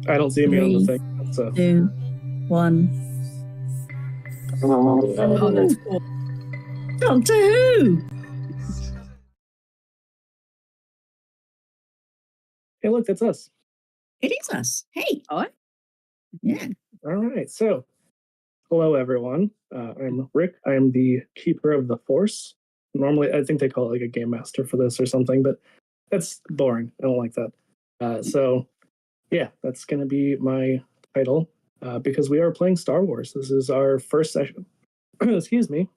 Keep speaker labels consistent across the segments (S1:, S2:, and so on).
S1: I don't see me on the thing. So.
S2: 2, 1.
S3: Oh, that's cool.
S2: Doctor Who!
S1: Hey, look, that's us.
S2: It is us. Hey.
S3: Oh,
S2: Yeah.
S1: All right. So, hello, everyone. I'm Rick. I am the Keeper of the Force. Normally, I think they call it like a Game Master for this or something, but that's boring. I don't like that. So, yeah, that's going to be my title because we are playing Star Wars. This is our first session. Excuse me.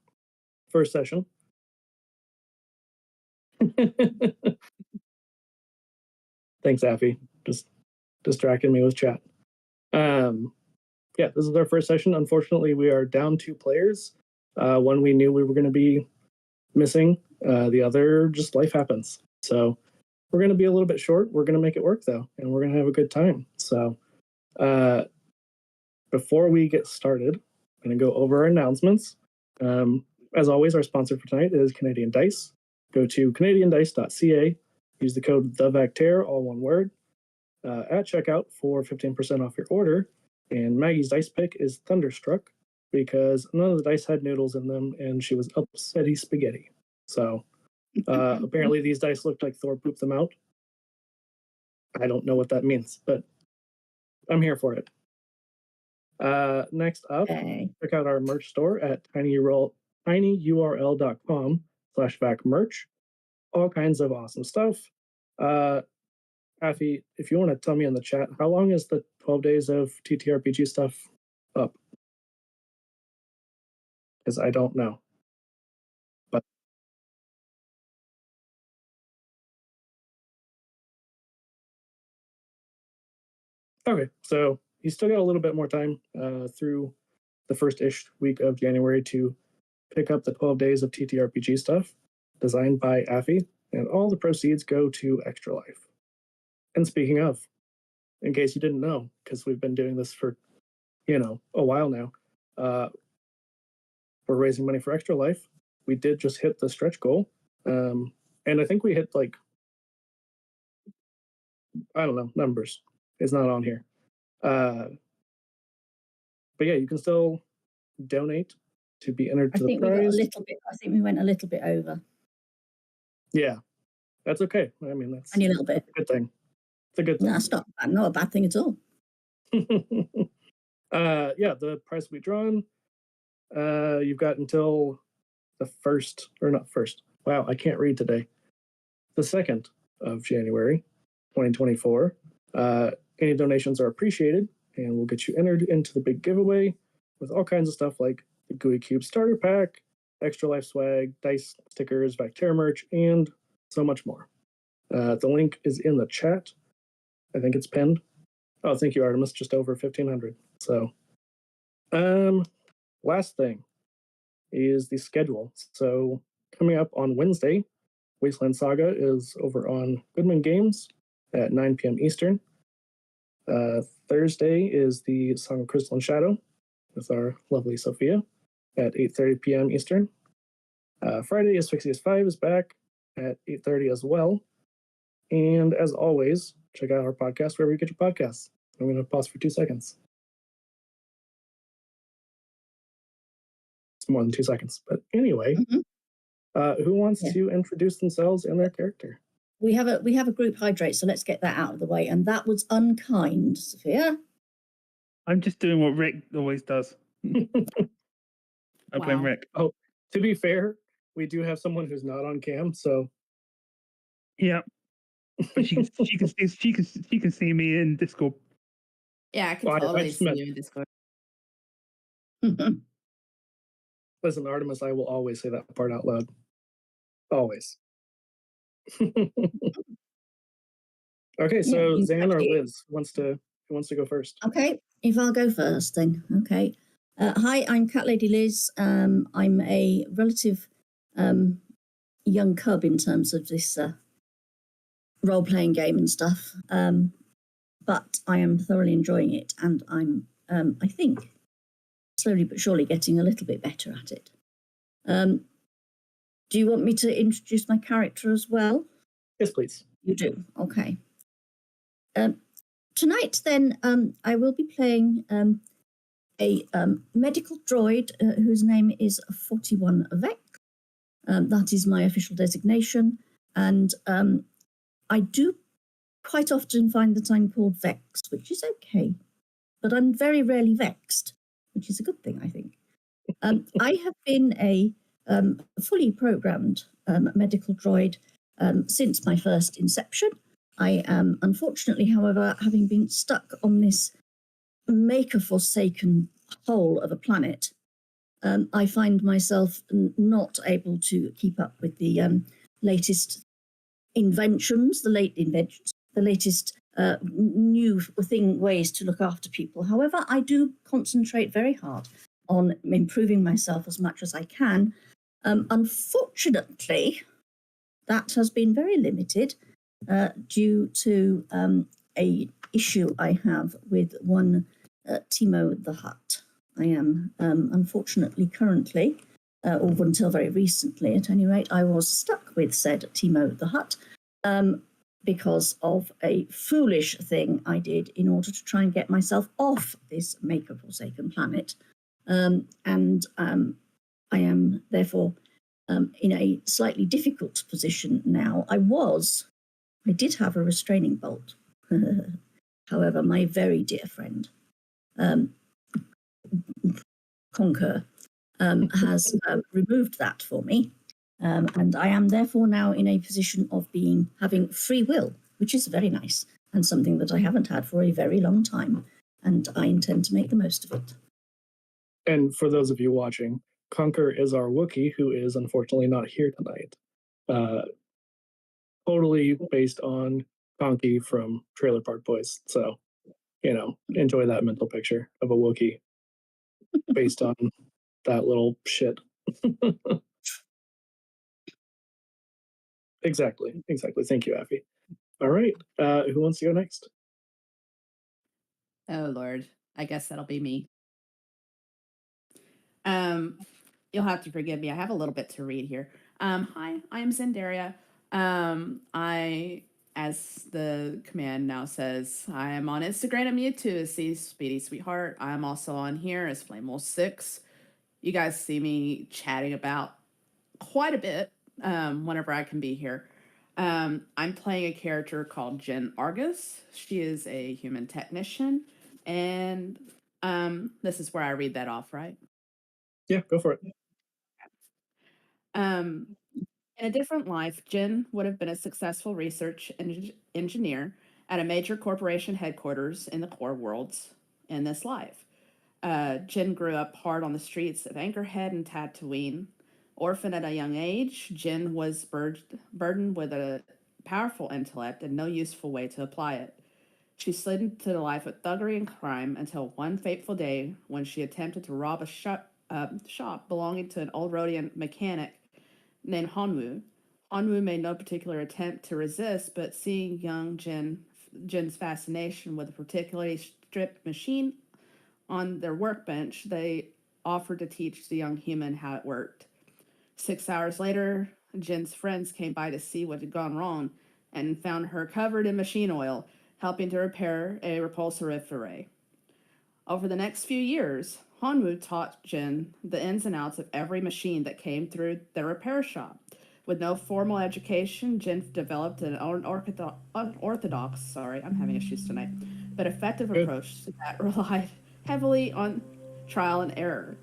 S1: First session. Thanks, Affy. Just distracting me with chat. Yeah, this is our first session. Unfortunately, we are down 2 players. One we knew we were going to be missing. The other, just life happens. So we're going to be a little bit short. We're going to make it work, though, and we're going to have a good time. So before we get started, I'm going to go over our announcements. As always, our sponsor for tonight is Canadian Dice. Go to canadiandice.ca. Use the code THEVACTER, all one word, at checkout for 15% off your order. And Maggie's dice pick is Thunderstruck because none of the dice had noodles in them and she was upsetty spaghetti. So apparently these dice looked like Thor pooped them out. I don't know what that means, but I'm here for it. Next up, check out our merch store at tinyurl.com/vacmerch. All kinds of awesome stuff. Affy, if you want to tell me in the chat, how long is the 12 days of TTRPG stuff up? Because I don't know. But okay, so you still got a little bit more time through the first-ish week of January to pick up the 12 days of TTRPG stuff designed by Affy, and all the proceeds go to Extra Life. And speaking of, in case you didn't know, because we've been doing this for, a while now, we're raising money for Extra Life. We did just hit the stretch goal. And I think we hit I don't know, numbers. It's not on here. But yeah, you can still donate to be entered to the prize.
S2: I think we went a little bit over.
S1: Yeah, that's okay. I mean, that's
S2: only a little bit.
S1: A good thing. It's a good thing.
S2: No, that's not a bad thing at all.
S1: Yeah, the prize will be drawn. You've got until the 1st, or not 1st. Wow, I can't read today. The 2nd of January, 2024. Any donations are appreciated, and we'll get you entered into the big giveaway with all kinds of stuff like the GUI Cube Starter Pack, Extra Life swag, dice stickers, Vactera merch, and so much more. The link is in the chat. I think it's pinned. Oh, thank you, Artemis. Just over 1,500. So, last thing is the schedule. So, coming up on Wednesday, Wasteland Saga is over on Goodman Games at 9 p.m. Eastern. Thursday is the Song of Crystal and Shadow with our lovely Sophia at 8:30 p.m. Eastern. Friday, Asphyxious 5 is back at 8:30 as well. And as always, check out our podcast wherever you get your podcasts. I'm going to pause for 2 seconds. It's more than 2 seconds. But anyway, who wants to introduce themselves and their character?
S2: We have a group hydrate, so let's get that out of the way. And that was unkind, Sophia.
S4: I'm just doing what Rick always does. I blame Rick.
S1: Oh, to be fair, we do have someone who's not on cam, so
S4: yeah. But she can see me in Discord.
S3: Yeah, I can totally see you in Discord.
S1: Listen, Artemis, I will always say that part out loud. Always. Okay, so Zan or Liz who wants to go first?
S2: Okay, if I'll go first, then. Okay. Hi, I'm Cat Lady Liz. I'm a relative young cub in terms of this role-playing game and stuff, but I am thoroughly enjoying it, and I'm, I think, slowly but surely getting a little bit better at it. Do you want me to introduce my character as well?
S1: Yes, please.
S2: You do? Okay. Tonight, then, I will be playing a medical droid whose name is 41 Vex. That is my official designation. And I do quite often find that I'm called Vex, which is okay. But I'm very rarely vexed, which is a good thing, I think. I have been a fully programmed medical droid since my first inception. I am, unfortunately, however, having been stuck on this maker-forsaken hole of a planet, I find myself not able to keep up with the latest inventions, the latest new ways to look after people. However, I do concentrate very hard on improving myself as much as I can. Unfortunately, that has been very limited due to a issue I have with one Timo the Hutt. I am unfortunately currently, or until very recently at any rate, I was stuck with said Timo the Hutt because of a foolish thing I did in order to try and get myself off this maker-forsaken planet. And I am therefore in a slightly difficult position now. I did have a restraining bolt. However, my very dear friend, Conquer, has removed that for me. And I am therefore now in a position of having free will, which is very nice and something that I haven't had for a very long time. And I intend to make the most of it.
S1: And for those of you watching, Conquer is our Wookiee who is unfortunately not here tonight. Totally based on Conky from Trailer Park Boys. So, enjoy that mental picture of a Wookiee based on that little shit. Exactly. Thank you, Affy. All right. Who wants to go next?
S3: Oh, Lord. I guess that'll be me. You'll have to forgive me. I have a little bit to read here. Hi, I'm Zendaria. As the command now says, I am on Instagram at Mewtwo as Speedy Sweetheart. I'm also on here as Flamewolf6. You guys see me chatting about quite a bit whenever I can be here. I'm playing a character called Jen Argus. She is a human technician, and this is where I read that off, right?
S1: Yeah, go for it.
S3: In a different life, Jen would have been a successful research engineer at a major corporation headquarters in the core worlds in this life. Jen grew up hard on the streets of Anchorhead and Tatooine. Orphaned at a young age, Jen was burdened with a powerful intellect and no useful way to apply it. She slid into the life of thuggery and crime until one fateful day when she attempted to rob a shop belonging to an old Rhodian mechanic named Hanwoo. Hanwoo made no particular attempt to resist, but seeing young Jen's fascination with a particularly stripped machine on their workbench, they offered to teach the young human how it worked. 6 hours later, Jen's friends came by to see what had gone wrong and found her covered in machine oil, helping to repair a repulsor array. Over the next few years, Hanwoo taught Jen the ins and outs of every machine that came through their repair shop. With no formal education, Jen developed an unorthodox, I'm having issues tonight, but effective approach that relied heavily on trial and error.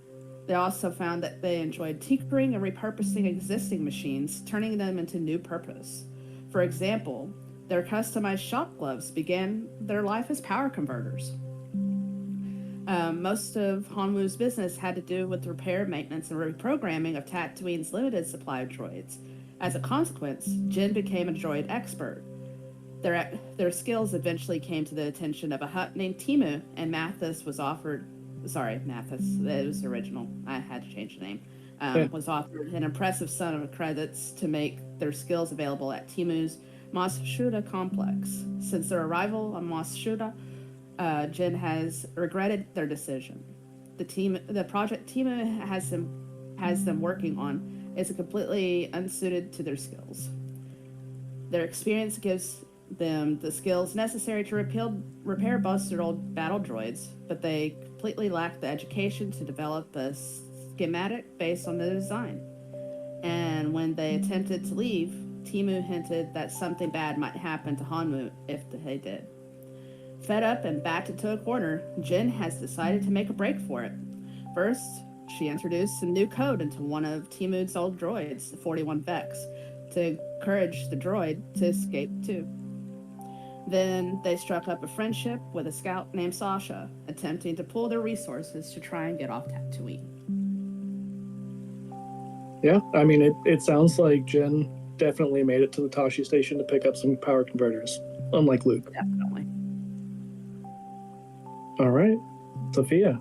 S3: They also found that they enjoyed tinkering and repurposing existing machines, turning them into new purpose. For example, their customized shop gloves began their life as power converters. Most of Hanwoo's business had to do with repair, maintenance, and reprogramming of Tatooine's limited supply of droids. As a consequence, Jen became a droid expert. Their skills eventually came to the attention of a Hutt named Timo, and Mathis, it was original. I had to change the name. Was offered an impressive sum of credits to make their skills available at Timu's Mos Shuda complex. Since their arrival on Mos Shuda, Jen has regretted their decision. The project Timo has them working on is completely unsuited to their skills. Their experience gives them the skills necessary to repair busted old battle droids, but they completely lacked the education to develop a schematic based on the design. And when they attempted to leave, Timu hinted that something bad might happen to Hanmu if they did. Fed up and backed into a corner, Jin has decided to make a break for it. First, she introduced some new code into one of Timu's old droids, the 41 Vex, to encourage the droid to escape too. Then they struck up a friendship with a scout named Sasha, attempting to pool their resources to try and get off Tatooine.
S1: Yeah, I mean, it sounds like Jen definitely made it to the Tashi station to pick up some power converters, unlike Luke.
S3: Definitely.
S1: All right, Sophia.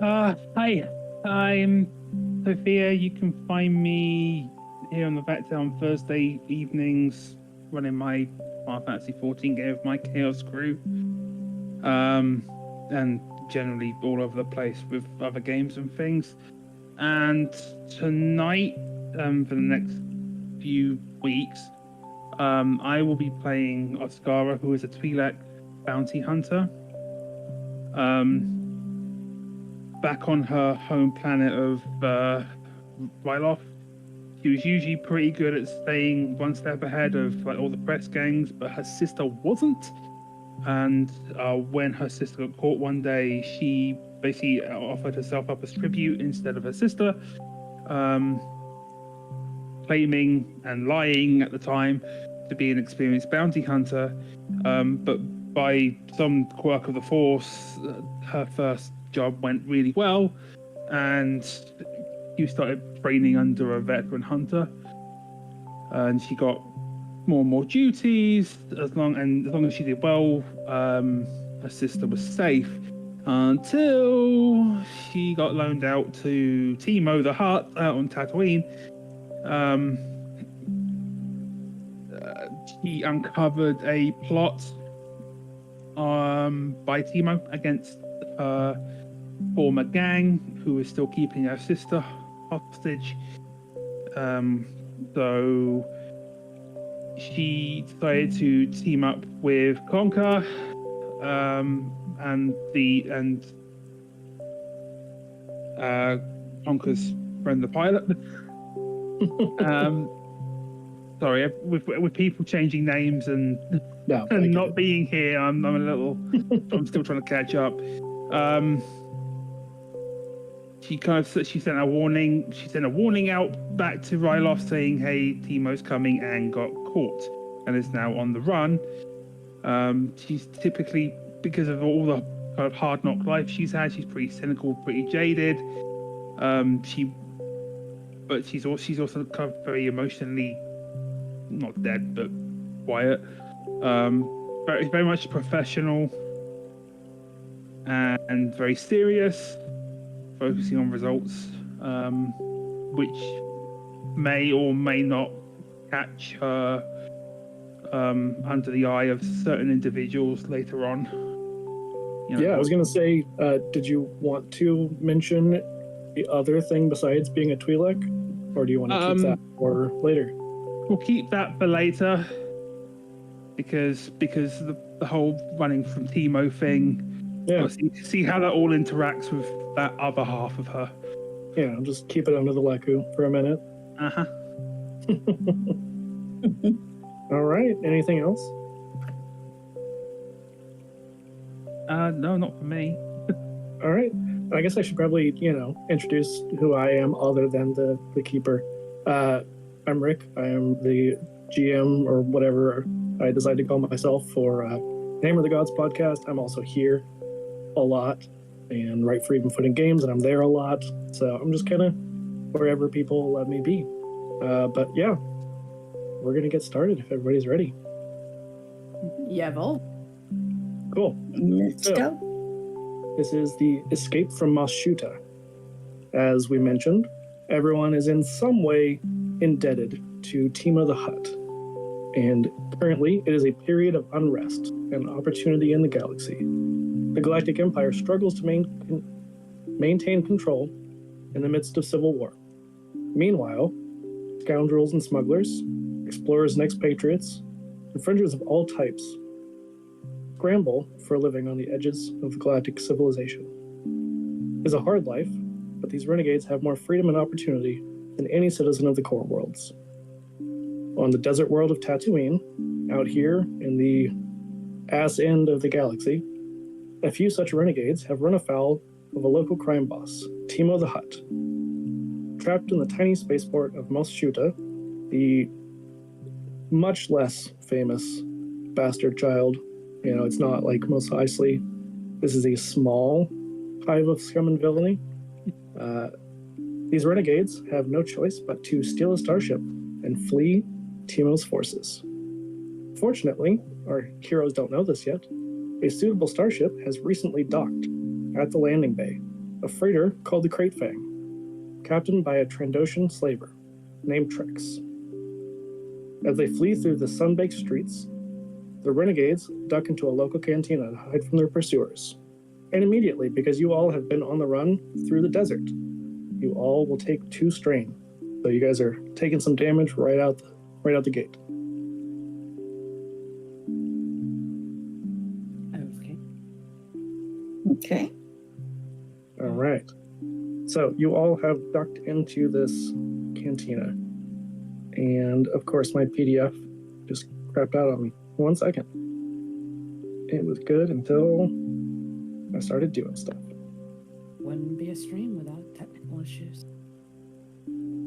S4: Hi, I'm Sophia. You can find me here on the Vector on Thursday evenings, running my Final Fantasy 14 game with my Chaos crew, and generally all over the place with other games and things. And tonight, for the next few weeks, I will be playing Oscara, who is a Twi'lek bounty hunter. Back on her home planet of Ryloth. She was usually pretty good at staying one step ahead of like all the press gangs, but her sister wasn't. And when her sister got caught one day, she basically offered herself up as tribute instead of her sister, claiming and lying at the time to be an experienced bounty hunter. But by some quirk of the force, her first job went really well, and she started training under a veteran hunter, and she got more and more duties. As long as she did well, her sister was safe until she got loaned out to Timo the Hutt out on Tatooine. She uncovered a plot by Timo against her former gang, who is still keeping her sister hostage. So she decided to team up with Conker, and Conker's friend, the pilot. Sorry, with people changing names and not being here, I'm a little. I'm still trying to catch up. She sent a warning. She sent a warning out back to Ryloth saying, "Hey, Timo's coming," and got caught and is now on the run. She's typically, because of all the kind of hard knock life she's had, she's pretty cynical, pretty jaded. She's also kind of very emotionally not dead, but quiet. Very, very much professional and very serious, focusing on results, which may or may not catch her under the eye of certain individuals later on. You know,
S1: yeah, I was gonna say, did you want to mention the other thing besides being a Twi'lek, or do you want to keep that for later?
S4: We'll keep that for later, because the whole running from Timo thing.
S1: Yeah.
S4: See how that all interacts with that other half of her.
S1: Yeah, I'll just keep it under the Leku for a minute.
S4: Uh-huh.
S1: All right. Anything else?
S4: No, not for me.
S1: All right. I guess I should probably, introduce who I am other than the keeper. I'm Rick. I am the GM or whatever I decide to call myself for Name of the Gods podcast. I'm also here a lot and write for Even Footing Games, and I'm there a lot. So I'm just kind of wherever people let me be. But yeah, we're going to get started if everybody's ready.
S3: Yeah, well.
S1: Cool.
S2: Let's go.
S1: This is the Escape from Mos Shuta. As we mentioned, everyone is in some way indebted to Timo the Hutt, and currently it is a period of unrest and opportunity in the galaxy. The Galactic Empire struggles to maintain control in the midst of civil war. Meanwhile, scoundrels and smugglers, explorers and expatriates, and fringers of all types scramble for a living on the edges of the galactic civilization. It's a hard life, but these renegades have more freedom and opportunity than any citizen of the core worlds. On the desert world of Tatooine, out here in the ass end of the galaxy, a few such renegades have run afoul of a local crime boss, Timo the Hutt. Trapped in the tiny spaceport of Mos Shuta, the much less famous bastard child, it's not like Mos Eisley. This is a small hive of scum and villainy. These renegades have no choice but to steal a starship and flee Timo's forces. Fortunately, our heroes don't know this yet, a suitable starship has recently docked at the landing bay, a freighter called the Crate Fang, captained by a Trandoshan slaver named Trex. As they flee through the sun-baked streets, the renegades duck into a local cantina to hide from their pursuers. And immediately, because you all have been on the run through the desert, you all will take 2 strain. So you guys are taking some damage right out the gate.
S2: Okay.
S1: All right. So you all have ducked into this cantina. And of course, my PDF just crapped out on me. 1 second. It was good until I started doing stuff.
S3: Wouldn't be a stream without technical issues.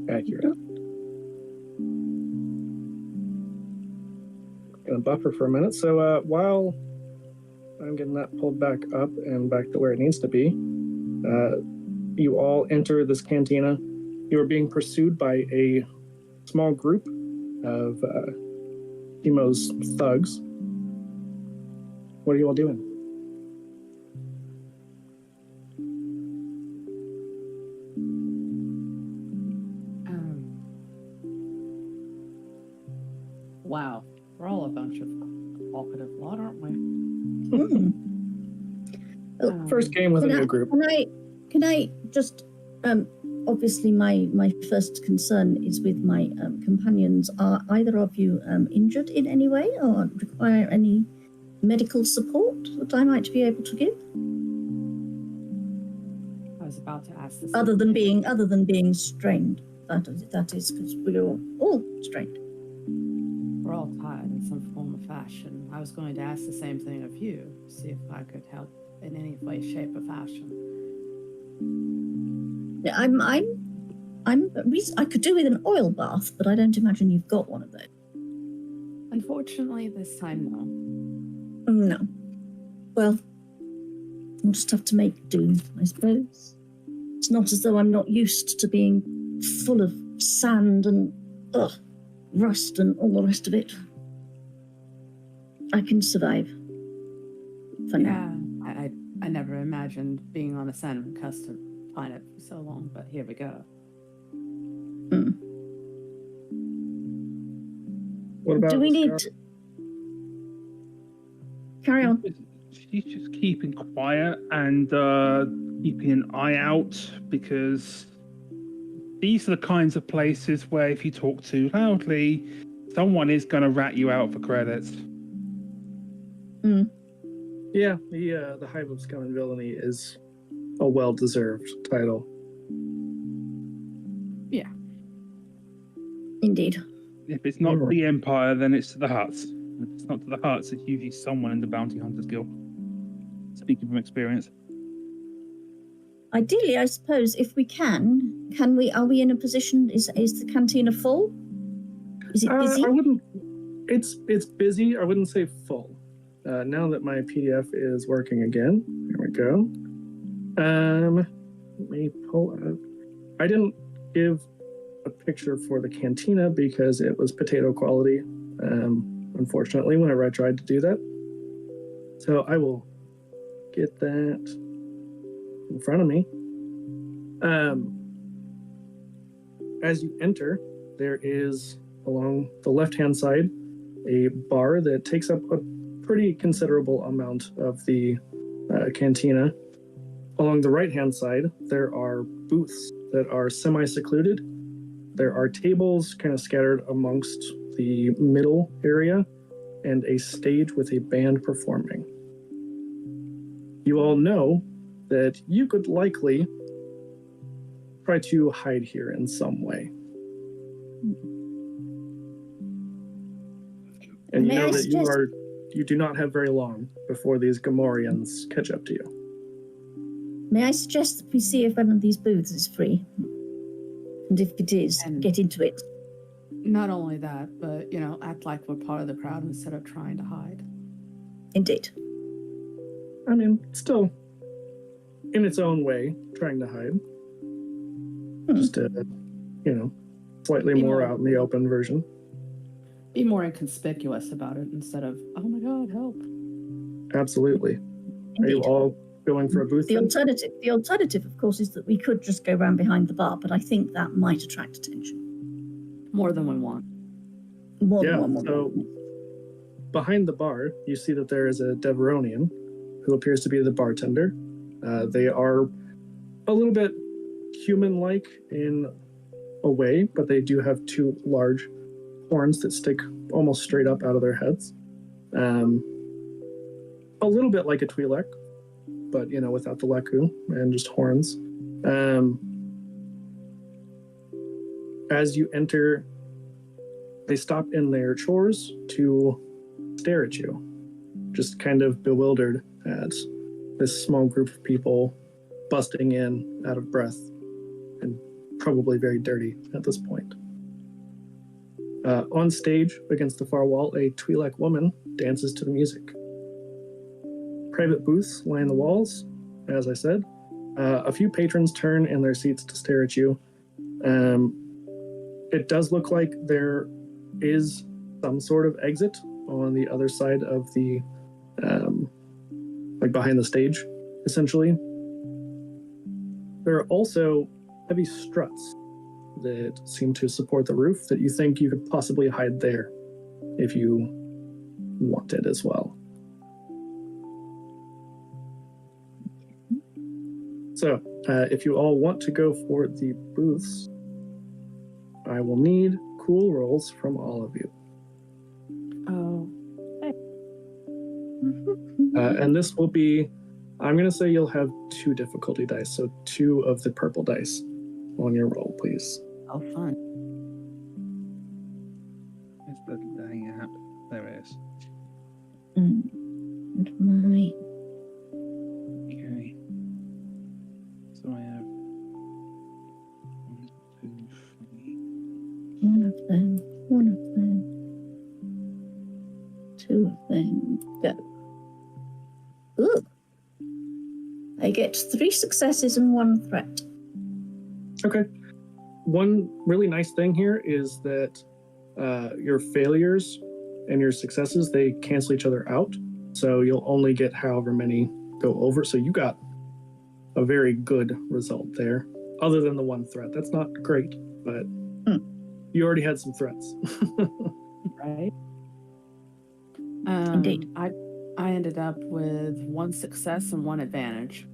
S1: Accurate. Gonna buffer for a minute. So while I'm getting that pulled back up and back to where it needs to be, you all enter this cantina. You are being pursued by a small group of Timo's thugs. What are you all doing?
S3: Wow, we're all a bunch of talkative lot, aren't we?
S1: First game with a new group.
S2: Can I just obviously my first concern is with my companions. Are either of you injured in any way or require any medical support that I might be able to give?
S3: I was about to ask this.
S2: Other than being strained. That is because we're all strained.
S3: We're all tired in some form or fashion. I was going to ask the same thing of you, see if I could help in any way, shape, or fashion. I could do with an oil bath, but I don't imagine you've got one of those. Unfortunately, this time, no.
S2: No. Well, we'll just have to make do, I suppose. It's not as though I'm not used to being full of sand and rust and all the rest of it. I can survive. For now.
S3: I never imagined being on a sand-encrusted planet for so long, but here we go.
S1: What about
S2: do we need
S1: Scott?
S2: Carry on.
S4: She's just keeping quiet and keeping an eye out, because these are the kinds of places where if you talk too loudly, someone is going to rat you out for credits.
S1: Yeah, the Hive of Scum and Villainy is a well-deserved title.
S3: Yeah.
S2: Indeed.
S4: If it's not the Empire, then it's to the Hutts. If it's not to the Hutts, it's usually someone in the Bounty Hunters Guild. Speaking from experience.
S2: Ideally, I suppose, if we are we in a position, is the cantina full? Is it busy?
S1: It's busy. I wouldn't say full. Now that my PDF is working again, here we go. Let me pull up. I didn't give a picture for the cantina because it was potato quality, unfortunately, whenever I tried to do that. So I will get that in front of me. As you enter, there is, along the left-hand side, a bar that takes up a pretty considerable amount of the cantina. Along the right-hand side, there are booths that are semi-secluded. There are tables kind of scattered amongst the middle area and a stage with a band performing. You all know that you could likely try to hide here in some way. And you know that you do not have very long before these Gamorreans catch up to you.
S2: May I suggest that we see if one of these booths is free? And if it is, get into it.
S3: Not only that, but, act like we're part of the crowd instead of trying to hide.
S2: Indeed.
S1: I mean, still, in its own way, trying to hide. Just a, slightly more out in the open version.
S3: Be more inconspicuous about it instead of, oh my God, help.
S1: Absolutely.
S2: Indeed.
S1: Are you all going for a booth?
S2: The alternative, of course, is that we could just go around behind the bar, but I think that might attract attention.
S3: More than we want.
S2: More than one.
S1: So behind the bar, you see that there is a Deveronian who appears to be the bartender. They are a little bit human-like in a way, but they do have two large horns that stick almost straight up out of their heads. A little bit like a Twi'lek, but, without the Leku and just horns. As you enter, they stop in their chores to stare at you, just kind of bewildered at this small group of people busting in out of breath and probably very dirty at this point. On stage, against the far wall, a Twi'lek woman dances to the music. Private booths line the walls, as I said. A few patrons turn in their seats to stare at you. It does look like there is some sort of exit on the other side of the, behind the stage, essentially. There are also heavy struts that seem to support the roof that you think you could possibly hide there if you wanted as well. So, if you all want to go for the booths, I will need cool rolls from all of you.
S3: Oh.
S1: And this will be, I'm going to say you'll have 2 difficulty dice, so 2 of the purple dice on your roll, please.
S3: Oh, fun.
S4: Where's the hang app? There it is.
S2: My
S4: Okay. So I have 1, 2, 3.
S2: one of them, 2 of them, go. Ooh. I get 3 successes and 1 threat.
S1: Okay. One really nice thing here is that your failures and your successes, they cancel each other out. So you'll only get however many go over. So you got a very good result there, other than the 1 threat. That's not great, but you already had some threats.
S3: Right?
S2: Indeed.
S3: I ended up with 1 success and 1 advantage.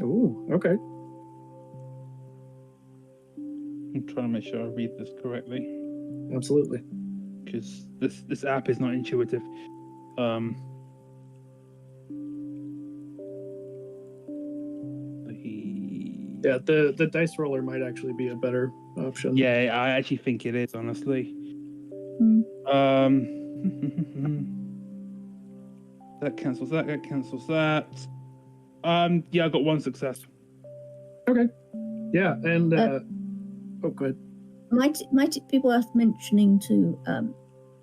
S1: Ooh, okay.
S4: I'm trying to make sure I read this correctly
S1: Absolutely.
S4: because this app is not intuitive.
S1: Yeah, the dice roller might actually be a better option.
S4: Yeah, I actually think it is, honestly. That cancels that. That cancels that. Yeah, I got 1 success.
S1: Okay. Yeah, and oh, good.
S2: Might it be worth mentioning to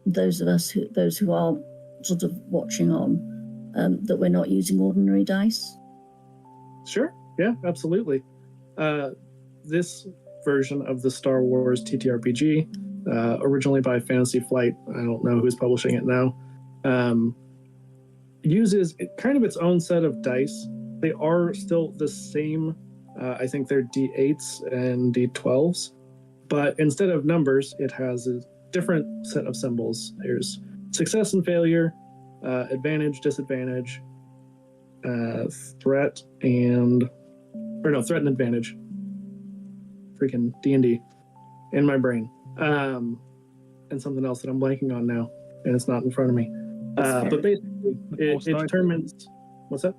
S2: those who are sort of watching on that we're not using ordinary dice?
S1: Sure. Yeah, absolutely. This version of the Star Wars TTRPG, originally by Fantasy Flight, I don't know who's publishing it now, uses kind of its own set of dice. They are still the same. I think they're D8s and D12s, but instead of numbers, it has a different set of symbols. There's success and failure, advantage, disadvantage, threat and advantage. Freaking D&D in my brain. and something else that I'm blanking on now, and it's not in front of me. But basically, it determines. What's that?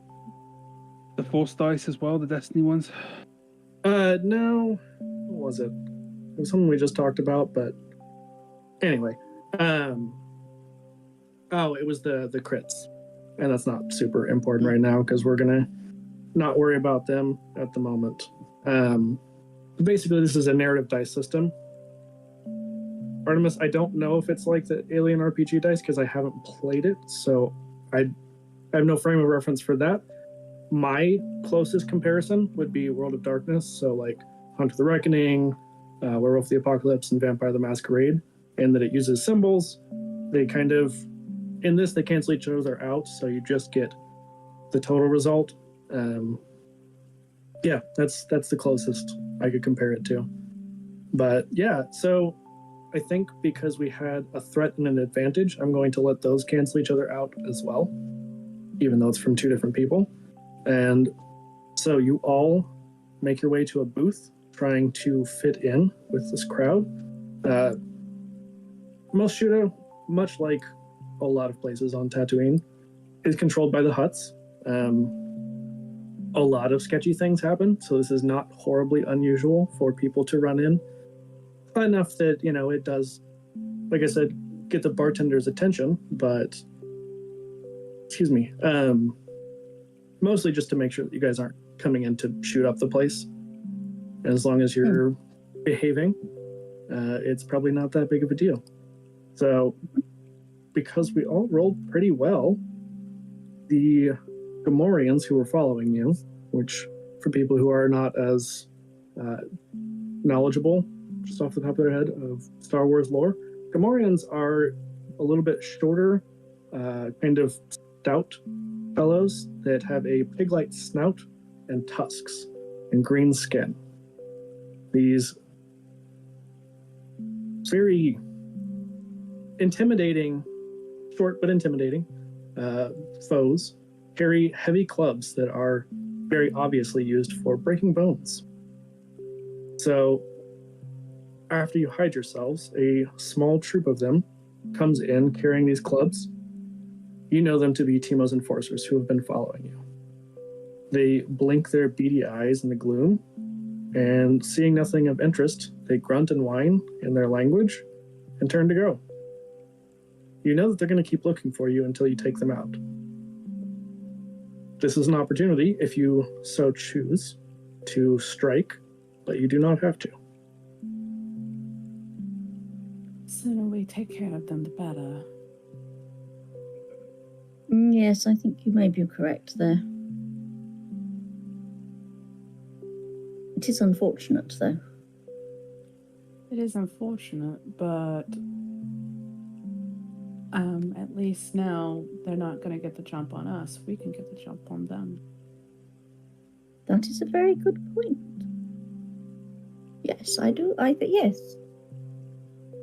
S4: The Force dice as well, the Destiny ones.
S1: No. What was it? It was something we just talked about, but anyway. Oh, it was the crits, and that's not super important right now because we're gonna not worry about them at the moment. Basically, this is a narrative dice system. Artemis, I don't know if it's like the Alien RPG dice because I haven't played it, so I have no frame of reference for that. My closest comparison would be World of Darkness, so like Hunt of the Reckoning, Werewolf the Apocalypse, and Vampire the Masquerade, and that it uses symbols. They kind of, in this, they cancel each other out, so you just get the total result. Yeah, that's the closest I could compare it to. But yeah, so I think because we had a threat and an advantage, I'm going to let those cancel each other out as well, even though it's from two different people. And so you all make your way to a booth trying to fit in with this crowd. Most Shuda, much like a lot of places on Tatooine, is controlled by the Hutts. A lot of sketchy things happen, so this is not horribly unusual for people to run in. But enough that, it does, like I said, get the bartender's attention, but, excuse me, mostly just to make sure that you guys aren't coming in to shoot up the place. And as long as you're behaving, it's probably not that big of a deal. So, because we all rolled pretty well, the Gamorreans who were following you, which for people who are not as knowledgeable, just off the top of their head, of Star Wars lore, Gamorreans are a little bit shorter, kind of stout fellows that have a pig-like snout and tusks and green skin. These very intimidating, short but intimidating foes carry heavy clubs that are very obviously used for breaking bones. So after you hide yourselves, a small troop of them comes in carrying these clubs. You know them to be Timo's enforcers who have been following you. They blink their beady eyes in the gloom, and seeing nothing of interest, they grunt and whine in their language and turn to go. You know that they're going to keep looking for you until you take them out. This is an opportunity, if you so choose, to strike, but you do not have to.
S3: The sooner we take care of them, the better.
S2: Yes, I think you may be correct there. It is unfortunate, though.
S3: It is unfortunate, but at least now they're not going to get the jump on us. We can get the jump on them.
S2: That is a very good point. Yes, I do. Yes.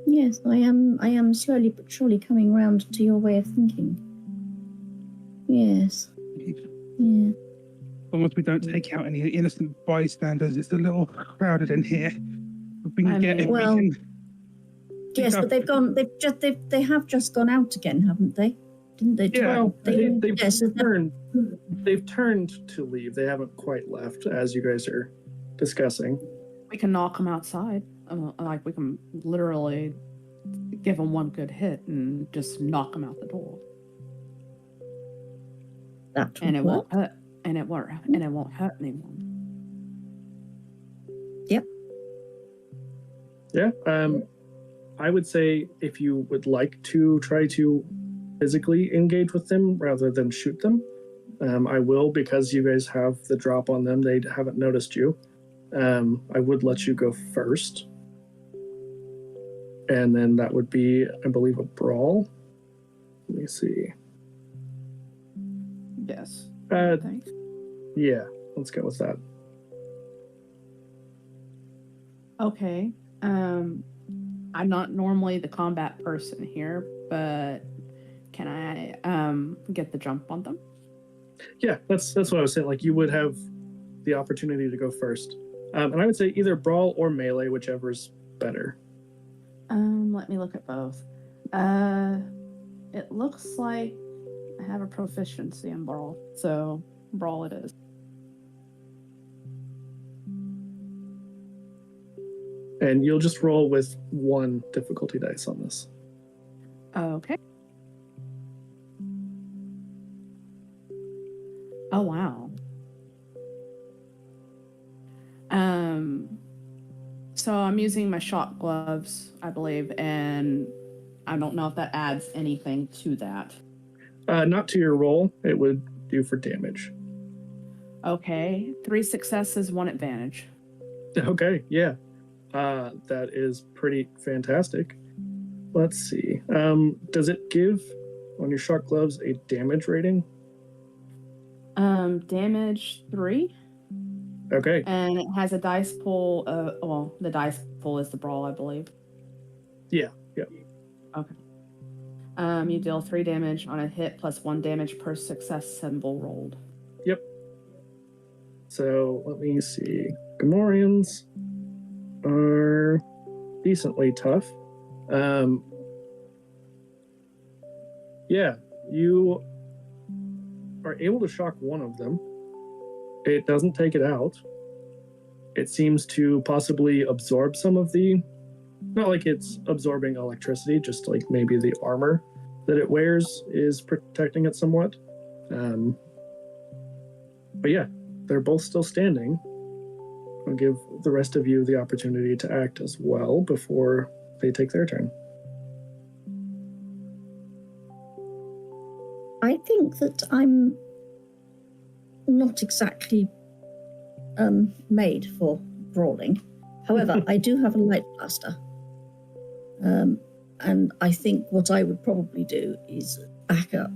S2: Yes, I am slowly but surely coming round to your way of thinking. Yes. Yeah.
S4: As long as we don't take out any innocent bystanders, it's a little crowded in here.
S2: Yes, but they have just gone out again, haven't they? Didn't they?
S1: Yeah,
S2: well,
S1: they've turned to leave. They haven't quite left, as you guys are discussing.
S3: We can knock them outside. We can literally give them one good hit and just knock them out the door. It won't hurt. And it won't hurt anyone.
S2: Yep.
S1: Yeah. I would say if you would like to try to physically engage with them rather than shoot them, I will, because you guys have the drop on them. They haven't noticed you. I would let you go first. And then that would be, I believe, a brawl. Let me see.
S3: Yes.
S1: Thanks. Yeah, let's go with that.
S3: Okay. I'm not normally the combat person here, but can I get the jump on them?
S1: Yeah, that's what I was saying. Like, you would have the opportunity to go first. And I would say either brawl or melee, whichever's better.
S3: Let me look at both. It looks like I have a proficiency in brawl, so brawl it is.
S1: And you'll just roll with 1 difficulty dice on this.
S3: Okay. Oh wow. So I'm using my shot gloves, I believe, and I don't know if that adds anything to that.
S1: Not to your roll. It would do for damage.
S3: Okay, 3 successes, 1 advantage.
S1: Okay, yeah. That is pretty fantastic. Let's see. Does it give on your shot gloves a damage rating?
S3: Damage 3.
S1: Okay.
S3: And it has a dice pool. Well, the dice pool is the brawl, I believe.
S1: Yeah.
S3: Okay. You deal 3 damage on a hit plus 1 damage per success symbol rolled.
S1: Yep. So let me see. Gamorreans are decently tough. Yeah, you are able to shock one of them. It doesn't take it out. It seems to possibly absorb some of the, not like it's absorbing electricity, just like maybe the armor that it wears is protecting it somewhat. But yeah, they're both still standing. I'll give the rest of you the opportunity to act as well before they take their turn.
S2: I think that I'm not exactly made for brawling. However, I do have a light blaster. And I think what I would probably do is back up.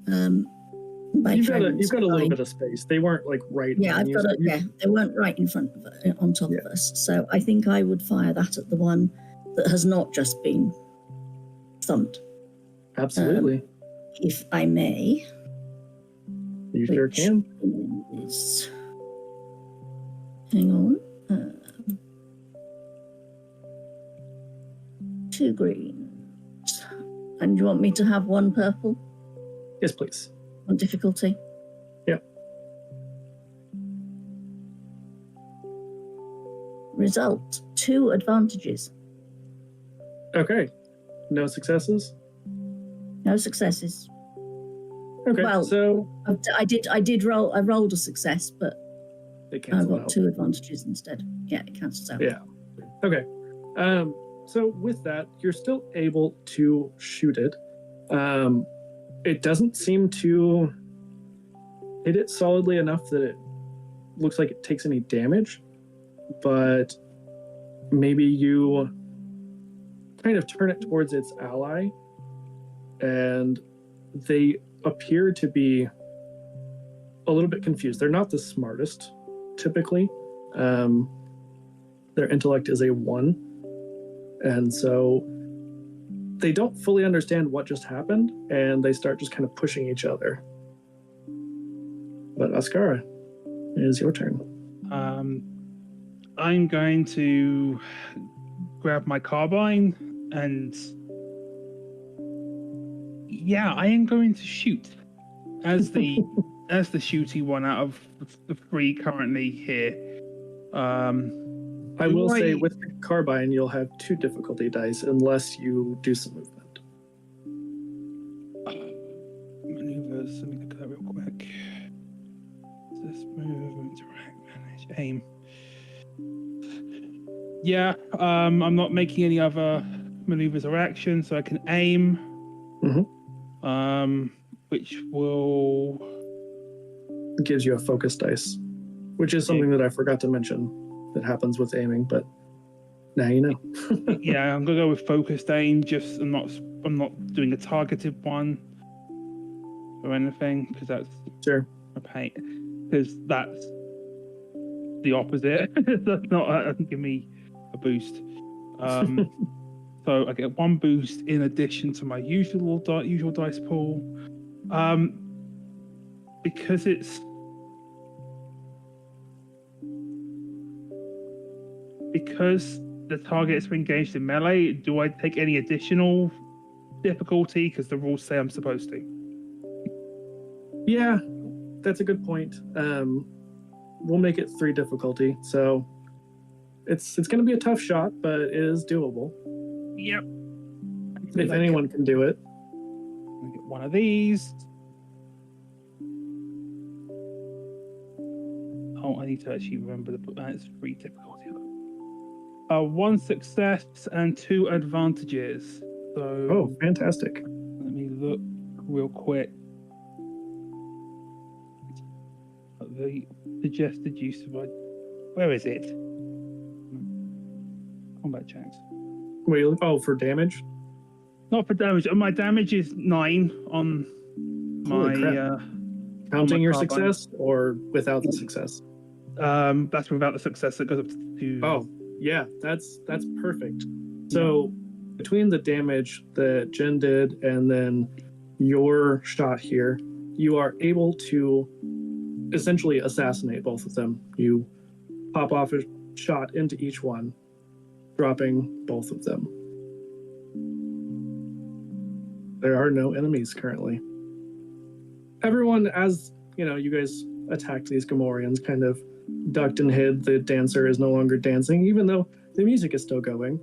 S1: You've got a little bit of space. They weren't like right.
S2: Yeah, they weren't right in front of on top of us. So I think I would fire that at the one that has not just been thumped.
S1: Absolutely.
S2: If I may.
S1: You sure can.
S2: Hang on. 2 greens. And you want me to have 1 purple?
S1: Yes, please.
S2: 1 difficulty?
S1: Yep.
S2: Result, 2 advantages.
S1: Okay. No successes?
S2: No successes.
S1: Okay,
S2: well,
S1: so
S2: I did roll. I rolled a success, but I got
S1: out.
S2: 2 advantages instead. Yeah, it cancels out.
S1: Yeah. Okay. So with that, you're still able to shoot it. It doesn't seem to hit it solidly enough that it looks like it takes any damage, but maybe you kind of turn it towards its ally, and they appear to be a little bit confused. They're not the smartest, typically. Their intellect is a 1. And so they don't fully understand what just happened, and they start just kind of pushing each other. But Ascara, it is your turn.
S4: I'm going to grab my carbine and yeah, I am going to shoot as the as the shooty one out of the 3 currently here.
S1: I will say with the carbine, you'll have 2 difficulty dice unless you do some movement.
S4: Maneuvers, let me look at that real quick. This move, interact, manage, aim. Yeah, I'm not making any other maneuvers or actions, so I can aim. Which will
S1: gives you a focus dice, which is something that I forgot to mention that happens with aiming, but now you know.
S4: Yeah, I'm gonna go with focused aim. Just I'm not doing a targeted one or anything because that's a pain. Because that's the opposite. That's not doesn't give me a boost. So I get 1 boost in addition to my usual dice pool. Because the target is engaged in melee, do I take any additional difficulty because the rules say I'm supposed to?
S1: Yeah, that's a good point. We'll make it 3 difficulty, so it's going to be a tough shot, but it is doable.
S4: Yep.
S1: If anyone can do it.
S4: Let me get one of these. Oh, I need to actually remember to put that as 3 difficulty. 1 success and 2 advantages. So.
S1: Oh, fantastic!
S4: Let me look real quick. The suggested use of where is it? Combat checks.
S1: Wait, for damage?
S4: Not for damage. My damage is 9 on
S1: Holy
S4: my
S1: crap. Counting your
S4: carbine.
S1: success or without the success?
S4: That's without the success that goes up to.
S1: Oh, yeah, that's perfect. So between the damage that Jen did and then your shot here, you are able to essentially assassinate both of them. You pop off a shot into each one, dropping both of them. There are no enemies currently. Everyone, as you guys attacked these Gamorreans, kind of ducked and hid. The dancer is no longer dancing, even though the music is still going.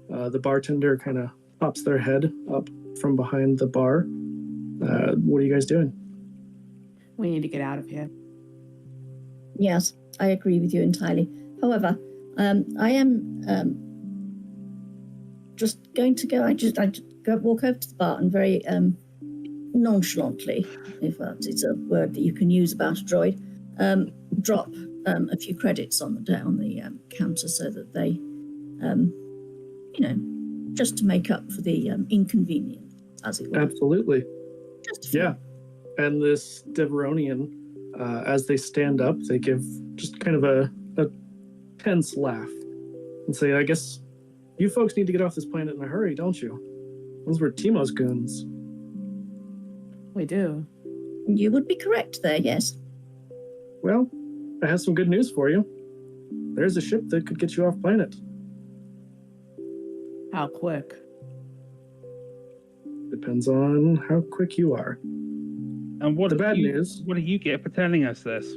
S1: The bartender kind of pops their head up from behind the bar. What are you guys doing?
S3: We need to get out of here.
S2: Yes, I agree with you entirely. However, I am just going to go. I just walk over to the bar and very nonchalantly, if it's a word that you can use about a droid, drop a few credits on the counter so that they, just to make up for the inconvenience, as it were.
S1: Absolutely.
S2: Just
S1: yeah. And this Deveronian, as they stand up, they give just kind of a tense laugh and say, I guess you folks need to get off this planet in a hurry, don't you? Those were Timo's goons.
S3: We do.
S2: You would be correct there, yes.
S1: Well, I have some good news for you. There's a ship that could get you off planet.
S3: How quick?
S1: Depends on how quick you are.
S4: And what
S1: the bad news?
S4: What do you get for telling us this?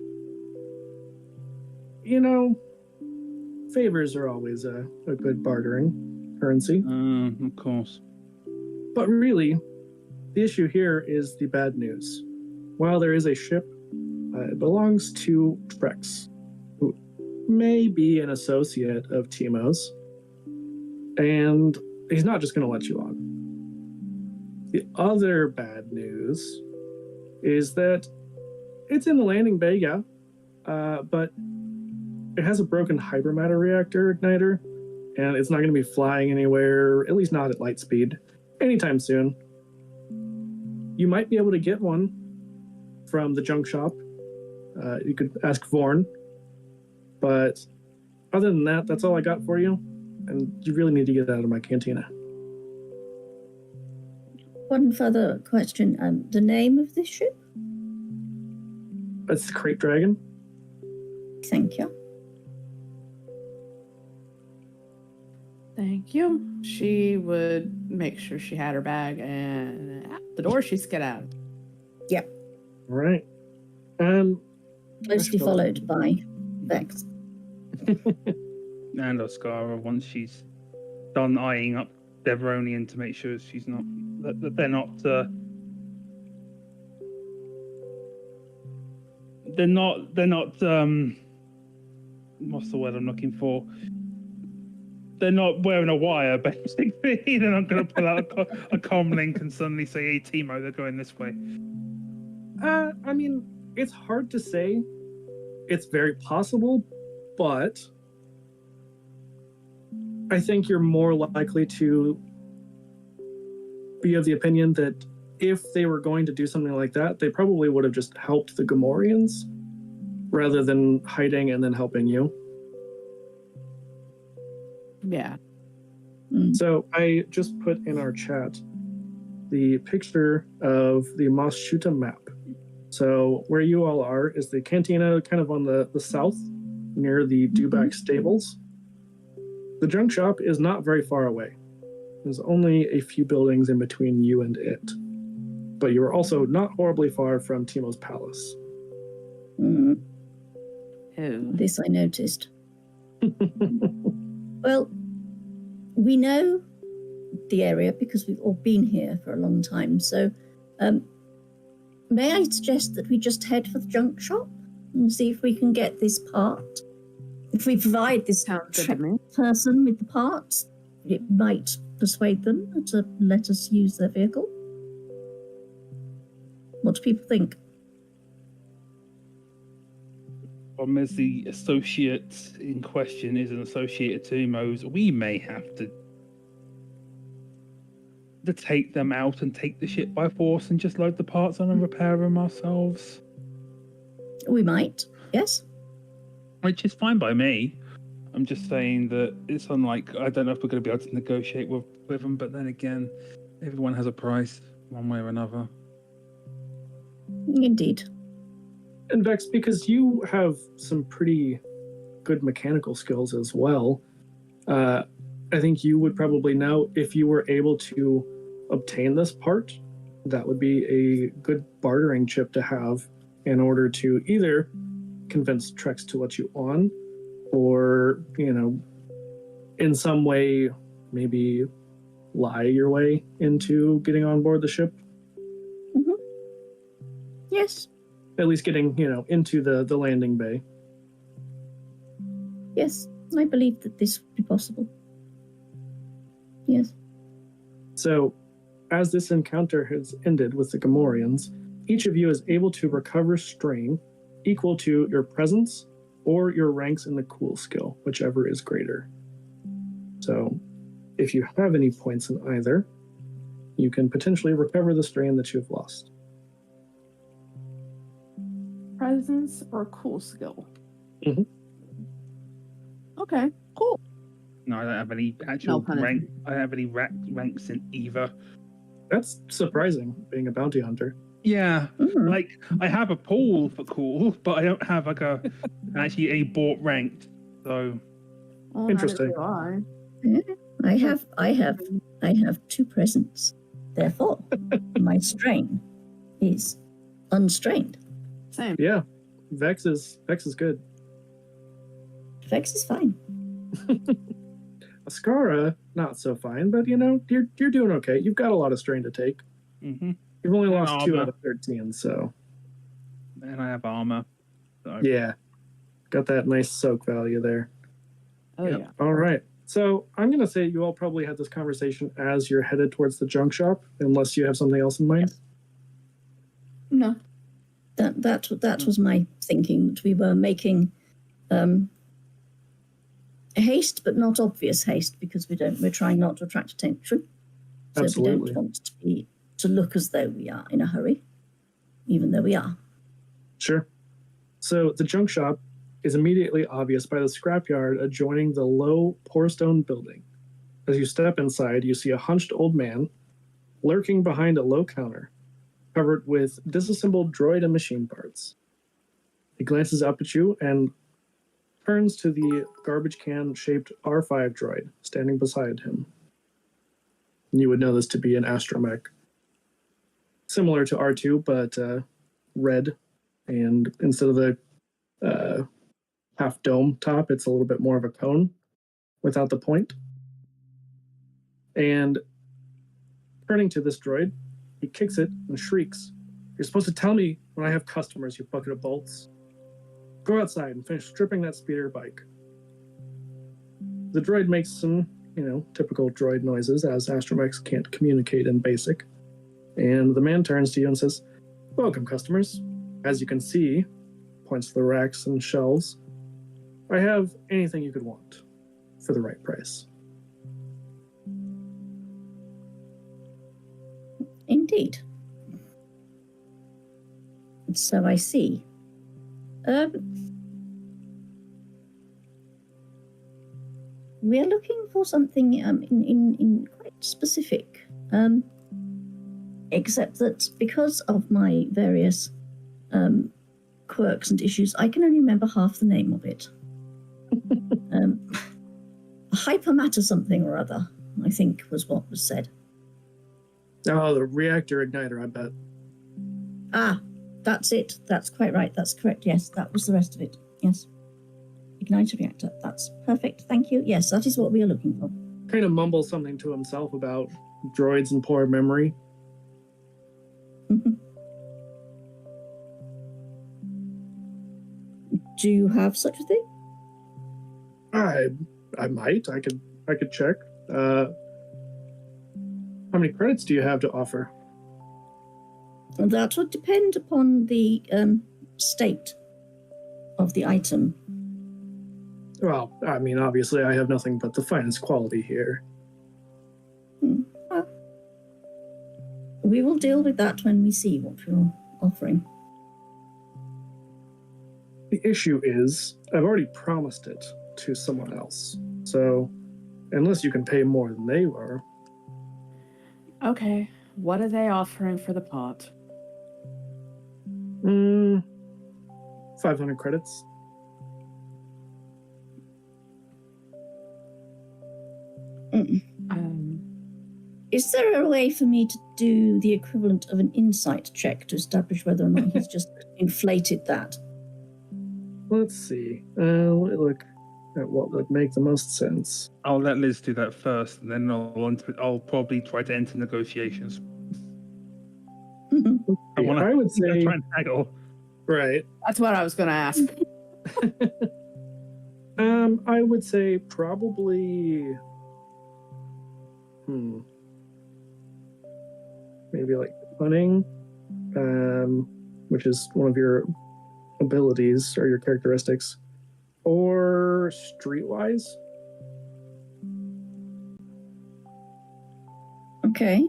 S1: Favors are always a good bartering currency.
S4: Of course.
S1: But really, the issue here is the bad news. While there is a ship, it belongs to Trex, who may be an associate of Timo's, and he's not just going to let you on. The other bad news is that it's in the landing bay, yeah, but it has a broken hypermatter reactor igniter, and it's not going to be flying anywhere, at least not at light speed, anytime soon. You might be able to get one from the junk shop. You could ask Vorn. But other than that, that's all I got for you. And you really need to get out of my cantina.
S2: One further question. The name of this ship?
S1: It's the Crate Dragon.
S2: Thank you.
S3: Thank you. She would make sure she had her bag, and at the door she skedaddled.
S2: Yep.
S1: All right.
S2: Closely followed by Vex.
S4: And Oscara, once she's done eyeing up Deveronian to make sure she's not that they're not what's the word I'm looking for? They're not wearing a wire, basically. They're not going to pull out a comm link and suddenly say, hey, Timo, they're going this way.
S1: I mean, it's hard to say. It's very possible, but I think you're more likely to be of the opinion that if they were going to do something like that, they probably would have just helped the Gamorreans rather than hiding and then helping you.
S3: Yeah.
S1: So I just put in our chat the picture of the Mos Shuta map. So where you all are is the cantina kind of on the south near the Dubak stables. The junk shop is not very far away. There's only a few buildings in between you and it. But you are also not horribly far from Timo's palace.
S2: Mm,
S3: Who?
S2: this I noticed. Well, we know the area because we've all been here for a long time. So, may I suggest that we just head for the junk shop and see if we can get this part? If we provide this
S3: Sounds good to me.
S2: person with the parts, it might persuade them to let us use their vehicle. What do people think?
S4: As the associate in question is an associate at Tumo's, we may have to take them out and take the ship by force and just load the parts on and repair them ourselves.
S2: We might, yes.
S4: Which is fine by me. I'm just saying that it's unlike, I don't know if we're going to be able to negotiate with them, but then again, everyone has a price, one way or another.
S2: Indeed.
S1: And Vex, because you have some pretty good mechanical skills as well, I think you would probably know if you were able to obtain this part, that would be a good bartering chip to have in order to either convince Trex to let you on, or, in some way, maybe lie your way into getting on board the ship.
S2: Mm-hmm. Yes.
S1: At least getting, into the landing bay.
S2: Yes, I believe that this would be possible. Yes.
S1: So, as this encounter has ended with the Gamorreans, each of you is able to recover strain equal to your presence or your ranks in the cool skill, whichever is greater. So, if you have any points in either, you can potentially recover the strain that you've lost.
S3: Presence or cool skill?
S1: Mm-hmm.
S3: Okay, cool.
S4: No, I don't have any actual
S3: pun
S4: rank.
S3: intended.
S4: I don't have any ranks in either.
S1: That's surprising, being a bounty hunter.
S4: Yeah,
S2: Mhm.
S4: like I have a pool for cool, but I don't have like actually a bought ranked. So
S3: Well,
S1: Interesting.
S3: neither do I.
S2: I have 2 presents. Therefore, my strain is unstrained.
S3: Same.
S1: Yeah, Vex is good.
S2: Vex is fine.
S1: Ascara, not so fine, but you're doing okay. You've got a lot of strain to take.
S4: mm-hmm.
S1: You've only
S4: And
S1: lost 2
S4: armor.
S1: out of 13, so
S4: And I have armor. So
S1: yeah, got that nice soak value there.
S3: Oh,
S4: Yep.
S3: yeah.
S1: All right, so I'm gonna say you all probably had this conversation as you're headed towards the junk shop, unless you have something else in mind.
S3: No.
S2: That was my thinking, that we were making haste, but not obvious haste, because we're trying not to attract attention. So
S1: Absolutely.
S2: we don't want to look as though we are in a hurry, even though we are.
S1: Sure. So the junk shop is immediately obvious by the scrapyard adjoining the low pour-stone building. As you step inside, you see a hunched old man lurking behind a low counter, covered with disassembled droid and machine parts. He glances up at you and turns to the garbage can-shaped R5 droid standing beside him. You would know this to be an astromech. Similar to R2, but red, and instead of the half dome top, it's a little bit more of a cone without the point. And turning to this droid, he kicks it and shrieks, "You're supposed to tell me when I have customers, you bucket of bolts. Go outside and finish stripping that speeder bike." The droid makes some, typical droid noises, as astromechs can't communicate in basic. And the man turns to you and says, "Welcome, customers. As you can see," points to the racks and shelves, "I have anything you could want for the right price."
S2: Indeed. So I see. We're looking for something in quite specific. Except that because of my various quirks and issues, I can only remember half the name of it. hypermatter something or other, I think was what was said.
S1: Oh, the reactor igniter, I bet.
S2: Ah, that's it. That's quite right. That's correct. Yes, that was the rest of it. Yes. Igniter reactor. That's perfect. Thank you. Yes, that is what we are looking for.
S1: Kind of mumbles something to himself about droids and poor memory.
S2: Do you have such a thing?
S1: I might. I could check. How many credits do you have to offer?
S2: That would depend upon the state of the item.
S1: Well, I mean, obviously, I have nothing but the finest quality here.
S2: Well, we will deal with that when we see what you're offering.
S1: The issue is, I've already promised it to someone else. So, unless you can pay more than they were.
S3: Okay, what are they offering for the pot?
S1: 500 credits.
S2: Is there a way for me to do the equivalent of an insight check to establish whether or not he's just inflated that?
S1: Let's see. Look at what would make the most sense.
S4: I'll let Liz do that first, and then I'll probably try to enter negotiations.
S1: I would say
S4: try and haggle.
S1: Right.
S3: That's what I was going to ask.
S1: I would say probably maybe like cunning, which is one of your abilities or your characteristics, or streetwise.
S2: Okay.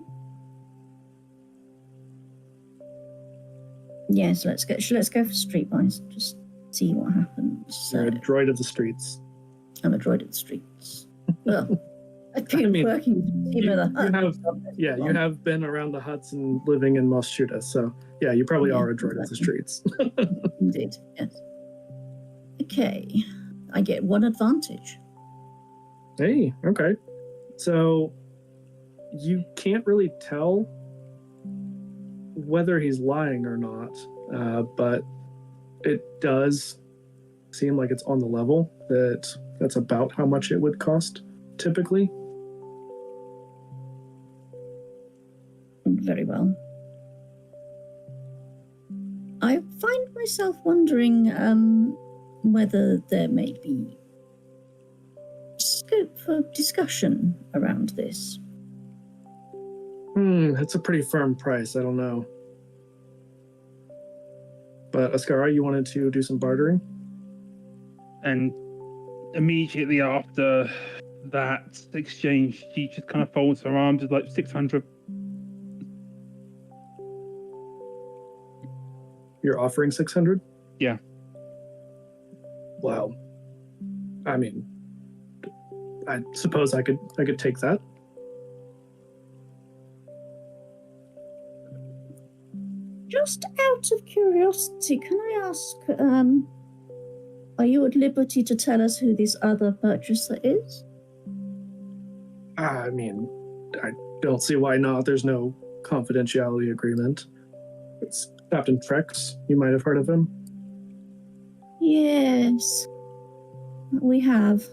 S2: Yes, let's go for streetwise. Just see what happens.
S1: You're a droid of the streets.
S2: I'm a droid of the streets. Well, I've been working.
S1: You have been around the huts and living in Moschuta, so yeah, you probably are a droid of the streets.
S2: Indeed, yes. Okay, I get one advantage.
S1: Hey, okay. So you can't really tell whether he's lying or not, but it does seem like it's on the level that's about how much it would cost typically.
S2: Very well. I find myself wondering whether there may be scope for discussion around this.
S1: That's a pretty firm price. I don't know. But Ascara, you wanted to do some bartering?
S4: And immediately after that exchange, she just kind of folds her arms with like 600.
S1: You're offering 600?
S4: Yeah.
S1: Wow. I mean, I suppose I could take that.
S2: Just out of curiosity, can I ask, are you at liberty to tell us who this other purchaser is?
S1: I mean, I don't see why not. There's no confidentiality agreement. It's Captain Trex. You might have heard of him.
S2: Yes, we have.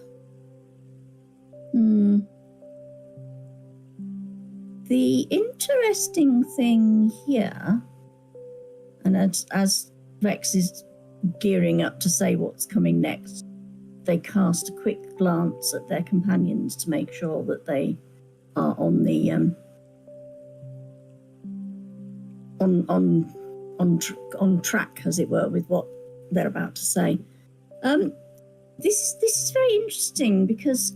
S2: The interesting thing here, and as Rex is gearing up to say what's coming next, they cast a quick glance at their companions to make sure that they are on the on track, as it were, with what they're about to say. This is very interesting because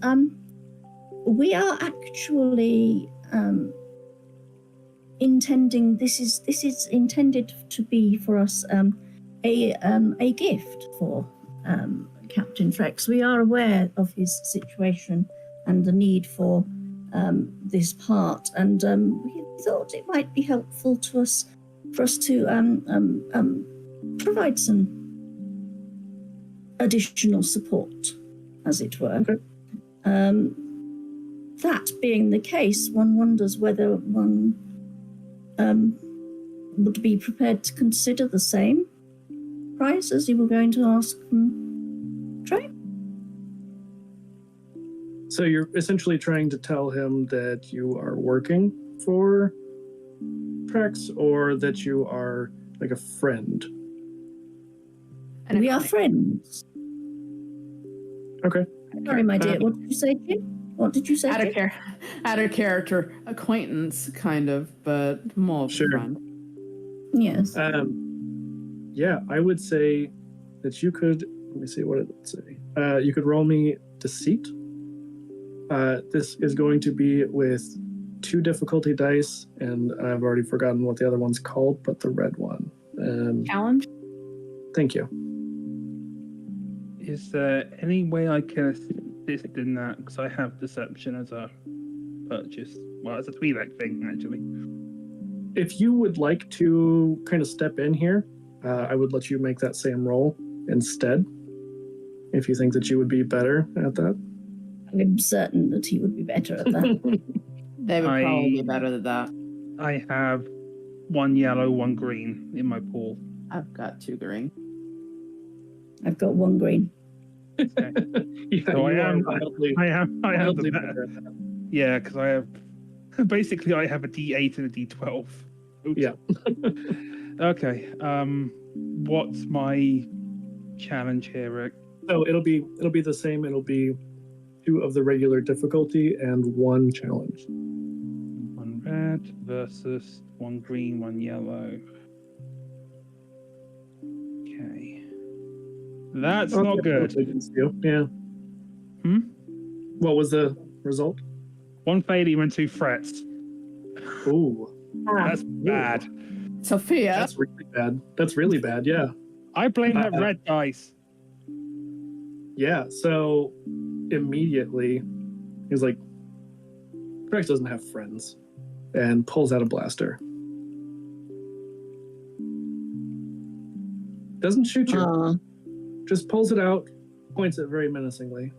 S2: we are actually intending. This is intended to be for us a gift for Captain Trex. We are aware of his situation and the need for this part, and we thought it might be helpful to us for us to provide some additional support, as it were.
S1: Okay.
S2: That being the case, one wonders whether one would be prepared to consider the same price as you were going to ask Trey.
S1: So you're essentially trying to tell him that you are working for Trex, or that you are like a friend?
S3: And
S2: We are friends.
S1: Okay.
S2: Sorry, my dear. What did you say, Jim? What did you say, Jim?
S3: Out of character, acquaintance, kind of, but more of a
S1: Sure.
S3: friend.
S2: Yes.
S1: Yeah, I would say that you could. Let me see what it would say. You could roll me deceit. This is going to be with 2 difficulty dice, and I've already forgotten what the other one's called, but the red one.
S3: Challenge?
S1: Thank you.
S4: Is there any way I can assist in that? Because I have deception as a purchase. Well, it's a Twi'lek thing, actually.
S1: If you would like to kind of step in here, I would let you make that same roll instead, if you think that you would be better at that.
S2: I'm certain that he would be better at that.
S3: They would probably be better than that.
S4: I have 1 yellow, 1 green in my pool.
S3: I've got 2 green.
S2: I've got 1 green.
S1: Yeah,
S4: So I
S1: you
S4: am
S1: are wildly
S4: the
S1: better at that.
S4: Yeah, because I have basically I have a D8 and a D12. Oops.
S1: Yeah.
S4: Okay. What's my challenge here, Rick?
S1: So it'll be the same. It'll be 2 of the regular difficulty and 1 challenge.
S4: 1 red versus 1 green, 1 yellow. Okay. That's not good.
S1: Yeah.
S4: Hmm?
S1: What was the result?
S4: 1 failure and 2 threats.
S1: Ooh,
S4: That's bad.
S3: Sophia.
S1: that's really bad. That's really bad. Yeah.
S4: I blame that red dice.
S1: Yeah. So immediately he's like, Rex doesn't have friends, and pulls out a blaster. Doesn't shoot you. Just pulls it out, points it very menacingly.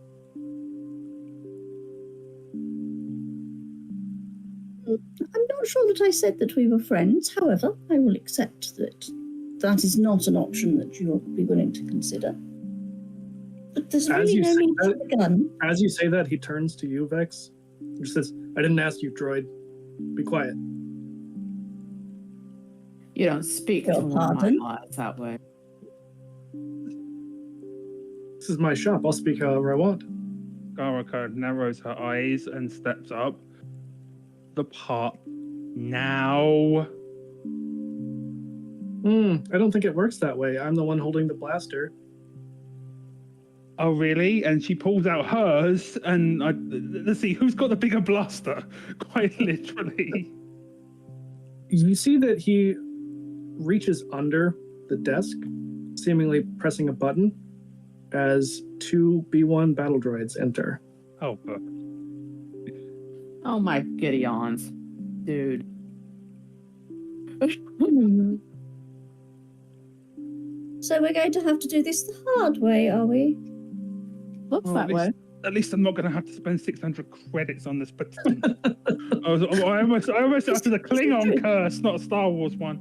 S2: I'm not sure that I said that we were friends. However, I will accept that that is not an option that you'll be willing to consider. But there's really no need for the gun.
S1: As you say that, he turns to you, Vex, and says, I didn't ask you, droid. Be quiet.
S3: You don't speak
S2: Your
S3: to one of my
S2: pardon?
S3: eyes that way.
S1: This is my shop. I'll speak however I want.
S4: Garaka narrows her eyes and steps up. The part now.
S1: I don't think it works that way. I'm the one holding the blaster.
S4: Oh, really? And she pulls out hers, and let's see, who's got the bigger blaster? Quite literally.
S1: You see that he reaches under the desk, seemingly pressing a button, as 2 B1 battle droids enter.
S4: Oh, fuck.
S3: Oh my Gideons. Dude.
S2: So we're going to have to do this the hard way, are we?
S3: Looks that way.
S4: At least I'm not going to have to spend 600 credits on this baton. I almost after the Klingon curse, not a Star Wars one.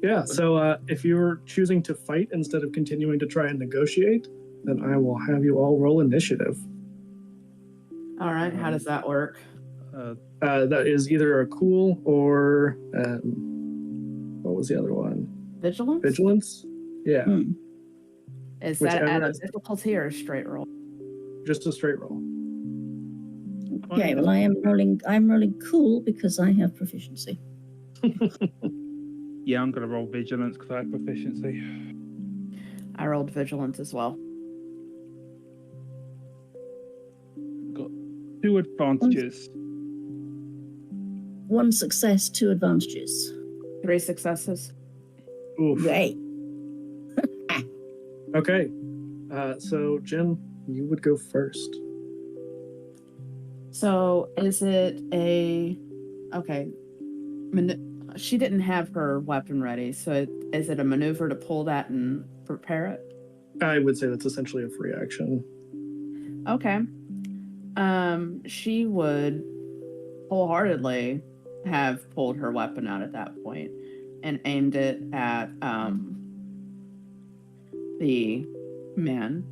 S1: Yeah, so if you're choosing to fight instead of continuing to try and negotiate, then I will have you all roll initiative.
S3: All right, how does that work?
S1: That is either a cool or what was the other one?
S3: Vigilance?
S1: Vigilance? Yeah,
S3: Is that
S1: Whichever
S3: at a
S1: is-
S3: difficulty or a straight roll?
S1: just a straight roll.
S2: Okay, well I'm rolling cool because I have proficiency.
S4: Yeah, I'm going to roll vigilance because I have proficiency.
S3: I rolled vigilance as well.
S4: Got 2 advantages.
S2: 1 success, 2 advantages.
S3: 3 successes.
S1: Oof.
S2: Yay.
S1: Okay, so Jen, you would go first.
S3: So is it a... Okay. She didn't have her weapon ready, so is it a maneuver to pull that and prepare it?
S1: I would say that's essentially a free action.
S3: Okay. She would wholeheartedly have pulled her weapon out at that point and aimed it at the man.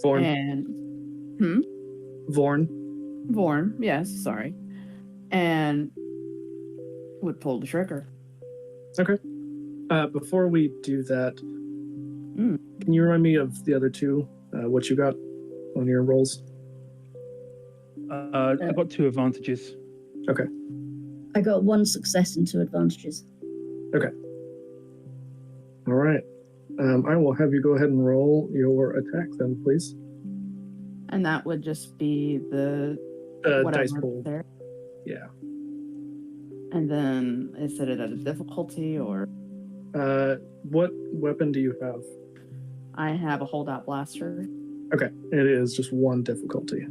S1: Vorn.
S3: And Vorn, yes, sorry. And would pull the trigger.
S1: Okay. Before we do that, can you remind me of the other two? What you got on your rolls?
S4: I've got 2 advantages.
S1: Okay.
S2: I got 1 success and 2 advantages.
S1: Okay. All right. I will have you go ahead and roll your attack then, please.
S3: And that would just be the
S1: Dice pool.
S3: there.
S1: Yeah.
S3: And then is it at a difficulty or?
S1: What weapon do you have?
S3: I have a holdout blaster.
S1: Okay. It is just 1 difficulty.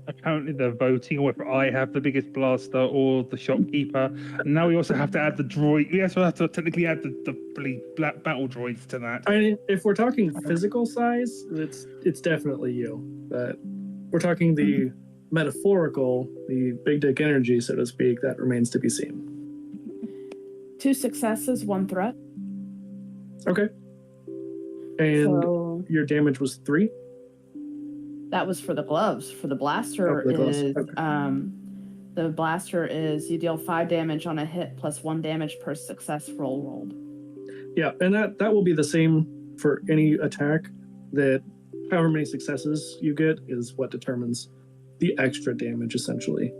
S4: Apparently they're voting on whether I have the biggest blaster or the shopkeeper. And now we also have to add the droid. We also have to technically add the black battle droids to that.
S1: I mean, if we're talking physical size, it's definitely you. But we're talking the metaphorical, the big dick energy, so to speak, that remains to be seen.
S3: 2 successes, 1 threat.
S1: Okay. And
S3: So
S1: your damage was 3?
S3: that was for the gloves. For the blaster
S1: the gloves.
S3: is
S1: Okay.
S3: the blaster is you deal 5 damage on a hit plus 1 damage per success rolled.
S1: Yeah, and that will be the same for any attack. That however many successes you get is what determines the extra damage, essentially.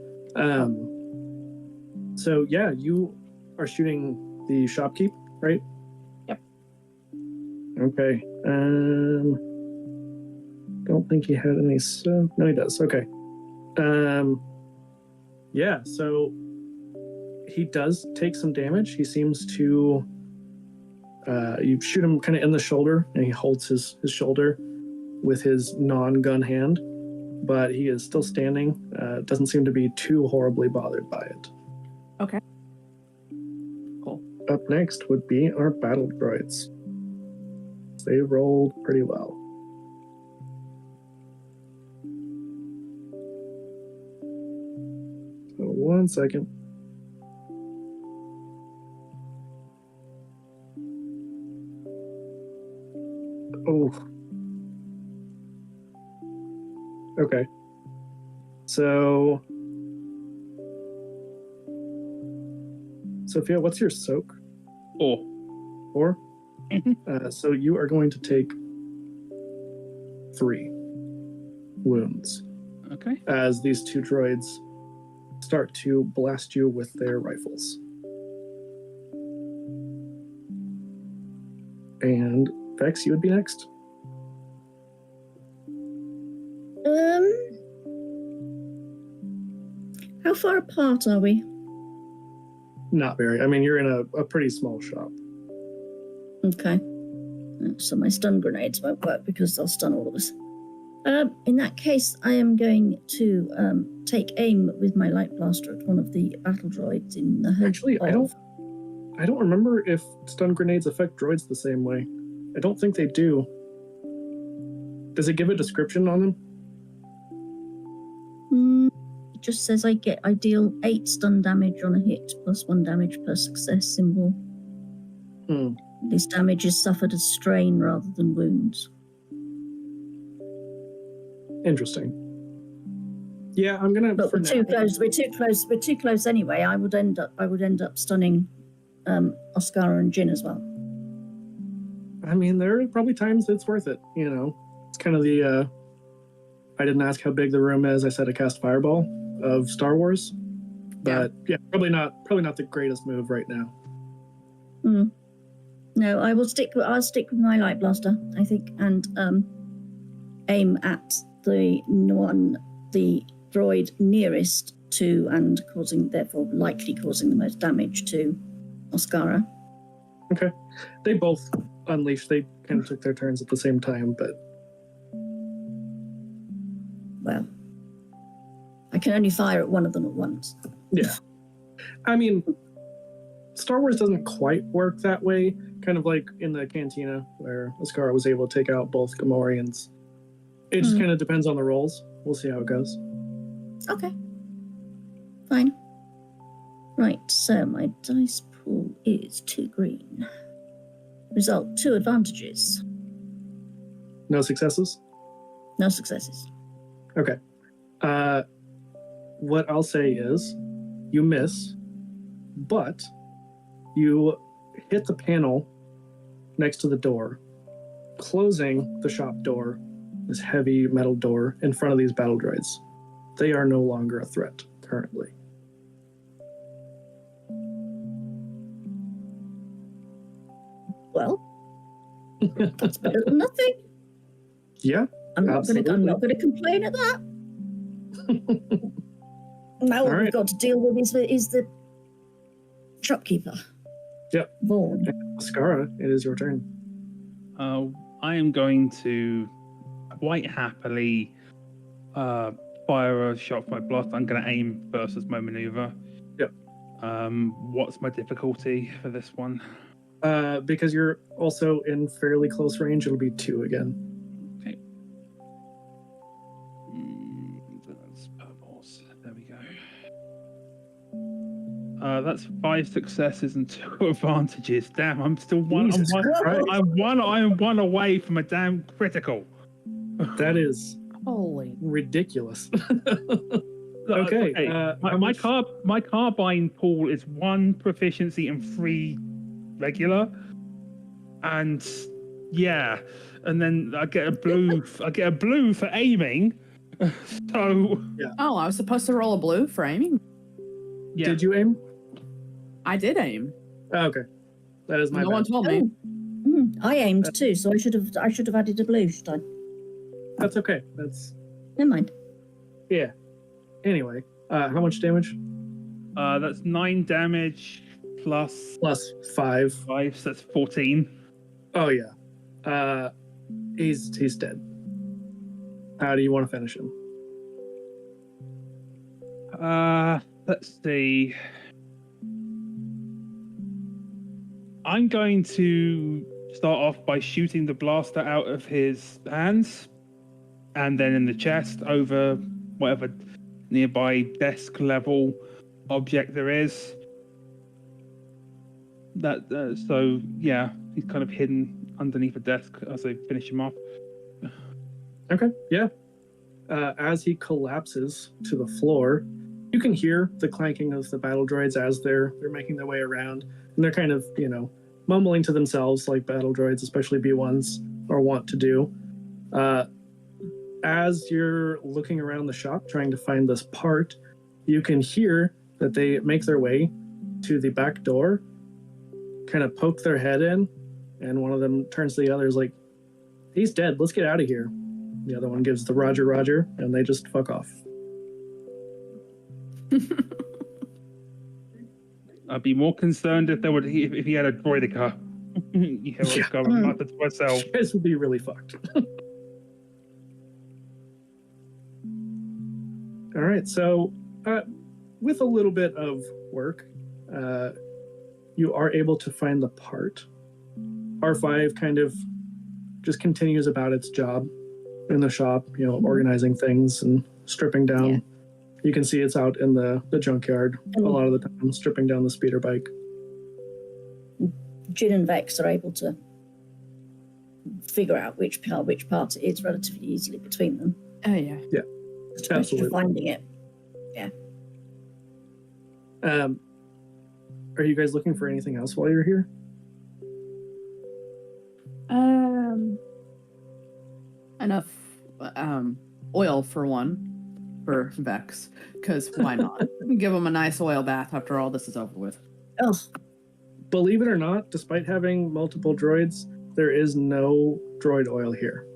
S1: So yeah, you are shooting the shopkeep, right?
S3: Yep.
S1: Okay. Don't think he had any. No, he does. Okay. Yeah. So he does take some damage. He seems to. You shoot him kind of in the shoulder, and he holds his shoulder with his non-gun hand, but he is still standing. Doesn't seem to be too horribly bothered by it.
S3: Okay. Cool.
S1: Up next would be our battle droids. They rolled pretty well. So 1 second. Oh. Okay. So, Sophia, what's your soak?
S4: 4.
S1: 4? So you are going to take 3 wounds
S4: Okay.
S1: as these 2 droids start to blast you with their rifles. And Vex, you would be next.
S2: How far apart are we?
S1: Not very. I mean, you're in a pretty small shop.
S2: Okay. So my stun grenades won't work because they'll stun all of us. In that case, I am going to take aim with my light blaster at one of the battle droids in the hope
S1: Actually, I don't remember if stun grenades affect droids the same way. I don't think they do. Does it give a description on them?
S2: It just says I deal 8 stun damage on a hit plus 1 damage per success symbol. This damage is suffered as strain rather than wounds.
S1: Interesting. Yeah, I'm gonna.
S2: But we're too close. We're too close anyway. I would end up stunning Oscara and Jin as well.
S1: I mean, there are probably times it's worth it. You know, it's kind of the. I didn't ask how big the room is. I said I cast Fireball of Star Wars, but yeah, probably not the greatest move right now.
S2: No, I'll stick with my light blaster, I think, and aim at the droid nearest to and likely causing the most damage to Oscara.
S1: Okay. They both unleashed. They kind of took their turns at the same time, but
S2: well, I can only fire at one of them at once.
S1: Yeah. I mean, Star Wars doesn't quite work that way. kind of like in the cantina where Ascara was able to take out both Gamorreans. It just kind of depends on the rolls. We'll see how it goes.
S2: Okay. Fine. Right, so my dice pool is 2 green. Result, 2 advantages.
S1: No successes?
S2: No successes.
S1: Okay. What I'll say is you miss, but you hit the panel next to the door, closing the shop door, this heavy metal door in front of these battle droids. They are no longer a threat currently.
S2: Well, that's better than nothing.
S1: Yeah,
S2: I'm not
S1: absolutely.
S2: going to complain at that. Now what we've got to deal with is the shopkeeper.
S1: Yep.
S2: Vaughn.
S1: Ascara, it is your turn.
S4: I am going to quite happily fire a shot from my blast. I'm going to aim first as my maneuver.
S1: Yep.
S4: What's my difficulty for this one?
S1: Because you're also in fairly close range, it'll be 2 again.
S4: Okay. That's purples. There we go. That's 5 successes and 2 advantages. Damn, I'm still one.
S1: Jesus Christ.
S4: I'm one away from a damn critical.
S1: That is
S3: Holy.
S1: ridiculous. Okay.
S4: My carbine pool is 1 proficiency and 3 regular, and yeah, and then I get a blue. I get a blue for aiming. So
S1: yeah.
S3: Oh, I was supposed to roll a blue for aiming?
S4: Yeah.
S1: Did you aim?
S3: I did aim.
S1: Oh, okay. That is my
S3: No
S1: bad.
S3: one told me.
S2: I aimed too, so I should have added a blue, should I?
S1: That's okay. That's
S2: Never mind.
S1: yeah. Anyway, how much damage?
S4: That's 9 damage plus
S1: Plus 5.
S4: 5, so that's 14.
S1: Oh yeah. He's dead. How do you want to finish him?
S4: Let's see. I'm going to start off by shooting the blaster out of his hands, and then in the chest over whatever nearby desk level object there is. That so yeah, he's kind of hidden underneath a desk as I finish him off.
S1: Okay. Yeah. As he collapses to the floor, you can hear the clanking of the battle droids as they're making their way around, and they're kind of mumbling to themselves like battle droids, especially B1s, are wont to do. As you're looking around the shop trying to find this part, you can hear that they make their way to the back door, kind of poke their head in, and one of them turns to the others like, "He's dead, let's get out of here." The other one gives the Roger, Roger, and they just fuck off.
S4: I'd be more concerned if if he had a droidica.
S1: Yeah.
S4: Going after to myself.
S1: You guys would be really fucked. All right, so with a little bit of work, you are able to find the part. R5 kind of just continues about its job in the shop, organizing things and stripping down.
S2: Yeah.
S1: You can see it's out in the junkyard a lot of the time, stripping down the speeder bike.
S2: Jin and Vex are able to figure out which part it is relatively easily between them.
S3: Oh, yeah.
S2: It's a question of finding it.
S1: Are you guys looking for anything else while you're here?
S3: Enough oil for one, for Vex, because why not? Give him a nice oil bath after all this is over with.
S2: Oh,
S1: Believe it or not, despite having multiple droids, there is no droid oil here.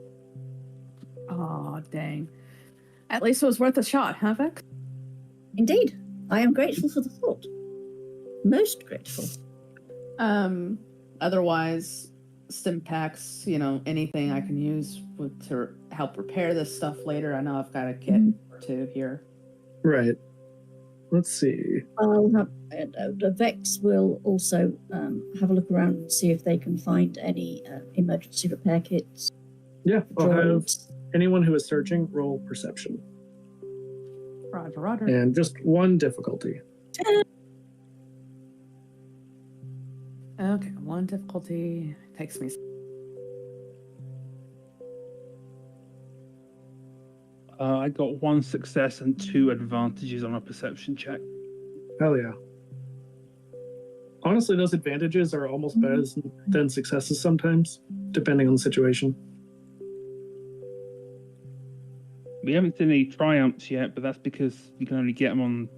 S3: Oh, dang. At least it was worth a shot, huh, Vex?
S2: indeed. I am grateful for the thought. Most grateful.
S3: Otherwise, stim packs, anything I can use to help repair this stuff later. I know I've got a kit or two here.
S1: Right. let's see.
S2: I'll have the Vex will also have a look around and see if they can find any emergency repair kits.
S1: Yeah, I'll have
S2: Droids.
S1: anyone who is searching roll perception.
S3: Roger.
S1: And just one difficulty.
S3: Okay, one difficulty takes me.
S4: I got 1 success and 2 advantages on a perception check.
S1: Hell yeah. Honestly, those advantages are almost better than successes sometimes, depending on the situation.
S4: We haven't seen any triumphs yet, but that's because you can only get them on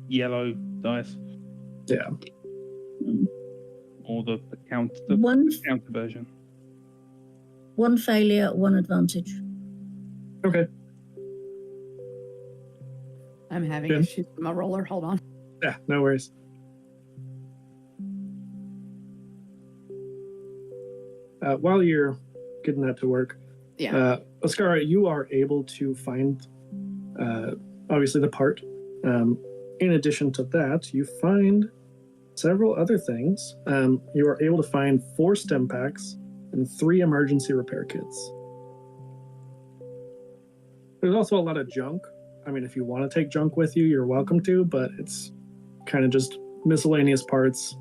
S4: yellow dice.
S1: Yeah.
S4: Or the counter version.
S2: One failure, one advantage.
S1: Okay.
S3: I'm having
S1: Good.
S3: issues with my roller. Hold on.
S1: Yeah, no worries. While you're getting that to work, Oscara, you are able to find, obviously, the part. In addition to that, you find several other things. You are able to find 4 stem packs and 3 emergency repair kits. There's also a lot of junk. I mean, if you want to take junk with you, you're welcome to, but it's kind of just miscellaneous parts.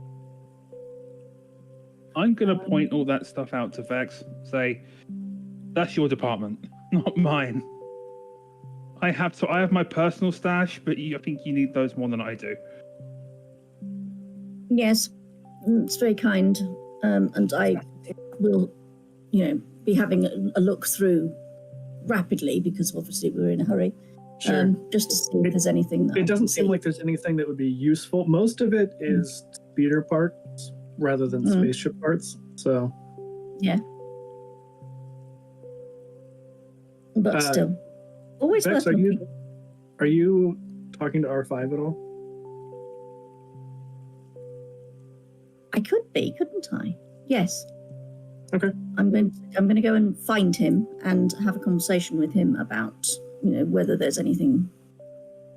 S4: I'm going to point all that stuff out to Vex. Say, that's your department, not mine. I have my personal stash, but I think you need those more than I do.
S2: Yes, it's very kind. And I will, be having a look through rapidly because obviously we're in a hurry.
S1: Sure.
S2: Just to see if there's anything.
S1: It doesn't seem like there's anything that would be useful. Most of it is speeder parts rather than spaceship parts. So.
S2: Yeah. But still, always
S1: Vex,
S2: worth looking.
S1: are you talking to R5 at all?
S2: I could be, couldn't I? Yes.
S1: Okay.
S2: I'm going to go and find him and have a conversation with him about, whether there's anything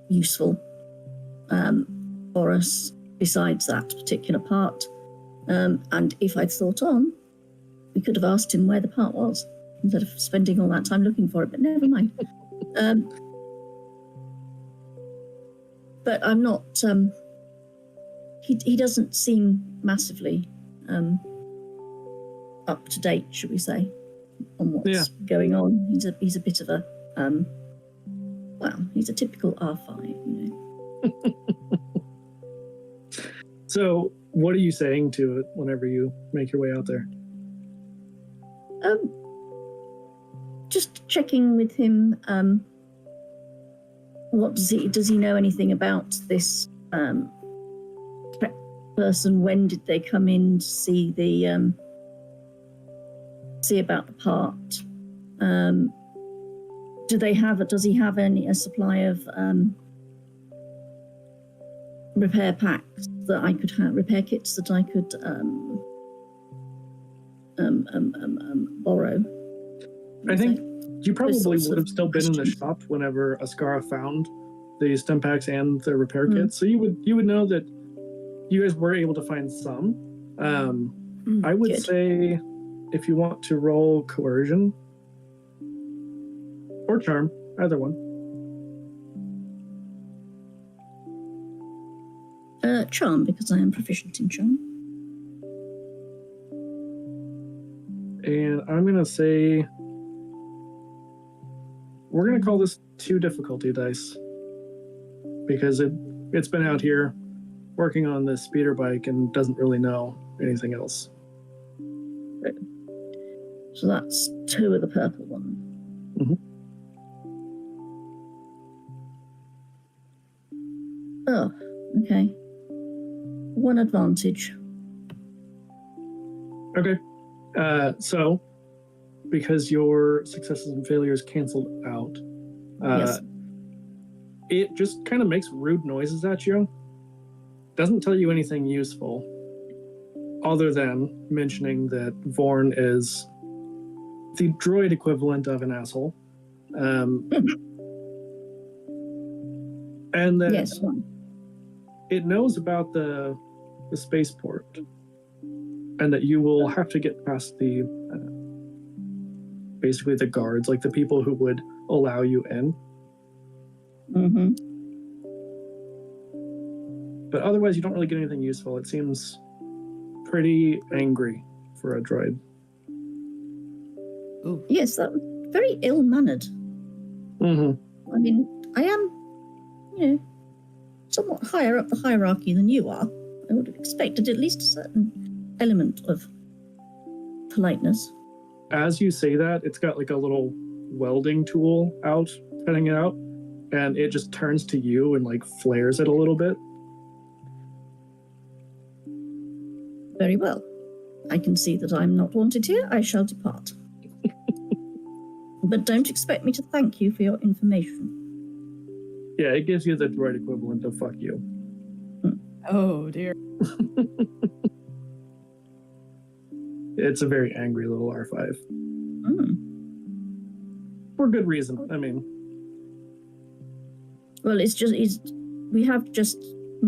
S2: useful for us besides that particular part. And if I'd thought on, we could have asked him where the part was instead of spending all that time looking for it. But never mind. But I'm not. He doesn't seem massively up to date, should we say, on what's going on. He's a bit of a he's a typical R5,
S1: So, what are you saying to it whenever you make your way out there?
S2: Just checking with him. What does he know anything about this person? When did they come in to see the see about the part? Does he have a supply of repair packs that I could have, repair kits that I could borrow?
S1: I think you probably would have still been in the shop whenever Oscara found the stem packs and the repair kits, so you would know that you guys were able to find some. I would say if you want to roll coercion or charm, either one.
S2: Charm, because I am proficient in charm.
S1: And I'm gonna say we're gonna call this 2 difficulty dice because it's been out here working on this speeder bike and doesn't really know anything else.
S2: So that's 2 of the purple one.
S1: Mm-hmm.
S2: Oh, okay. 1 advantage.
S1: Okay. So, because your successes and failures canceled out,
S2: Yes.
S1: it just kind of makes rude noises at you. Doesn't tell you anything useful, other than mentioning that Vorn is the droid equivalent of an asshole. And that
S2: Yes.
S1: it knows about the spaceport, and that you will have to get past the basically the guards, like the people who would allow you in.
S2: Mm-hmm.
S1: But otherwise, you don't really get anything useful. It seems pretty angry for a droid.
S3: Ooh.
S2: Yes, that was very ill-mannered.
S1: Mm-hmm.
S2: I mean, I am, somewhat higher up the hierarchy than you are. I would have expected at least a certain element of politeness.
S1: As you say that, it's got like a little welding tool out, cutting it out, and it just turns to you and like flares it a little bit.
S2: Very well. I can see that I'm not wanted here. I shall depart. But don't expect me to thank you for your information.
S1: Yeah, it gives you the droid equivalent of fuck you.
S3: Oh, dear.
S1: It's a very angry little R5.
S2: Mm.
S1: For good reason. I mean,
S2: Well, we have just,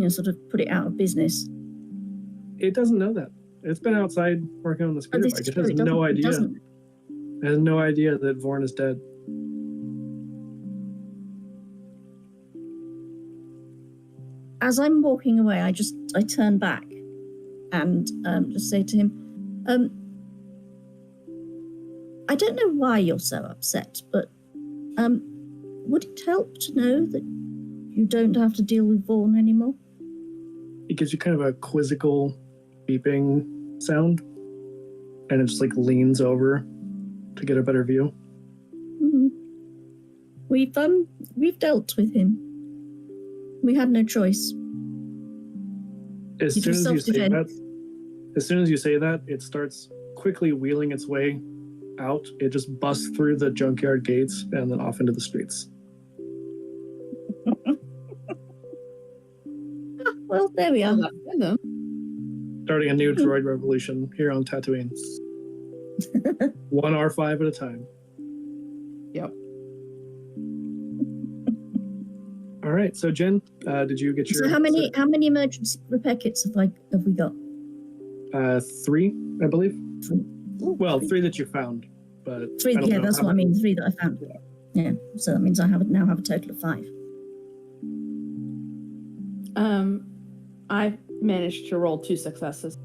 S2: sort of put it out of business.
S1: it doesn't know that. It's been outside working on the speeder
S2: this
S1: bike.
S2: is
S1: It
S2: true,
S1: has
S2: it
S1: no idea.
S2: doesn't.
S1: It has no idea that Vorn is dead.
S2: As I'm walking away, I turn back and just say to him, I don't know why you're so upset, but would it help to know that you don't have to deal with Vaughn anymore?
S1: It gives you kind of a quizzical beeping sound, and it just like leans over to get a better view.
S2: Mm-hmm. We've dealt with him. We had no choice.
S1: As
S2: It
S1: soon
S2: was
S1: as you say
S2: self-defense.
S1: that, it starts quickly wheeling its way out. It just busts through the junkyard gates and then off into the streets.
S2: Well, there we are.
S3: Well, that's good, though.
S1: Starting a new droid revolution here on Tatooine. One R5 at a time.
S3: Yep.
S1: All right, so Jen, did you get your?
S2: So how many emergency repair kits have we got?
S1: 3, I believe.
S2: 3. Ooh,
S1: Well,
S2: 3.
S1: 3 that you found, but
S2: 3.
S1: I don't
S2: Yeah,
S1: know
S2: that's
S1: how
S2: what I
S1: many-
S2: mean. 3 that I found. Yeah. So that means I now have a total of 5.
S3: I managed to roll 2 successes.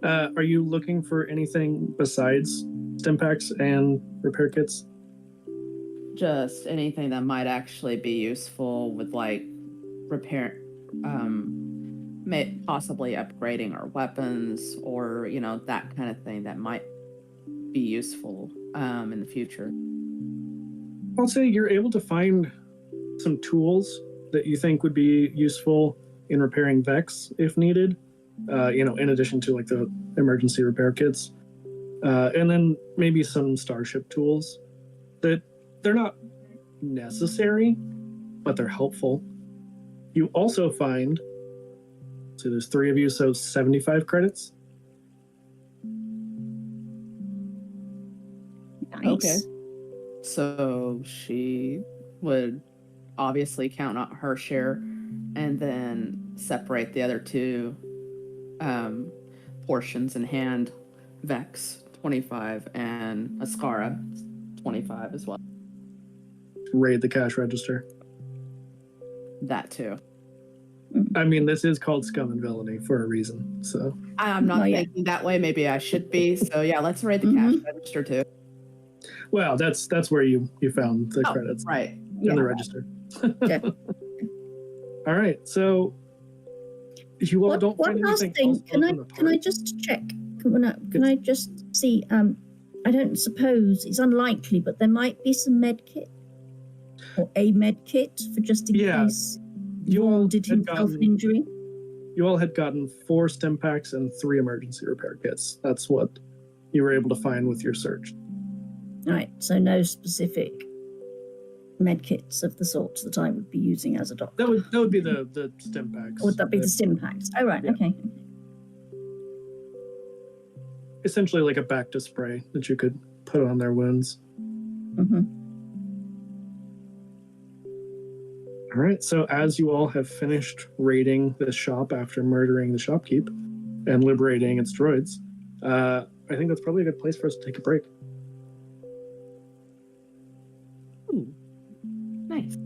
S1: Are you looking for anything besides stim packs and repair kits?
S3: Just anything that might actually be useful with like repair, possibly upgrading our weapons, or that kind of thing that might be useful in the future.
S1: I'll say you're able to find some tools that you think would be useful in repairing Vex if needed. In addition to like the emergency repair kits, and then maybe some starship tools that they're not necessary, but they're helpful. You also find, so there's 3 of you, so 75 credits.
S2: Nice.
S3: Okay. So she would obviously count out her share and then separate the other 2 portions and hand Vex 25 and Ascara 25 as well.
S1: Raid the cash register.
S3: That too.
S1: I mean, this is called Scum Villainy for a reason, so.
S3: I'm not
S2: Oh, yeah.
S3: thinking that way. Maybe I should be. So yeah, let's raid the cash register too.
S1: Well, that's where you found the credits
S3: Right.
S1: in the register.
S2: Yeah.
S1: All right, so you all don't
S2: One
S1: find
S2: last
S1: anything else.
S2: thing. Can I just check? Can I just see? I don't suppose it's unlikely, but there might be some med kit or a med kit for just in case
S1: You all
S2: Vaughn did
S1: had
S2: himself an
S1: gotten-
S2: injury.
S1: You all had gotten 4 stim packs and 3 emergency repair kits. That's what you were able to find with your search.
S2: Right. So no specific med kits of the sort that I would be using as a doctor.
S1: That would be the stim packs.
S2: Or would that be the stim packs? Oh, right.
S1: Yeah.
S2: Okay.
S1: Essentially like a Bacta spray that you could put on their wounds.
S2: Mm-hmm.
S1: All right. So as you all have finished raiding this shop after murdering the shopkeep and liberating its droids, I think that's probably a good place for us to take a break.
S3: Ooh, nice.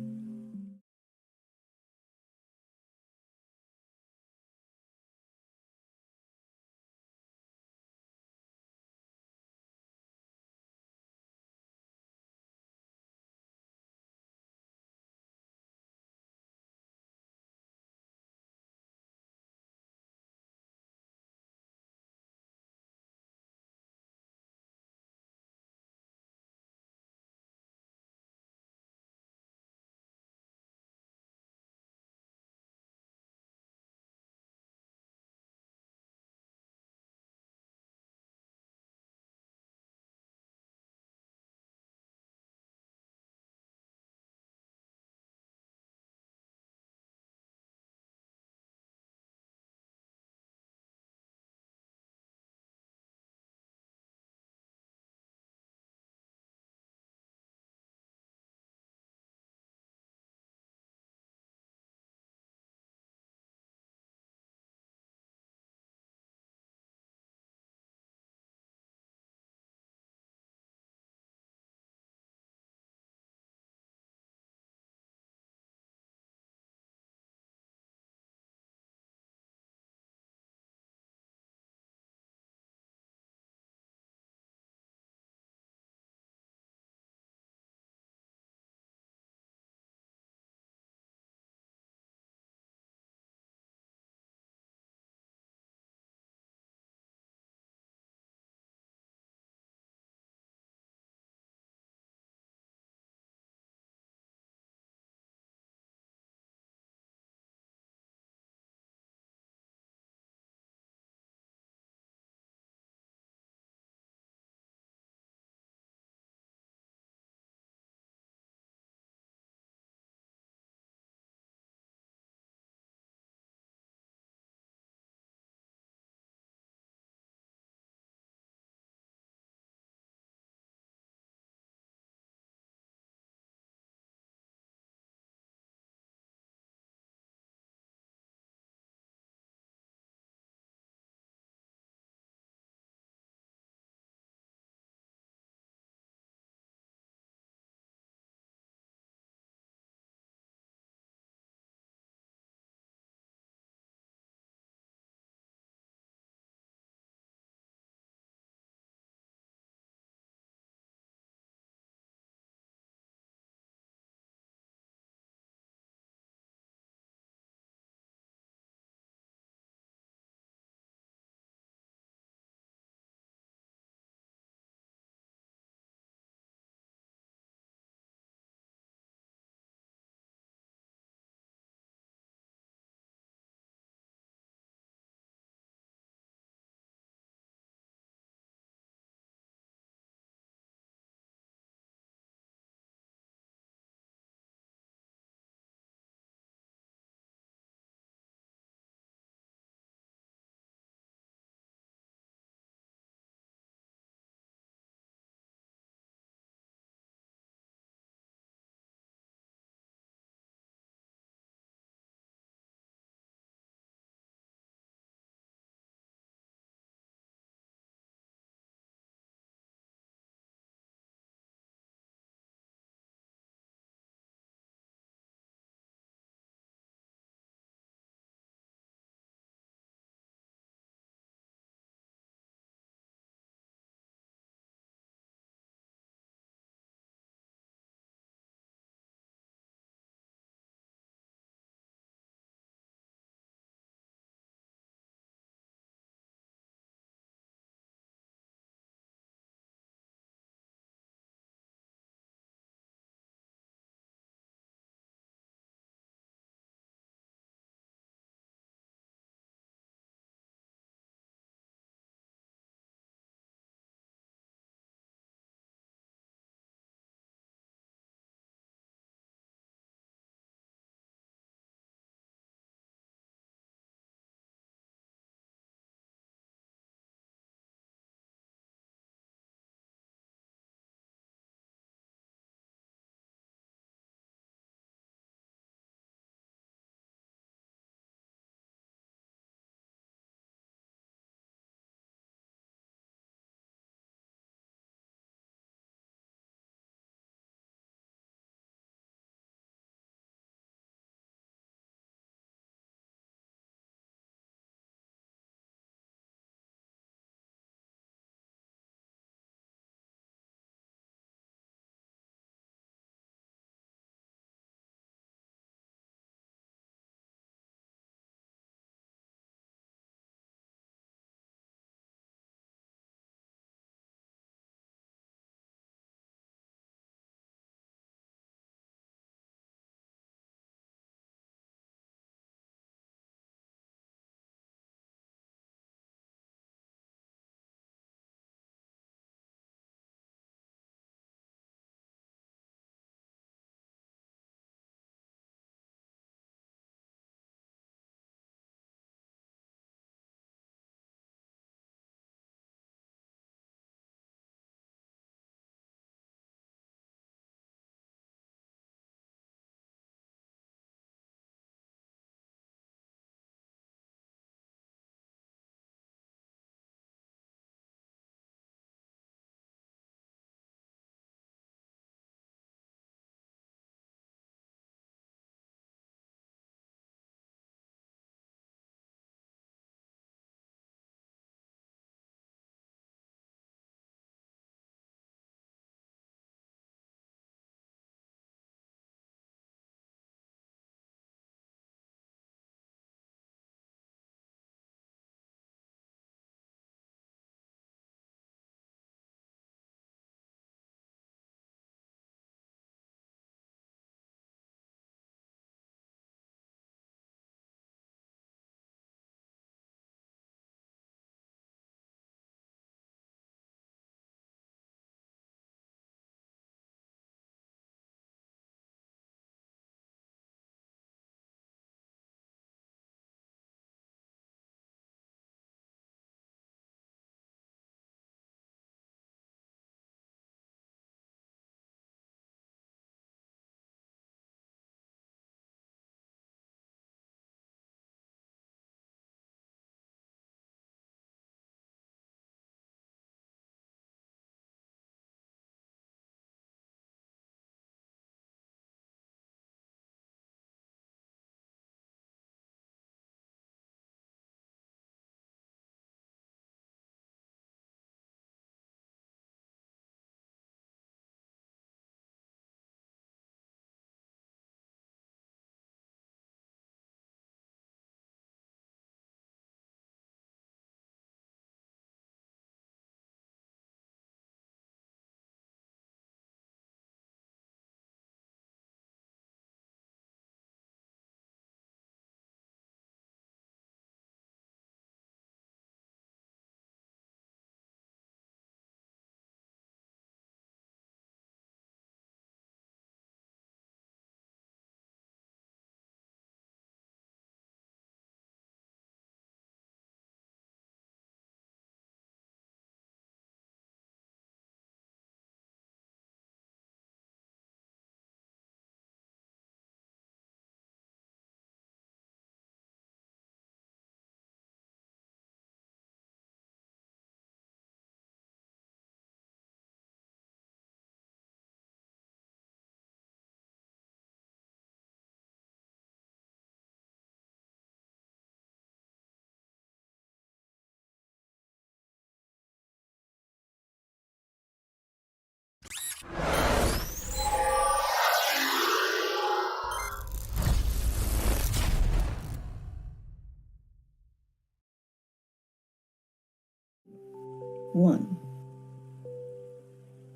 S2: 1.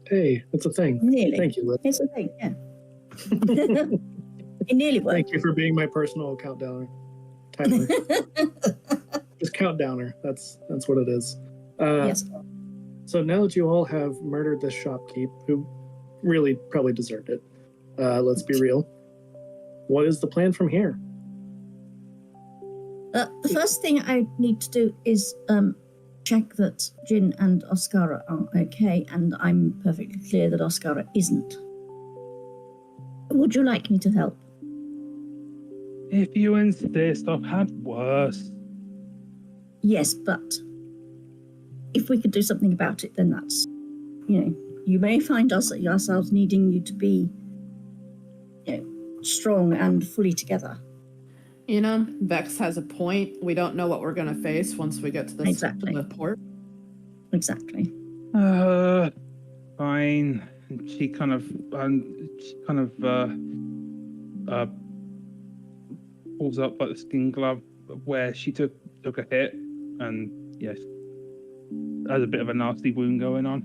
S1: Hey, it's a thing.
S2: Nearly.
S1: Thank you, Liz.
S2: It's a thing, yeah. It nearly worked.
S1: Thank you for being my personal countdowner. Timer. Just countdowner. That's what it is.
S2: Yes.
S1: So now that you all have murdered this shopkeep, who really probably deserved it, let's be real. What is the plan from here?
S2: The first thing I need to do is check that Jin and Oscara are okay, and I'm perfectly clear that Oscara isn't. Would you like me to help?
S4: If you insist, I've had worse.
S2: Yes, but if we could do something about it, then that's, you may find ourselves needing you to be, strong and fully together.
S3: Vex has a point. We don't know what we're going to face once we get to the port.
S2: Exactly.
S4: Fine. And she kind of pulls up like the skin glove where she took a hit, and yes, has a bit of a nasty wound going on.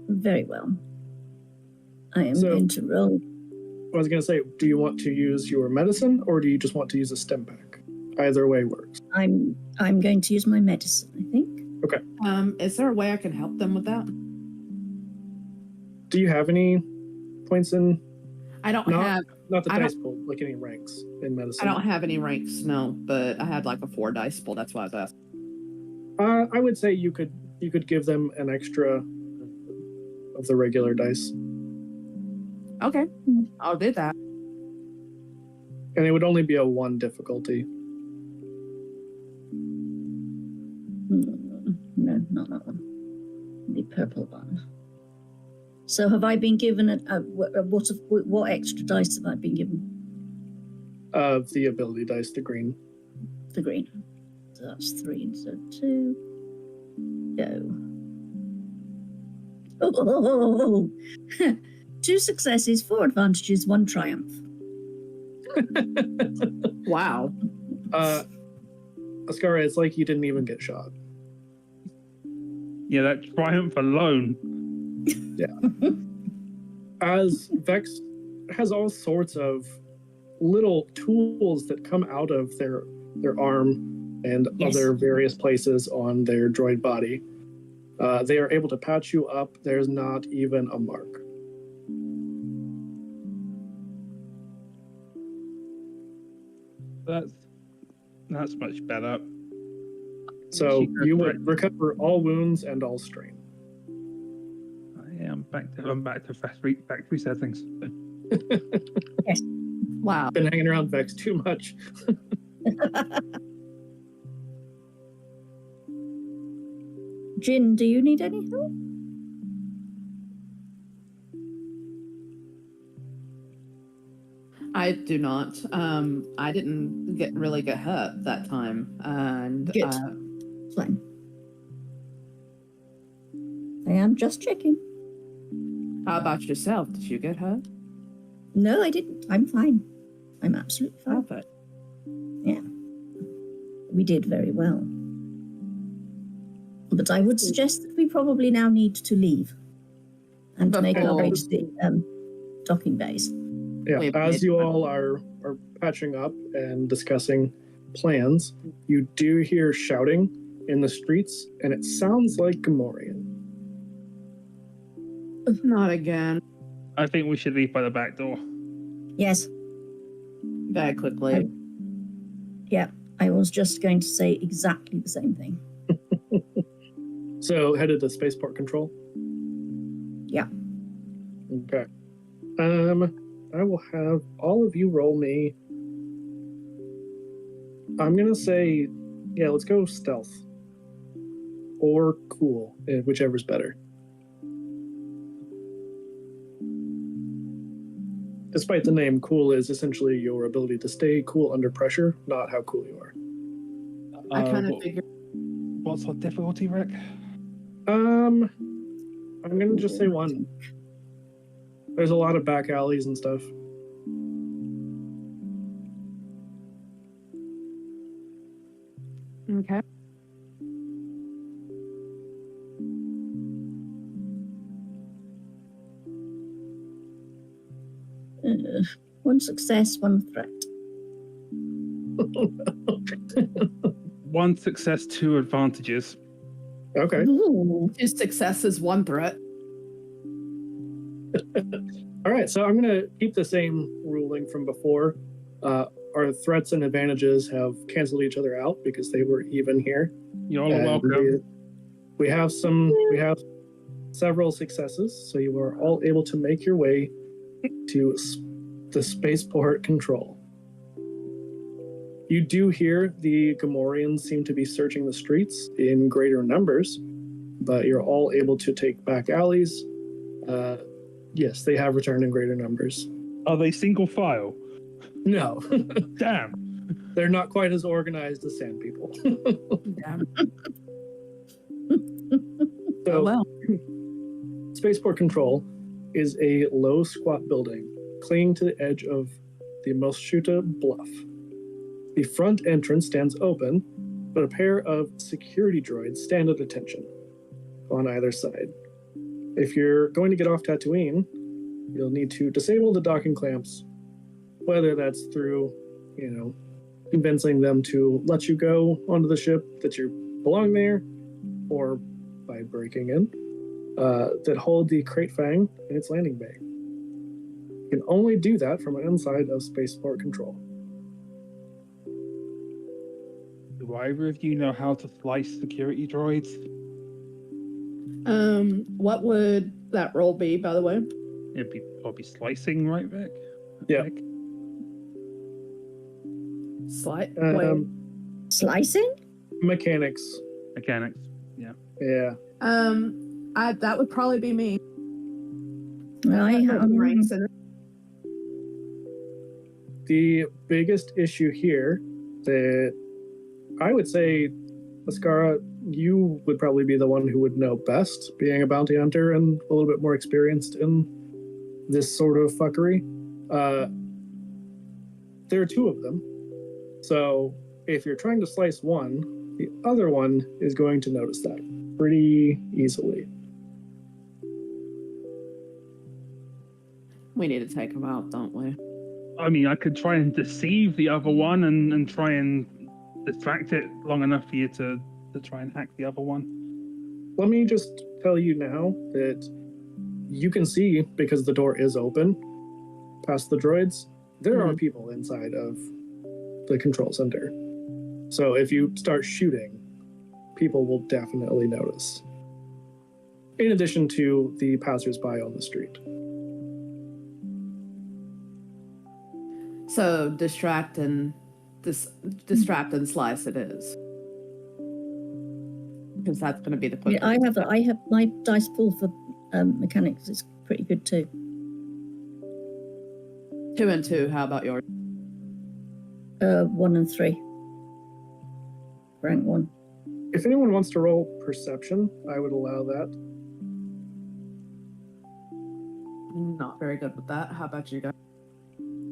S2: Very well. I am going to roll.
S1: I was going to say, do you want to use your medicine, or do you just want to use a stim pack? Either way works.
S2: I'm going to use my medicine, I think.
S1: Okay.
S3: Is there a way I can help them with that?
S1: Do you have any points in?
S3: I don't have.
S1: Not the dice pool, like any ranks in medicine.
S3: I don't have any ranks, no. But I had like a 4 dice pool. That's why I was asking.
S1: I would say you could give them an extra of the regular dice.
S3: Okay, I'll do that.
S1: And it would only be a 1 difficulty.
S2: No, not that one. The purple one. So have I been given what extra dice have I been given?
S1: The ability dice, the green.
S2: The green. So that's 3 instead of 2. Go. Oh. 2 successes, 4 advantages, 1 triumph.
S3: Wow.
S1: Oscara, it's like you didn't even get shot.
S4: Yeah, that triumph alone.
S1: Yeah. As Vex has all sorts of little tools that come out of their arm and other various places on their droid body. They are able to patch you up. There's not even a mark.
S4: That's much better.
S1: So you would recover all wounds and all strain.
S4: Yeah, I'm back to factory settings.
S2: Yes.
S3: Wow.
S1: Been hanging around Vex too much.
S2: Jin, do you need any help?
S3: I do not. I didn't really get hurt that time, and
S2: Good. Fine. I am just checking.
S3: How about yourself? Did you get hurt?
S2: No, I didn't. I'm fine. I'm absolutely fine.
S3: Perfect.
S2: Yeah. We did very well. But I would suggest that we probably now need to leave and make our way to the docking bays.
S1: Yeah, as you all are patching up and discussing plans, you do hear shouting in the streets, and it sounds like Gamorrean.
S3: Not again.
S4: I think we should leave by the back door.
S2: Yes.
S3: Very quickly.
S2: I was just going to say exactly the same thing.
S1: So, headed to spaceport control?
S2: Yeah.
S1: Okay. I will have all of you roll me. I'm going to say, let's go stealth. Or cool, whichever's better. Despite the name, cool is essentially your ability to stay cool under pressure, not how cool you are.
S3: I kind of figured.
S4: What's our difficulty, Rick?
S1: I'm going to just say 1. There's a lot of back alleys and stuff.
S3: Okay.
S2: One success, one threat.
S4: One success, two advantages.
S1: Okay.
S2: Ooh.
S3: 2 successes, 1 threat.
S1: All right, so I'm going to keep the same ruling from before. Our threats and advantages have canceled each other out because they were even here.
S4: You're all
S1: And
S4: welcome.
S1: We have several successes, so you are all able to make your way to the spaceport control. You do hear the Gamorreans seem to be searching the streets in greater numbers, but you're all able to take back alleys. Yes, they have returned in greater numbers.
S4: Are they single file?
S1: No,
S4: Damn.
S1: they're not quite as organized as sand people.
S3: Damn.
S1: So,
S3: Oh, well.
S1: Spaceport Control is a low, squat building clinging to the edge of the Moschuta Bluff. The front entrance stands open, but a pair of security droids stand at attention on either side. If you're going to get off Tatooine, you'll need to disable the docking clamps, whether that's through, convincing them to let you go onto the ship that you belong there, or by breaking in, that hold the Crate Fang in its landing bay. You can only do that from inside of Spaceport Control.
S4: Do either of you know how to slice security droids?
S3: What would that roll be, by the way?
S4: It'd be probably slicing, right, Vic?
S1: Yeah.
S4: Vic?
S3: Wait.
S2: Slicing?
S1: Mechanics.
S4: Mechanics.
S1: Yeah.
S3: That would probably be me.
S2: Right.
S1: The biggest issue here that I would say, Ascara, you would probably be the one who would know best, being a bounty hunter and a little bit more experienced in this sort of fuckery. There are 2 of them. So if you're trying to slice one, the other one is going to notice that pretty easily.
S3: We need to take them out, don't we?
S4: I mean, I could try and deceive the other one and try and distract it long enough for you to try and hack the other one.
S1: Let me just tell you now that you can see, because the door is open past the droids, there are people inside of the control center. So if you start shooting, people will definitely notice. In addition to the passersby on the street.
S3: So distract and slice it is. Because that's going to be the quick.
S2: I have my dice pool for mechanics. It's pretty good too.
S3: 2 and 2. How about yours?
S2: 1 and 3. Rank 1.
S1: If anyone wants to roll perception, I would allow that.
S3: Not very good with that. How about you guys?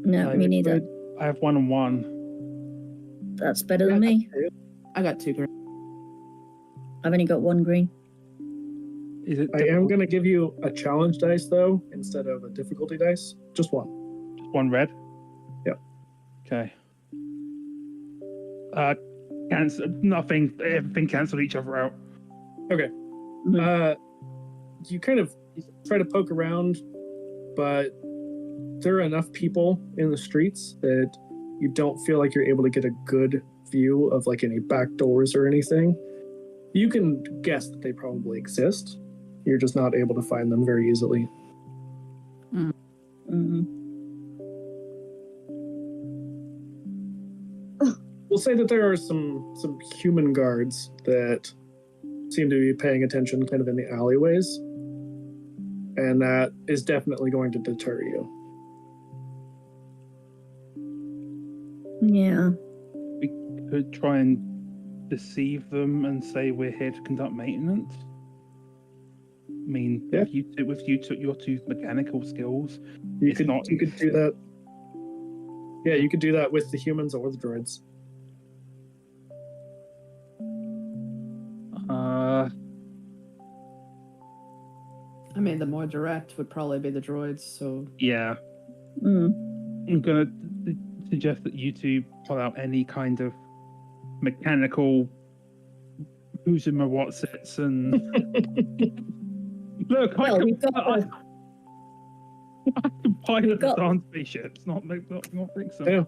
S2: No, me neither.
S4: I have 1 and 1.
S2: That's better than me.
S3: I got 2 green.
S2: I've only got 1 green.
S4: Is it?
S1: I am going to give you a challenge dice, though, instead of a difficulty dice. Just 1.
S4: Just 1 red?
S1: Yep.
S4: Okay. Cancel. Nothing. Everything cancelled each other out.
S1: Okay. You kind of try to poke around, but there are enough people in the streets that you don't feel like you're able to get a good view of like any back doors or anything. You can guess that they probably exist. You're just not able to find them very easily.
S2: Mm-hmm.
S1: We'll say that there are some human guards that seem to be paying attention kind of in the alleyways, and that is definitely going to deter you.
S2: Yeah.
S4: We could try and deceive them and say we're here to conduct maintenance. I mean,
S1: Yeah.
S4: if you took your 2 mechanical skills,
S1: You could do that. Yeah, you could do that with the humans or the droids.
S3: I mean, the more direct would probably be the droids. So
S4: Yeah. I'm going to suggest that you two pull out any kind of mechanical who's in my whatsits and look,
S2: Well,
S4: I
S2: we've got
S4: can pilot
S2: got-
S4: the darn spaceships, not fix them.
S1: Yeah.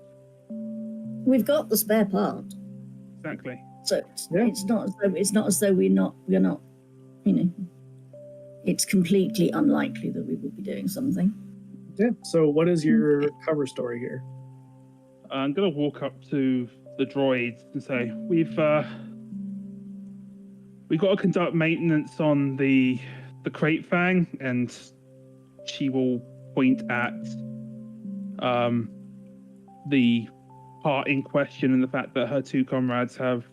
S2: we've got the spare part,
S4: Exactly.
S2: so it's not as though we're not. It's completely unlikely that we will be doing something.
S1: Yeah. So, what is your cover story here?
S4: I'm going to walk up to the droids and say, we've got to conduct maintenance on the crate fang, and she will point at the part in question and the fact that her two comrades have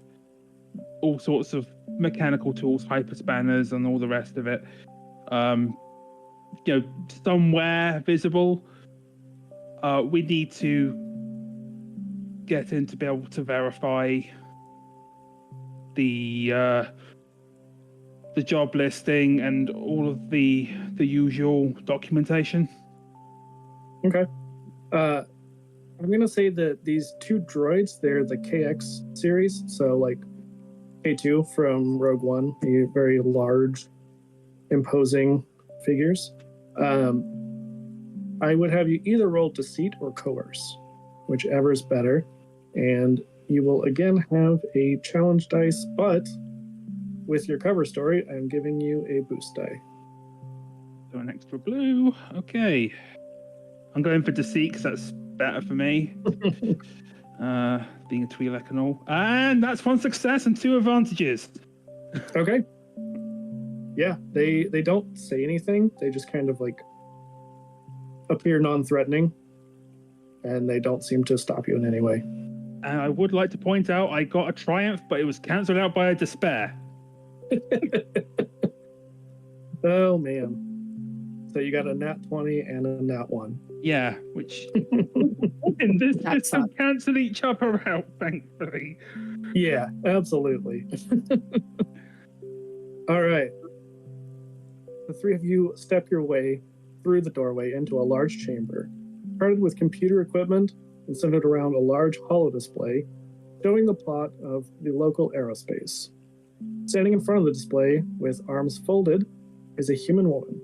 S4: all sorts of mechanical tools, hyperspanners, and all the rest of it. Somewhere visible. We need to get in to be able to verify the job listing and all of the usual documentation.
S1: Okay. I'm going to say that these two droids, they're the KX series. So, like K2 from Rogue One, the very large, imposing figures. I would have you either roll deceit or coerce, whichever is better. And you will again have a challenge dice, but with your cover story, I'm giving you a boost die.
S4: So an extra blue. Okay. I'm going for deceit because that's better for me. Being a Twi'lek and all. And that's one success and 2 advantages.
S1: Okay. Yeah, they don't say anything. They just kind of like appear non-threatening, and they don't seem to stop you in any way.
S4: And I would like to point out I got a triumph, but it was cancelled out by a despair.
S1: Oh man. So you got a nat 20 and a nat 1.
S4: Yeah, which in this system cancel each other out, thankfully.
S1: Yeah, absolutely. All right. The 3 of you step your way through the doorway into a large chamber, crowded with computer equipment and centered around a large holo display showing the plot of the local aerospace. Standing in front of the display with arms folded is a human woman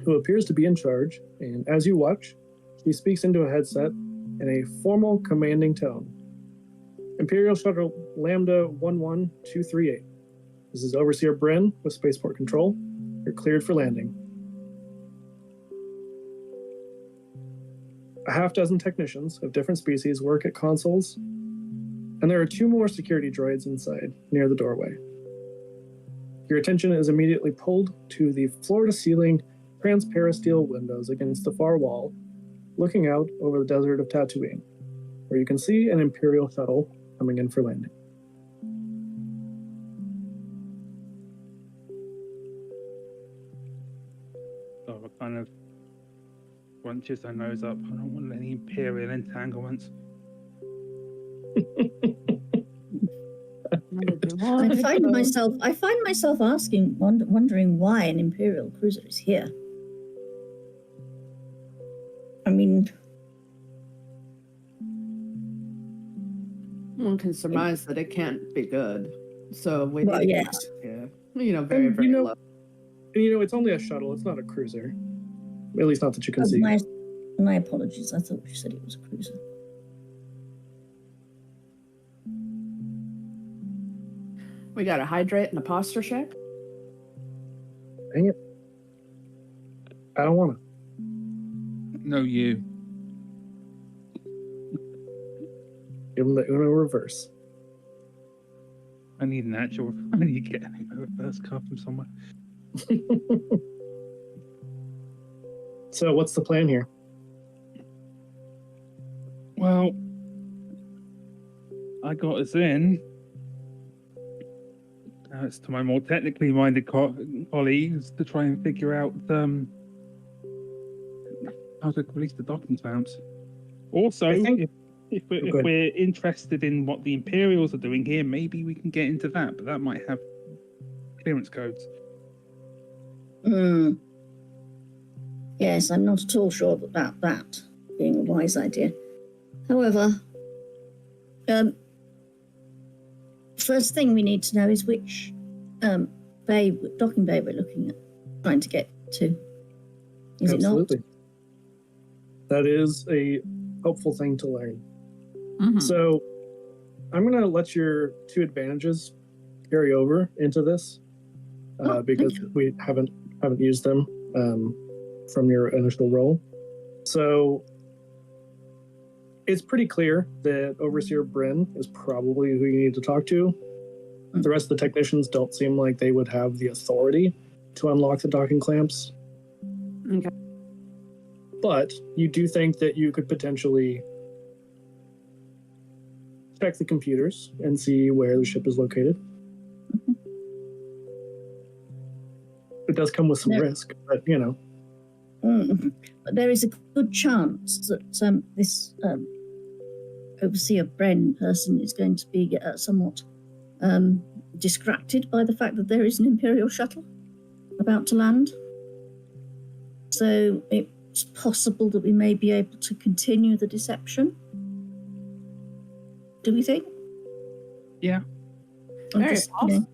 S1: who appears to be in charge, and as you watch, she speaks into a headset in a formal, commanding tone. Imperial Shuttle Lambda 11238. This is Overseer Bryn with Spaceport Control. You're cleared for landing. A half-dozen technicians of different species work at consoles, and there are 2 more security droids inside, near the doorway. Your attention is immediately pulled to the floor-to-ceiling transparasteel windows against the far wall, looking out over the desert of Tatooine, where you can see an Imperial shuttle coming in for landing.
S4: So I kind of bunches her nose up. I don't want any Imperial entanglements.
S2: I find myself asking, wondering why an Imperial cruiser is here. I mean,
S3: one can surmise that it can't be good. So we
S2: well,
S3: need to
S2: yes.
S3: very, very low.
S1: It's only a shuttle. It's not a cruiser. At least not that you can see.
S2: My apologies. I thought you said it was a cruiser.
S3: We got a hydrate and a posture check.
S1: Dang it. I don't want to.
S4: No, you.
S1: Give them the Uno reverse.
S4: I need an actual. I need to get a reverse card from somewhere.
S1: So, what's the plan here?
S4: Well, I got us in. Now it's to my more technically minded colleagues to try and figure out how to release the docking clamps. Also, if we're interested in what the Imperials are doing here, maybe we can get into that, but that might have clearance codes.
S2: Yes, I'm not at all sure about that being a wise idea. However, first thing we need to know is which docking bay we're looking at, trying to get to. Is
S1: Absolutely.
S2: it
S1: That is a helpful thing to learn.
S3: Mhm.
S1: So I'm going to let your 2 advantages carry over into this because
S2: thank you.
S1: we haven't used them from your initial roll. So it's pretty clear that Overseer Bryn is probably who you need to talk to. The rest of the technicians don't seem like they would have the authority to unlock the docking clamps.
S3: Okay.
S1: But you do think that you could potentially check the computers and see where the ship is located. It does come with some risk, but you know.
S2: But there is a good chance that this Overseer Bren person is going to be somewhat distracted by the fact that there is an Imperial shuttle about to land. So it's possible that we may be able to continue the deception. Do we think?
S4: Yeah.
S3: Very possible.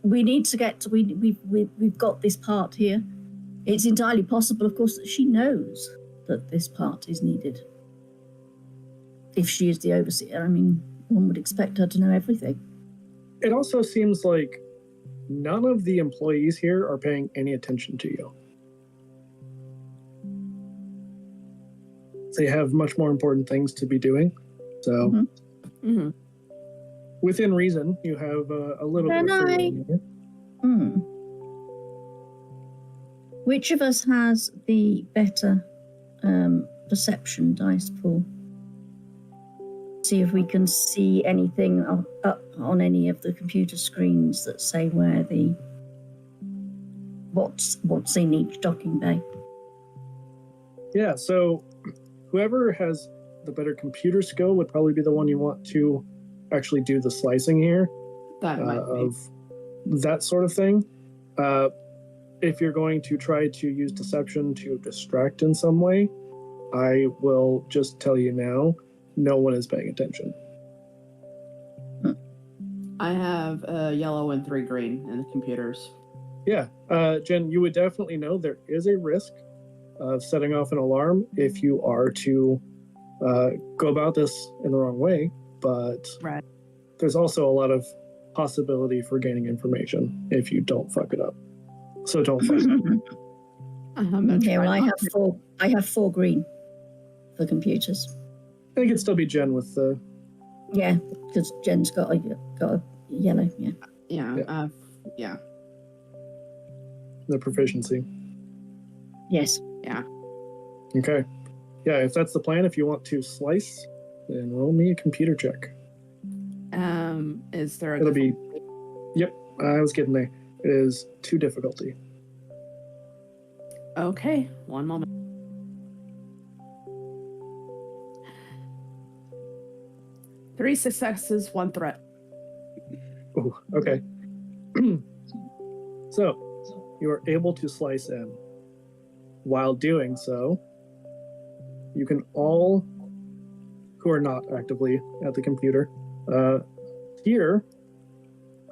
S2: We need to get to, we've got this part here. It's entirely possible, of course, that she knows that this part is needed. If she is the overseer, I mean, one would expect her to know everything.
S1: It also seems like none of the employees here are paying any attention to you. They have much more important things to be doing. So, within reason, you have a little bit of freedom here.
S2: Which of us has the better perception dice pool? See if we can see anything up on any of the computer screens that say where the what's in each docking bay.
S1: Yeah, so whoever has the better computer skill would probably be the one you want to actually do the slicing here
S3: That might
S1: of that sort of thing. If you're going to try to use deception to distract in some way, I will just tell you now, no one is paying attention.
S3: I have yellow and 3 green in the computers.
S1: Yeah, Jen, you would definitely know there is a risk of setting off an alarm if you are to go about this in the wrong way, but there's also a lot of possibility for gaining information if you don't fuck it up. So don't fuck it up.
S2: Here, I have 4 green for computers.
S1: I think it'd still be Jen with the...
S2: Yeah, because Jen's got a yellow,
S3: Yeah.
S1: The proficiency.
S2: Yes.
S3: Yeah.
S1: Okay. Yeah, if that's the plan, if you want to slice, then roll me a computer check.
S3: Is there a...
S1: It'll be... Yep, I was getting there. It is 2 difficulty.
S3: Okay, one moment. Three successes, 1 threat.
S1: Ooh, okay. So, you are able to slice in. While doing so, you can all, who are not actively at the computer, hear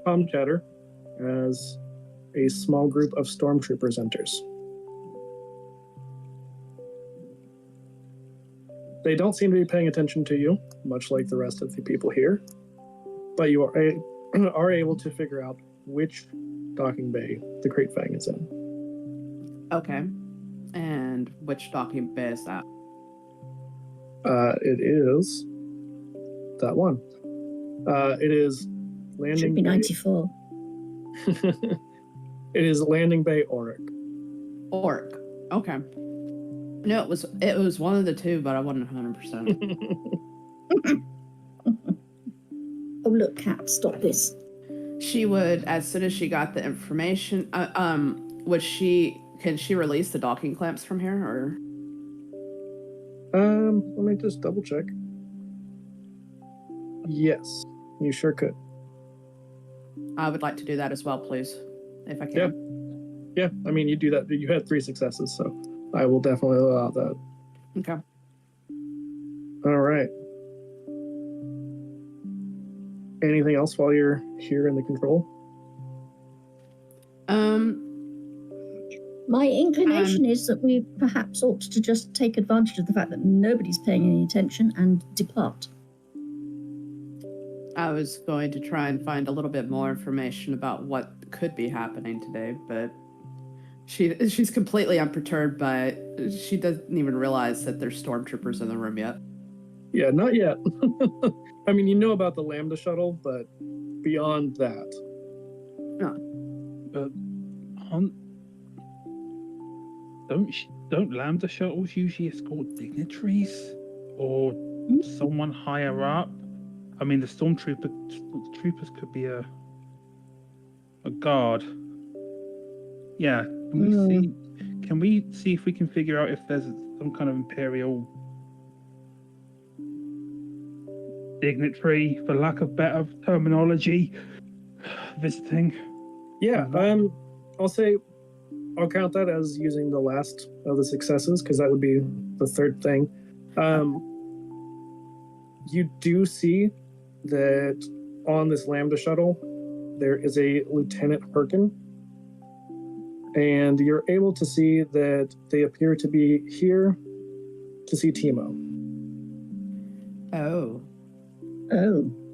S1: comm chatter as a small group of stormtroopers enters. They don't seem to be paying attention to you, much like the rest of the people here, but you are able to figure out which docking bay the Great Fang is in.
S3: Okay. And which docking bay is that?
S1: It is that one. It is landing
S2: Should be
S1: bay.
S2: 94.
S1: It is landing bay Auric.
S3: Orc. Okay. No, it was one of the 2, but I wasn't 100%.
S2: Oh look, Cat, stop this.
S3: She would, as soon as she got the information, can she release the docking clamps from here, or?
S1: Let me just double check. Yes, you sure could.
S3: I would like to do that as well, please, if I can.
S1: Yeah, I mean, you do that. You had 3 successes, so I will definitely allow that.
S3: Okay.
S1: All right. Anything else while you're here in the control?
S2: My inclination is that we perhaps ought to just take advantage of the fact that nobody's paying any attention and depart.
S3: I was going to try and find a little bit more information about what could be happening today, but she's completely unperturbed by it. She doesn't even realize that there's stormtroopers in the room yet.
S1: Yeah, not yet. I mean, you know about the Lambda shuttle, but beyond that.
S4: Don't Lambda shuttles usually escort dignitaries or someone higher up? I mean, the stormtroopers could be a guard. Yeah, can we see if we can figure out if there's some kind of Imperial dignitary, for lack of better terminology, visiting?
S1: Yeah, I'll count that as using the last of the successes, because that would be the third thing. You do see that on this Lambda shuttle, there is a Lieutenant Herkin, and you're able to see that they appear to be here to see Timo.
S3: Oh.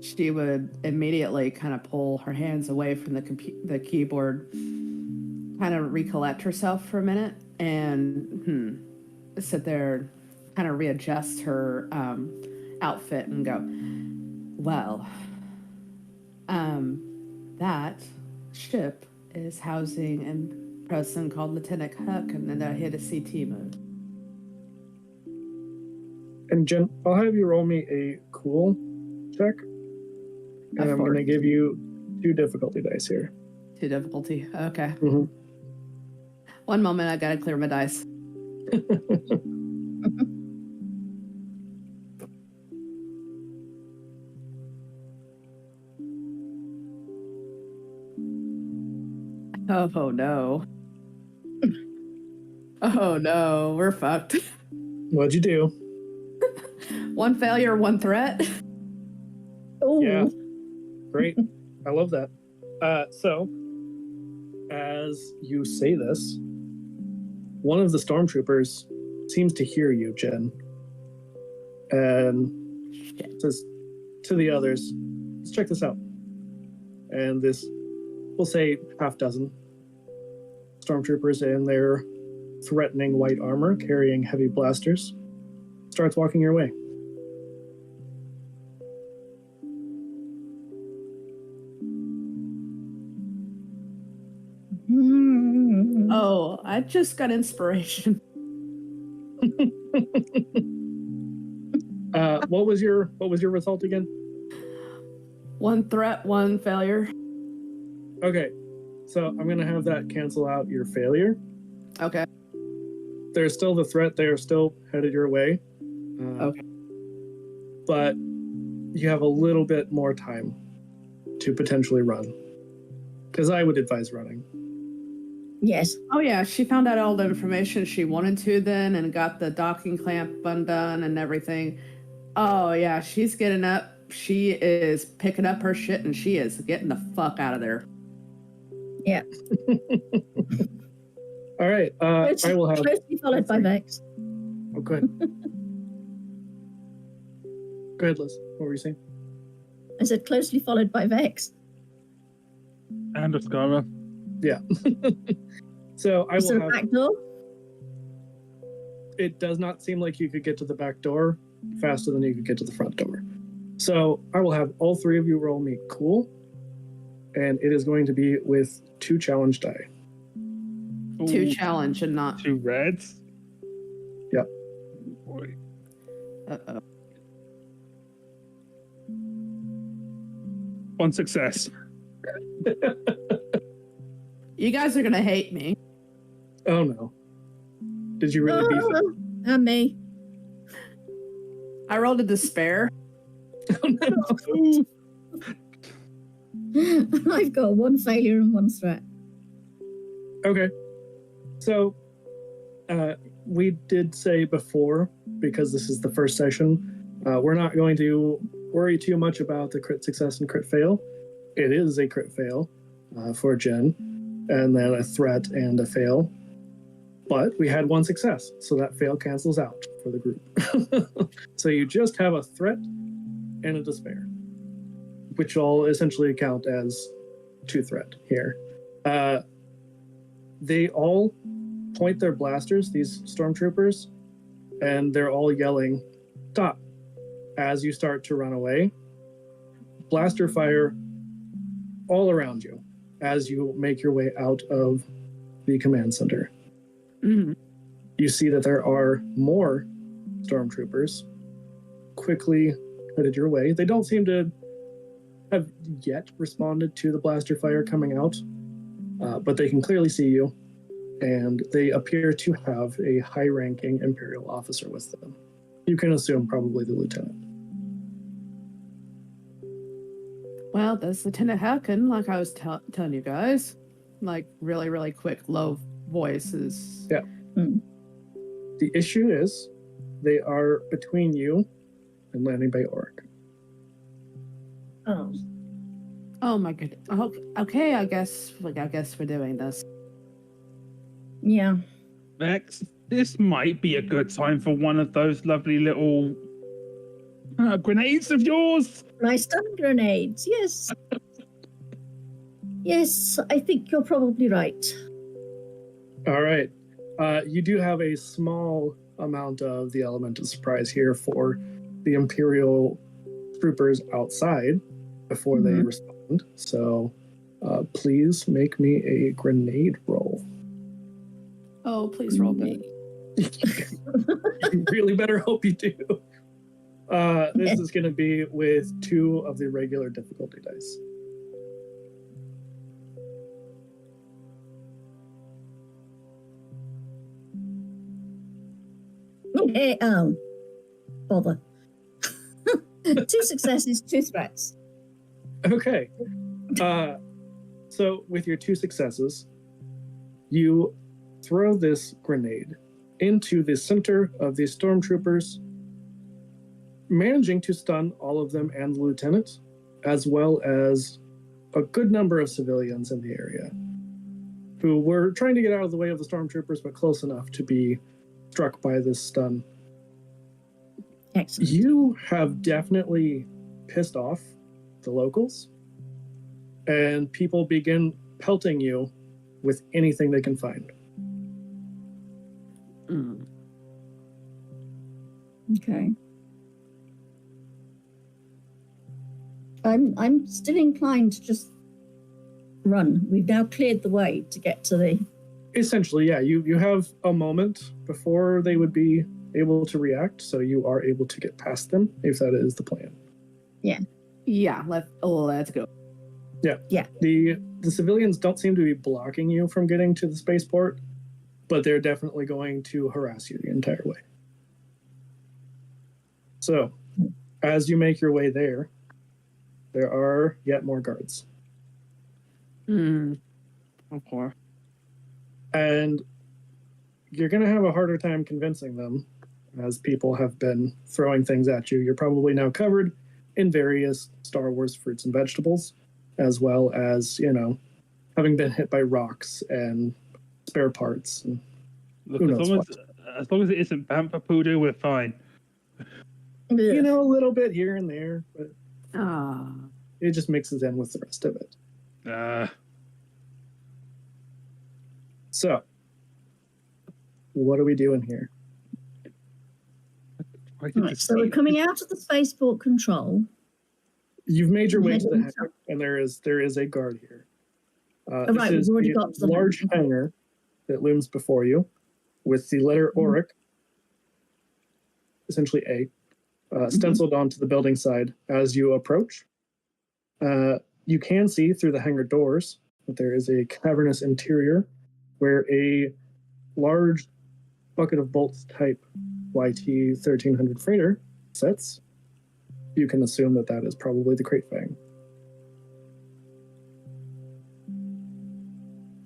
S3: She would immediately kind of pull her hands away from the keyboard, kind of recollect herself for a minute, and sit there, kind of readjust her outfit and go, well, that ship is housing a person called Lieutenant Huck, and then they're here to see Timo.
S1: And Jen, I'll have you roll me a cool check, and I'm going to give you 2 difficulty dice here.
S3: 2 difficulty, okay.
S1: Mm-hmm.
S3: One moment, I gotta clear my dice. Oh no. Oh no, we're fucked.
S1: What'd you do?
S3: 1 failure, 1 threat.
S2: Oh,
S1: yeah, great. I love that. So, as you say this, one of the stormtroopers seems to hear you, Jen, and says to the others, let's check this out. And this, we'll say, half dozen stormtroopers in their threatening white armor, carrying heavy blasters, starts walking your way.
S3: Oh, I just got inspiration.
S1: What was your result again?
S3: 1 threat, 1 failure.
S1: Okay, so I'm gonna have that cancel out your failure.
S3: Okay.
S1: There's still the threat. They are still headed your way.
S3: Okay.
S1: But you have a little bit more time to potentially run, because I would advise running.
S2: yes.
S3: Oh yeah, she found out all the information she wanted to then, and got the docking clamp undone and everything. Oh yeah, she's getting up. She is picking up her shit and she is getting the fuck out of there.
S2: Yeah.
S1: All right. I will have
S2: closely followed by Vex.
S1: Oh, good. Go ahead, Liz. What were you saying?
S2: I said closely followed by Vex.
S4: And Oscara.
S1: Yeah. So I
S2: Is
S1: will
S2: there a
S1: have.
S2: back door?
S1: It does not seem like you could get to the back door faster than you could get to the front door. So I will have all 3 of you roll me cool, and it is going to be with 2 challenge die.
S3: 2 challenge and not
S4: 2 reds.
S1: Yep.
S4: Boy.
S3: Uh-oh.
S4: 1 success.
S3: You guys are gonna hate me.
S1: Oh no. Did you really beef it?
S2: And me.
S3: I rolled a despair.
S1: Oh, no.
S2: I've got 1 failure and 1 threat.
S1: Okay. So we did say before, because this is the first session, we're not going to worry too much about the crit success and crit fail. It is a crit fail for Jen, and then a threat and a fail. But we had one success, so that fail cancels out for the group. So you just have a threat and a despair, which all essentially count as 2 threat here. They all point their blasters, these stormtroopers, and they're all yelling, "Stop!" As you start to run away. Blaster fire all around you as you make your way out of the command center.
S3: Mm.
S1: You see that there are more stormtroopers quickly headed your way. They don't seem to have yet responded to the blaster fire coming out, but they can clearly see you, and they appear to have a high-ranking Imperial officer with them. You can assume probably the lieutenant.
S3: Well, that's Lieutenant Hacken, like I was telling you guys. Like, really, really quick, low voices.
S1: Yeah. The issue is they are between you and landing Bay Auric.
S2: Oh.
S3: Oh my goodness. Okay, I guess we're doing this.
S2: Yeah.
S4: Max, this might be a good time for one of those lovely little grenades of yours.
S2: My stun grenades, yes. Yes, I think you're probably right.
S1: All right. You do have a small amount of the element of surprise here for the Imperial troopers outside before they respond. So please make me a grenade roll.
S3: Oh, please roll me.
S1: You really better hope you do. This is going to be with 2 of the regular difficulty dice.
S2: Hey, bother. 2 successes, 2 threats.
S1: Okay. So with your 2 successes, you throw this grenade into the center of the stormtroopers, managing to stun all of them and the lieutenant, as well as a good number of civilians in the area who were trying to get out of the way of the stormtroopers, but close enough to be struck by this stun.
S2: Excellent.
S1: You have definitely pissed off the locals, and people begin pelting you with anything they can find.
S3: Mm.
S2: Okay. I'm still inclined to just run. We've now cleared the way to get to the...
S1: Essentially, yeah, you have a moment before they would be able to react, so you are able to get past them, if that is the plan.
S3: Yeah, let's go.
S1: Yeah. The civilians don't seem to be blocking you from getting to the spaceport, but they're definitely going to harass you the entire way. So, as you make your way there are yet more guards.
S3: Okay.
S1: And you're going to have a harder time convincing them, as people have been throwing things at you. You're probably now covered in various Star Wars fruits and vegetables, as well as, having been hit by rocks and spare parts. And
S4: Look,
S1: who knows
S4: as long as it isn't Bampa Poodoo, we're fine.
S1: a little bit here and there, but it just mixes in with the rest of it. So, what are we doing here?
S2: Right, so we're coming out of the spaceport control.
S1: You've made your way to the hangar, and there is a guard here.
S2: Right,
S1: this is
S2: we've already
S1: the
S2: got to the
S1: large hangar that looms before you, with the letter Auric, essentially A, stenciled onto the building side as you approach. You can see through the hangar doors that there is a cavernous interior where a large bucket of bolts type YT 1300 freighter sits. You can assume that that is probably the Crate Fang.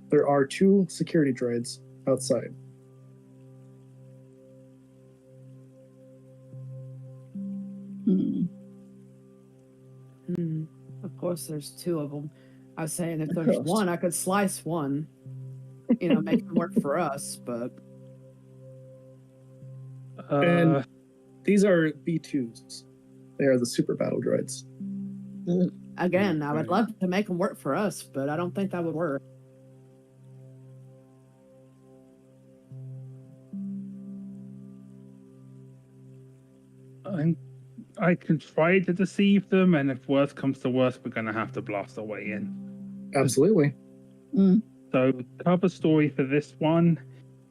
S1: There are 2 security droids outside.
S3: Of course, there's two of them. I was saying if
S2: Of
S3: there's
S2: course.
S3: one, I could slice one. Make them work for us, but
S1: And these are B2s. They are the super battle droids.
S3: again, I would love to make them work for us, but I don't think that would work.
S4: I can try to deceive them, and if worse comes to worse, we're going to have to blast our way in.
S1: Absolutely.
S4: So, cover story for this one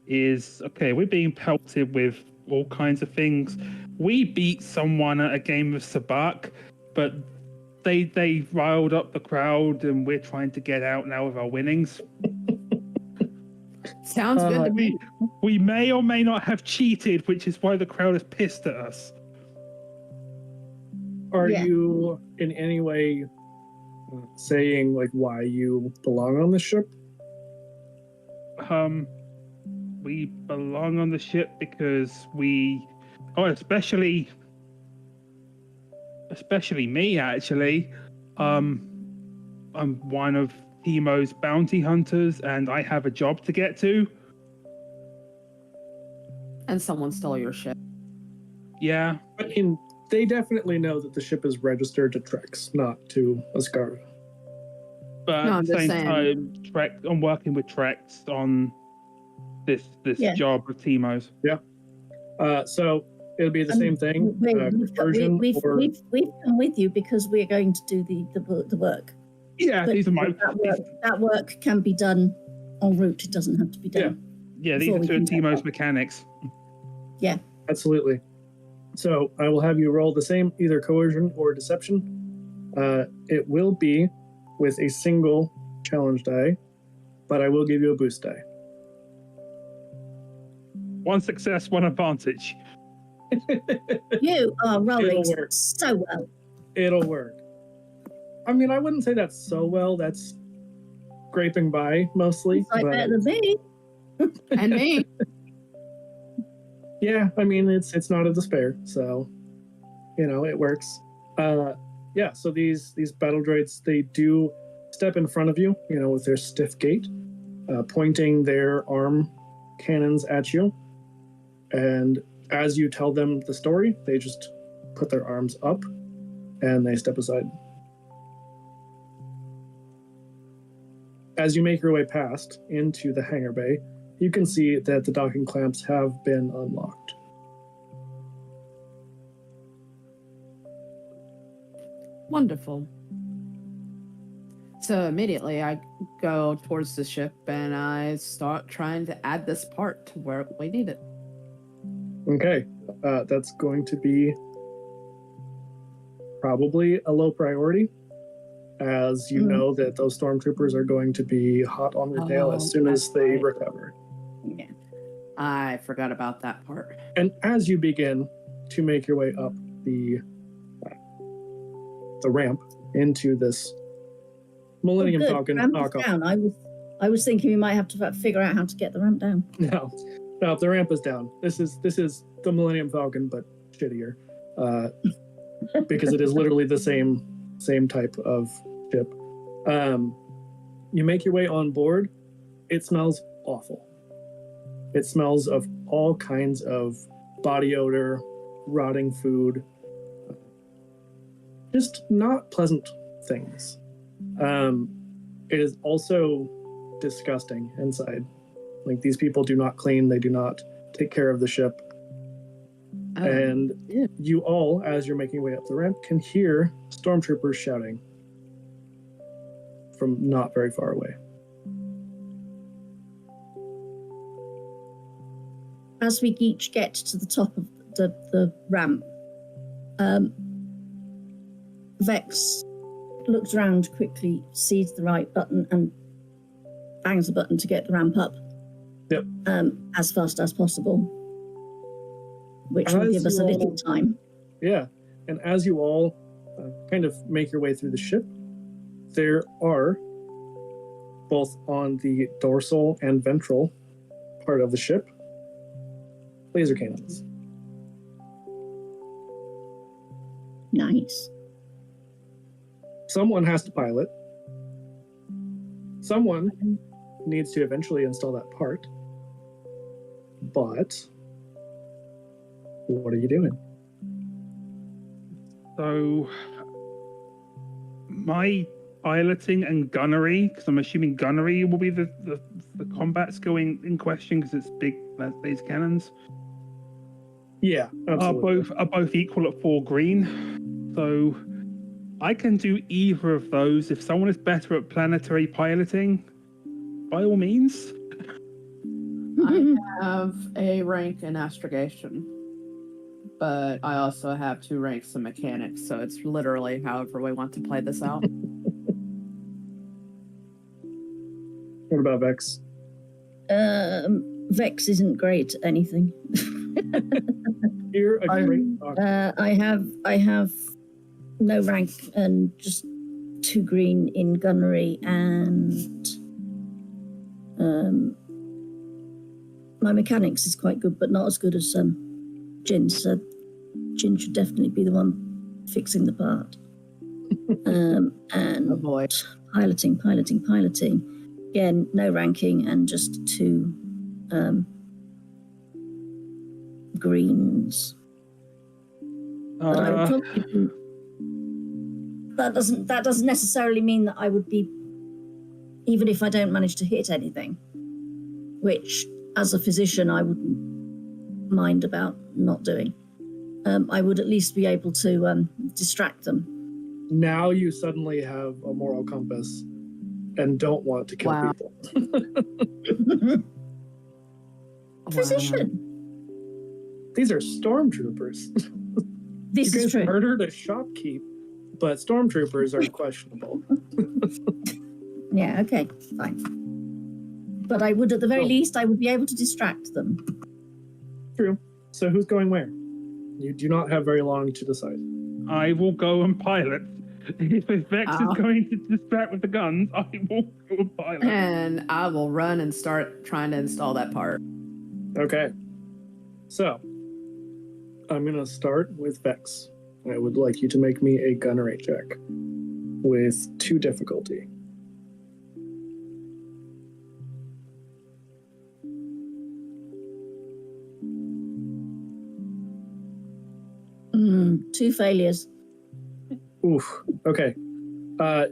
S4: is okay. We're being pelted with all kinds of things. We beat someone at a game of sabacc, but they riled up the crowd, and we're trying to get out now with our winnings.
S3: Sounds good to me.
S4: We may or may not have cheated, which is why the crowd is pissed at us.
S1: Are you in any way saying like why you belong on this ship?
S4: We belong on the ship because especially me actually. I'm one of Temo's bounty hunters, and I have a job to get to.
S3: And someone stole your ship.
S4: Yeah.
S1: I mean, they definitely know that the ship is registered to Trex, not to Ascara.
S4: But
S3: No,
S4: at
S3: I'm
S4: the
S3: just
S4: same
S3: saying.
S4: time, I'm working with Trex on this job with Temo's.
S1: Yeah. So it'll be the same thing.
S2: We've come with you because we're going to do the work.
S4: Yeah,
S2: But
S4: these are my.
S2: that work can be done en route. It doesn't have to be done.
S4: Yeah, these are two of Temo's mechanics.
S2: Yeah.
S1: Absolutely. So I will have you roll the same, either coercion or deception. It will be with a single challenge die, but I will give you a boost die.
S4: One success, one advantage.
S2: You are rolling
S1: It'll work.
S2: so well.
S1: It'll work. I mean, I wouldn't say that's so well. That's scraping by mostly.
S2: It's like better than me.
S3: And me.
S1: Yeah, I mean, it's not a despair, so it works. Yeah, so these battle droids, they do step in front of you, with their stiff gait, pointing their arm cannons at you. And as you tell them the story, they just put their arms up and they step aside. As you make your way past into the hangar bay, you can see that the docking clamps have been unlocked.
S3: Wonderful. So immediately I go towards the ship and I start trying to add this part to where we need it.
S1: Okay, that's going to be probably a low priority, as you know that those stormtroopers are going to be hot on their tail as soon as they recover.
S3: Yeah, I forgot about that part.
S1: And as you begin to make your way up the ramp into this Millennium Falcon knockoff.
S2: Down. I was thinking we might have to figure out how to get the ramp down.
S1: No, the ramp is down. This is the Millennium Falcon, but shittier, because it is literally the same type of ship. You make your way on board. It smells awful. It smells of all kinds of body odor, rotting food, just not pleasant things. It is also disgusting inside. Like, these people do not clean, they do not take care of the ship. And you all, as you're making your way up the ramp, can hear stormtroopers shouting from not very far away.
S2: As we each get to the top of the ramp, Vex looks around quickly, sees the right button, and bangs the button to get the ramp up.
S1: Yep.
S2: As fast as possible, which will give us a little time.
S1: Yeah, and as you all kind of make your way through the ship, there are, both on the dorsal and ventral part of the ship, laser cannons.
S2: Nice.
S1: Someone has to pilot. Someone needs to eventually install that part. But what are you doing?
S4: So, my piloting and gunnery, because I'm assuming gunnery will be the combat skill in question, because it's big laser cannons.
S1: Yeah, absolutely.
S4: Are both equal at 4 green. So I can do either of those. If someone is better at planetary piloting, by all means.
S3: I have a rank in astrogation, but I also have 2 ranks in mechanics, so it's literally however we want to play this out.
S1: What about Vex?
S2: Vex isn't great at anything.
S1: You're a great doctor.
S2: I have no rank and just 2 green in gunnery, and my mechanics is quite good, but not as good as Jin. So Jin should definitely be the one fixing the part. And
S3: Oh boy.
S2: piloting. Again, no ranking and just 2 greens. But I would probably be, that doesn't necessarily mean that I would be, even if I don't manage to hit anything, which as a physician I wouldn't mind about not doing. I would at least be able to distract them.
S1: Now you suddenly have a moral compass and don't want to kill
S3: Wow.
S1: people.
S2: Physician.
S1: These are stormtroopers.
S2: This
S1: You
S2: is
S1: guys
S2: true.
S1: murdered a shopkeep, but stormtroopers are questionable.
S2: Yeah, okay, fine. But I would, at the very least, I would be able to distract them.
S1: True. So who's going where? You do not have very long to decide.
S4: I will go and pilot. If Vex is going to distract with the guns, I will go and pilot.
S3: And I will run and start trying to install that part.
S1: Okay. So, I'm going to start with Vex. I would like you to make me a gunnery check with 2 difficulty.
S2: Two failures.
S1: Oof. Okay.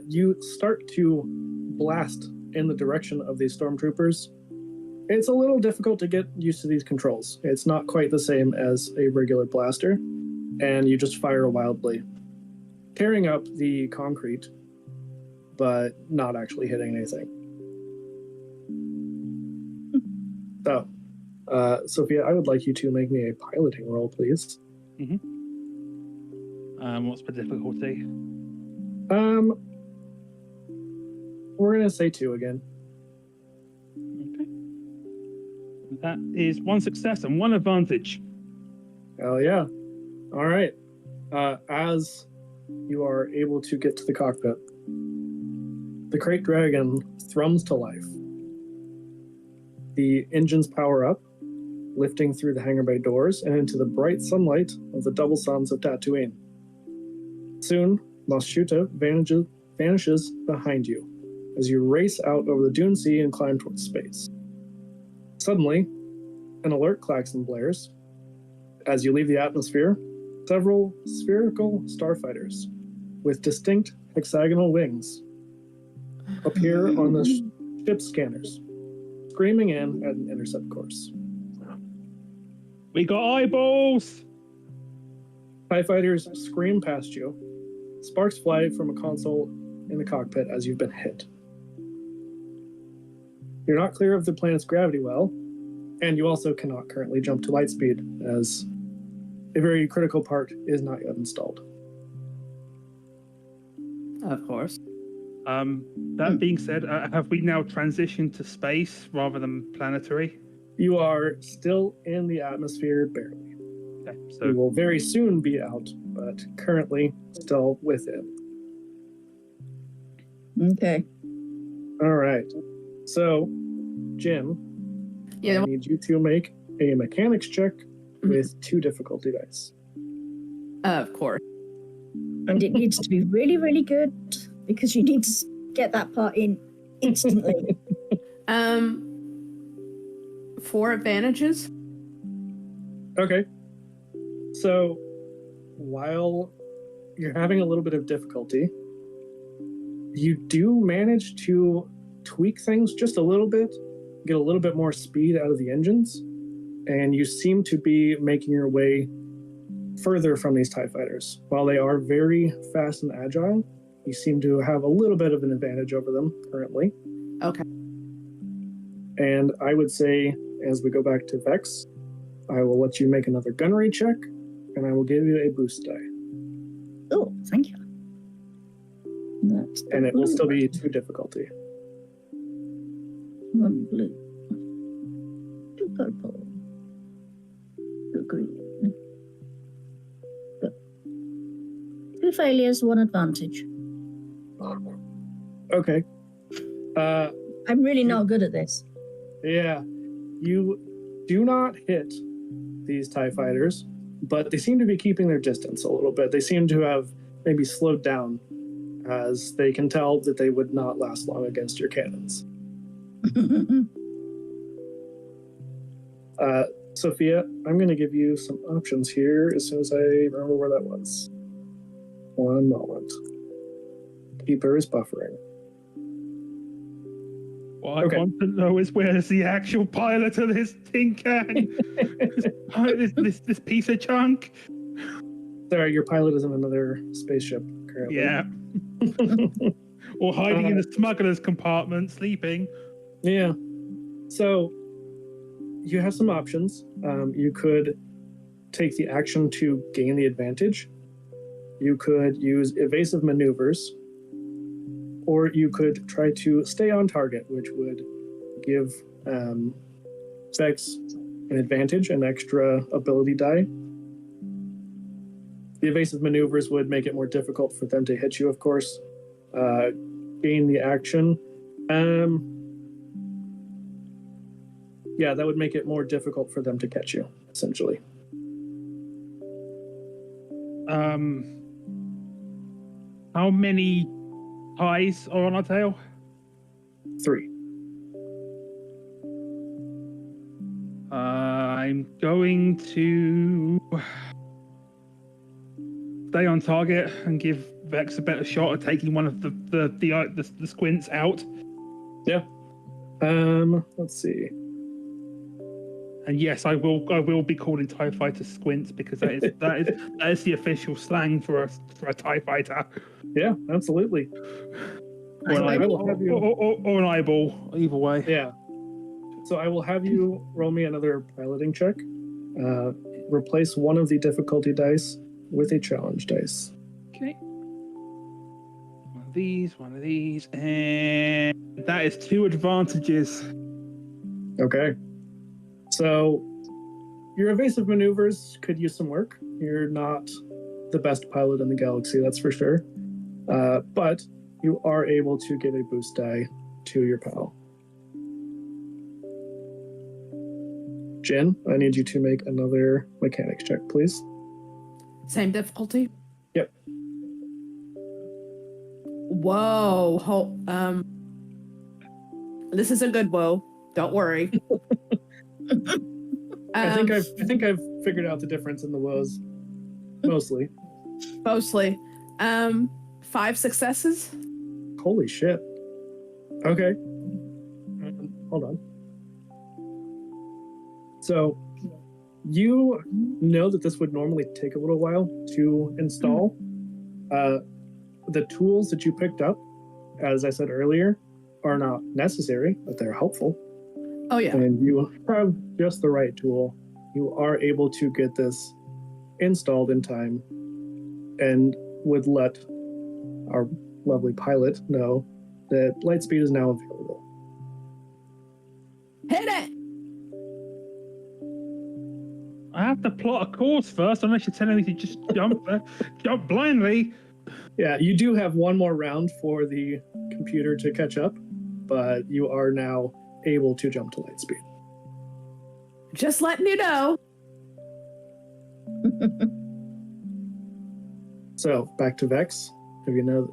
S1: You start to blast in the direction of these stormtroopers. It's a little difficult to get used to these controls. It's not quite the same as a regular blaster, and you just fire wildly, tearing up the concrete, but not actually hitting anything. So, Sophia, I would like you to make me a piloting roll, please.
S4: Mm-hmm. What's the difficulty?
S1: We're gonna say 2 again.
S4: Okay. That is 1 success and 1 advantage.
S1: Hell yeah. All right. As you are able to get to the cockpit, the crate dragon thrums to life. The engines power up, lifting through the hangar bay doors and into the bright sunlight of the double suns of Tatooine. Soon, Mos Shuta vanishes behind you as you race out over the dune sea and climb towards space. Suddenly, an alert klaxon blares. As you leave the atmosphere, several spherical starfighters with distinct hexagonal wings appear on the ship's scanners, screaming in at an intercept course.
S4: We got eyeballs!
S1: TIE fighters scream past you. Sparks fly from a console in the cockpit as you've been hit. You're not clear of the planet's gravity well, and you also cannot currently jump to light speed, as a very critical part is not yet installed.
S3: Of course.
S4: That being said, have we now transitioned to space rather than planetary?
S1: You are still in the atmosphere barely.
S4: Okay, so
S1: You will very soon be out, but currently still within.
S2: Okay.
S1: All right. So, Jim,
S3: Yeah.
S1: I need you to make a mechanics check with 2 difficulty dice.
S3: Of course.
S2: And it needs to be really, really good because you need to get that part in instantly.
S3: 4 advantages.
S1: Okay. So while you're having a little bit of difficulty, you do manage to tweak things just a little bit, get a little bit more speed out of the engines, and you seem to be making your way further from these TIE fighters. While they are very fast and agile, you seem to have a little bit of an advantage over them currently.
S3: Okay.
S1: And I would say, as we go back to Vex, I will let you make another gunnery check, and I will give you a boost die.
S2: Oh, thank you.
S1: And it will still be 2 difficulty.
S2: 1 blue, 2 purple, 2 green. 2 failures, 1 advantage.
S1: Okay.
S2: I'm really not good at this.
S1: Yeah. You do not hit these TIE fighters, but they seem to be keeping their distance a little bit. They seem to have maybe slowed down, as they can tell that they would not last long against your cannons. Sophia, I'm going to give you some options here as soon as I remember where that was. One moment. Keeper is buffering.
S4: What I want to know is where's the actual pilot of this tin can? this piece of junk.
S1: Sorry, your pilot is in another spaceship currently.
S4: Yeah. Or hiding in the smuggler's compartment, sleeping.
S1: Yeah. So you have some options. You could take the action to gain the advantage. You could use evasive maneuvers, or you could try to stay on target, which would give Vex an advantage, an extra ability die. The evasive maneuvers would make it more difficult for them to hit you, of course. Gain the action. Yeah, that would make it more difficult for them to catch you, essentially.
S4: How many eyes are on our tail?
S1: 3.
S4: I'm going to stay on target and give Vex a better shot at taking one of the squints out.
S1: Yeah. Let's see.
S4: And yes, I will be calling TIE fighter squints because that is the official slang for a TIE fighter.
S1: Yeah, absolutely.
S4: Or an eyeball, either way.
S1: Yeah. So I will have you roll me another piloting check. Replace one of the difficulty dice with a challenge dice.
S4: Okay. One of these, and that is 2 advantages.
S1: Okay. So your evasive maneuvers could use some work. You're not the best pilot in the galaxy, that's for sure. But you are able to give a boost die to your pal. Jen, I need you to make another mechanics check, please.
S3: Same difficulty?
S1: Yep.
S3: Whoa. This is a good whoa. Don't worry.
S1: I think I've figured out the difference in the woes. Mostly.
S3: 5 successes.
S1: Holy shit. Okay. Hold on. So you know that this would normally take a little while to install. The tools that you picked up, as I said earlier, are not necessary, but they're helpful.
S3: Oh, yeah.
S1: And you have just the right tool. You are able to get this installed in time and would let our lovely pilot know that Lightspeed is now available.
S3: Hit it!
S4: I have to plot a course first, unless you're telling me to just jump blindly.
S1: Yeah, you do have one more round for the computer to catch up, but you are now able to jump to Lightspeed.
S3: Just letting you know.
S1: So back to Vex. Have you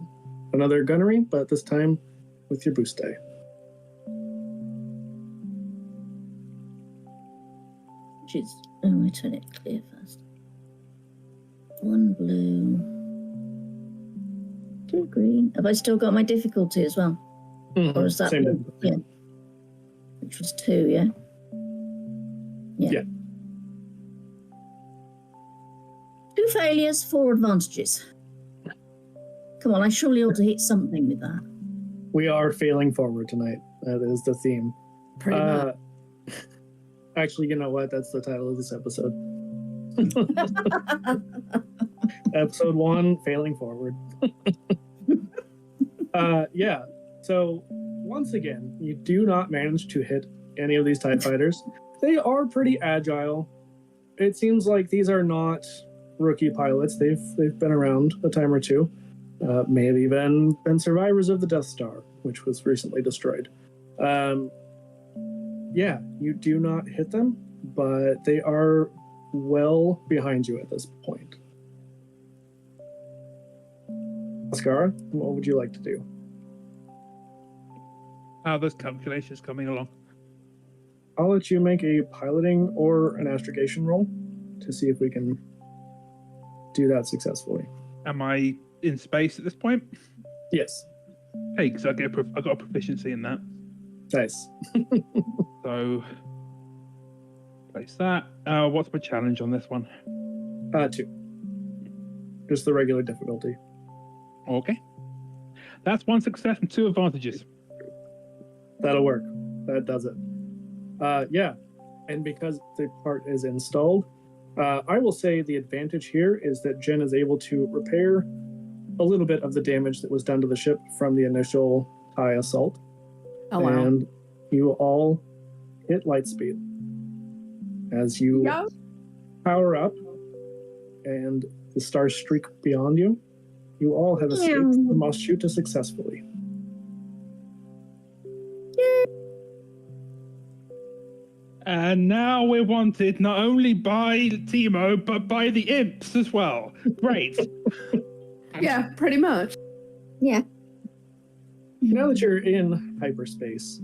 S1: another gunnery, but this time with your boost die.
S2: Which is, I turn it clear first. 1 blue, 2 green. Have I still got my difficulty as well?
S1: Mm-hmm.
S2: Or is that
S1: Same
S2: one?
S1: difficulty.
S2: Yeah. Which was 2, yeah?
S1: Yeah.
S2: 2 failures, 4 advantages. Come on, I surely ought to hit something with that.
S1: We are failing forward tonight. That is the theme.
S3: Pretty much.
S1: Actually, you know what? That's the title of this episode. Episode 1, Failing Forward. Yeah. So, once again, you do not manage to hit any of these TIE fighters. They are pretty agile. It seems like these are not rookie pilots. They've been around a time or two. May have even been survivors of the Death Star, which was recently destroyed. Yeah, you do not hit them, but they are well behind you at this point. Ascara, what would you like to do?
S4: How are those calculations coming along?
S1: I'll let you make a piloting or an astrogation roll to see if we can do that successfully.
S4: Am I in space at this point?
S1: Yes.
S4: Hey, because I got a proficiency in that.
S1: Nice.
S4: So, place that. What's my challenge on this one?
S1: 2. Just the regular difficulty.
S4: Okay. That's 1 success and 2 advantages.
S1: That'll work. That does it. Yeah. And because the part is installed, I will say the advantage here is that Jen is able to repair a little bit of the damage that was done to the ship from the initial TIE assault.
S3: Oh, wow.
S1: And you all hit light speed as you power up and the stars streak beyond you. You all have escaped the must shoot to successfully.
S4: And now we're wanted not only by Timo, but by the imps as well. Great.
S3: Yeah, pretty much.
S2: Yeah.
S1: Now that you're in hyperspace,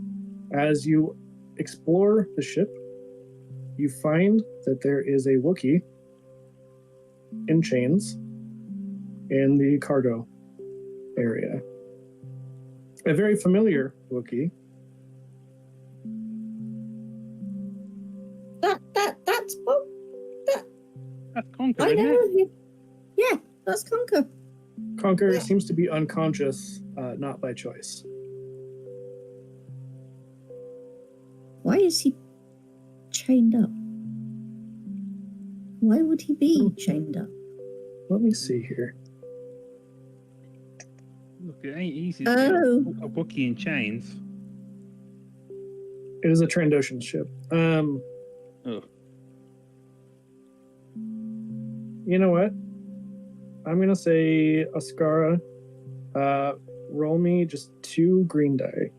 S1: as you explore the ship, you find that there is a Wookiee in chains in the cargo area. A very familiar Wookiee.
S4: That's Conker,
S2: I
S4: isn't
S2: know
S4: it?
S2: him. Yeah, that's Conker.
S1: Conker seems to be unconscious, not by choice.
S2: Why is he chained up? Why would he be chained up?
S1: Let me see here.
S4: Look, it ain't easy to get
S2: Oh.
S4: a Wookiee in chains.
S1: It is a Trandoshan ship.
S4: Oh.
S1: You know what? I'm gonna say Ascara. Roll me just 2 green die,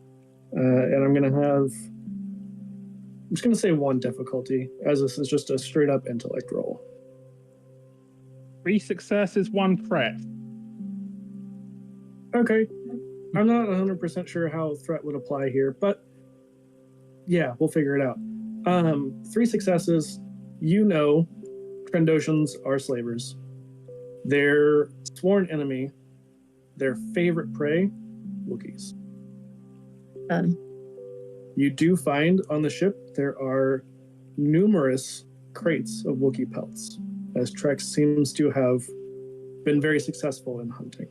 S1: and I'm just gonna say 1 difficulty, as this is just a straight up intellect roll.
S4: 3 successes, 1 threat.
S1: Okay. I'm not 100% sure how threat would apply here, but yeah, we'll figure it out. 3 successes. You know, Trandoshans are slavers. Their sworn enemy, their favorite prey, Wookiees. You do find on the ship there are numerous crates of Wookiee pelts, as Trex seems to have been very successful in hunting.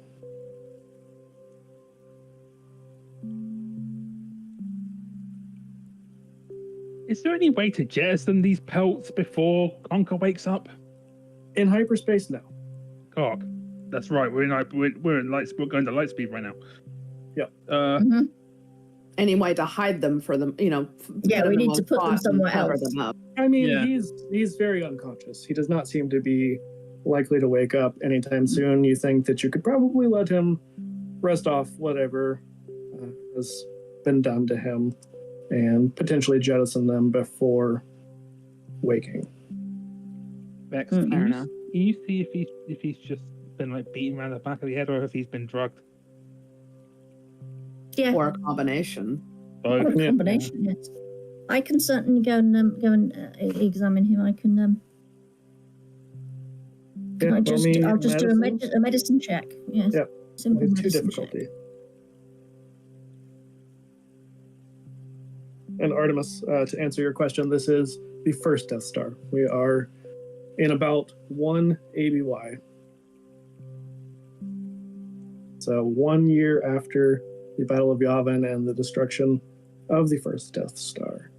S4: Is there any way to jettison these pelts before Conker wakes up?
S1: In hyperspace, no.
S4: Cock. That's right. We're in light. We're going to light speed right now.
S1: Yep.
S3: Any way to hide them for them,
S2: Yeah,
S3: them
S2: we
S3: in
S2: need
S3: one
S2: to put them
S3: spot and
S2: somewhere
S3: cover
S2: else.
S3: them up.
S1: I mean,
S4: Yeah.
S1: he's very unconscious. He does not seem to be likely to wake up anytime soon. You think that you could probably let him rest off whatever has been done to him and potentially jettison them before waking.
S4: Vex,
S3: Fair enough.
S4: can you see if he's just been like beaten around the back of the head or if he's been drugged.
S2: Yeah,
S3: Or a combination.
S2: or a
S4: Both.
S2: combination. Yes, I can certainly go and examine him. I can. Can
S1: Yeah,
S2: I just?
S1: roll me
S2: I'll just do
S1: medicines.
S2: a medicine check. Yes.
S1: Yep.
S2: Simple
S1: With 2
S2: medicine check.
S1: difficulty. And Artemis, to answer your question, this is the first Death Star. We are in about 1 ABY. So 1 year after the Battle of Yavin and the destruction of the first Death Star.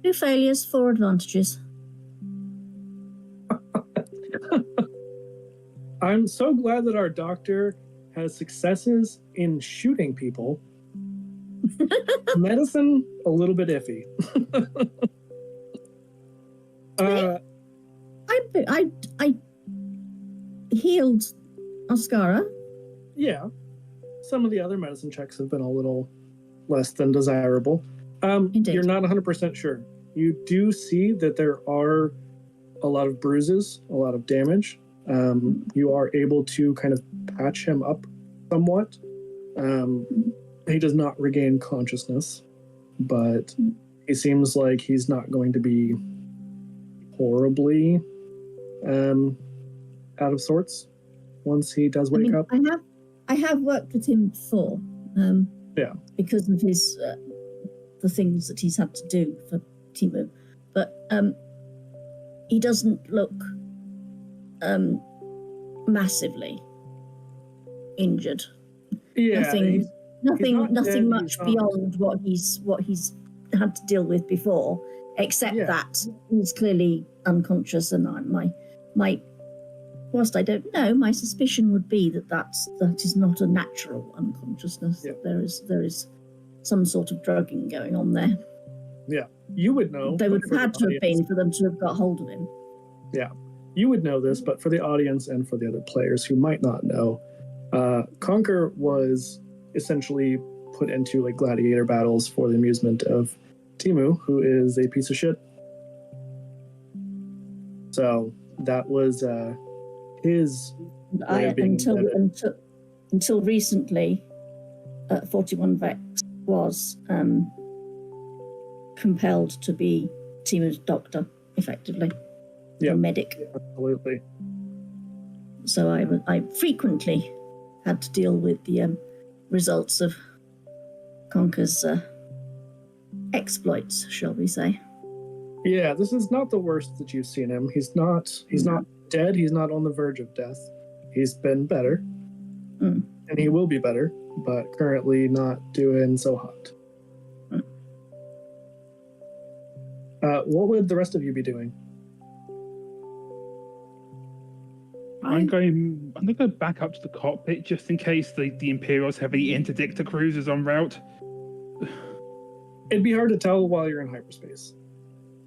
S2: Two failures, 4 advantages.
S1: I'm so glad that our doctor has successes in shooting people. Medicine, a little bit iffy.
S2: I healed Oscara.
S1: Yeah. Some of the other medicine checks have been a little less than desirable.
S2: Indeed.
S1: You're not 100% sure. You do see that there are a lot of bruises, a lot of damage. You are able to kind of patch him up somewhat. He does not regain consciousness, but he seems like he's not going to be horribly out of sorts once he does wake up.
S2: I have worked with him before.
S1: Yeah.
S2: Because of his the things that he's had to do for Timu, but he doesn't look massively injured.
S1: Yeah,
S2: nothing
S1: not dead,
S2: much
S1: he's not-
S2: beyond what he's had to deal with before, except
S1: Yeah.
S2: that he's clearly unconscious. And whilst I don't know, my suspicion would be that is not a natural unconsciousness.
S1: Yeah.
S2: That there is some sort of drugging going on there.
S1: you would know.
S2: They
S1: but
S2: would
S1: for
S2: have had
S1: the
S2: to have
S1: audience-
S2: been for them to have got hold of him.
S1: You would know this, but for the audience and for the other players who might not know, Conquer was essentially put into like gladiator battles for the amusement of Timu, who is a piece of shit. So that was his way of being embedded.
S2: Until recently, 41 Vex was compelled to be Timu's doctor, effectively.
S1: Yep.
S2: A medic.
S1: Absolutely.
S2: So I frequently had to deal with the results of Conker's exploits, shall we say.
S1: Yeah, this is not the worst that you've seen him. He's not dead. He's not on the verge of death. He's been better.
S2: Mm.
S1: And he will be better, but currently not doing so hot. What would the rest of you be doing?
S4: I'm going to go back up to the cockpit just in case the Imperials have any interdictor cruisers en route.
S1: It'd be hard to tell while you're in hyperspace.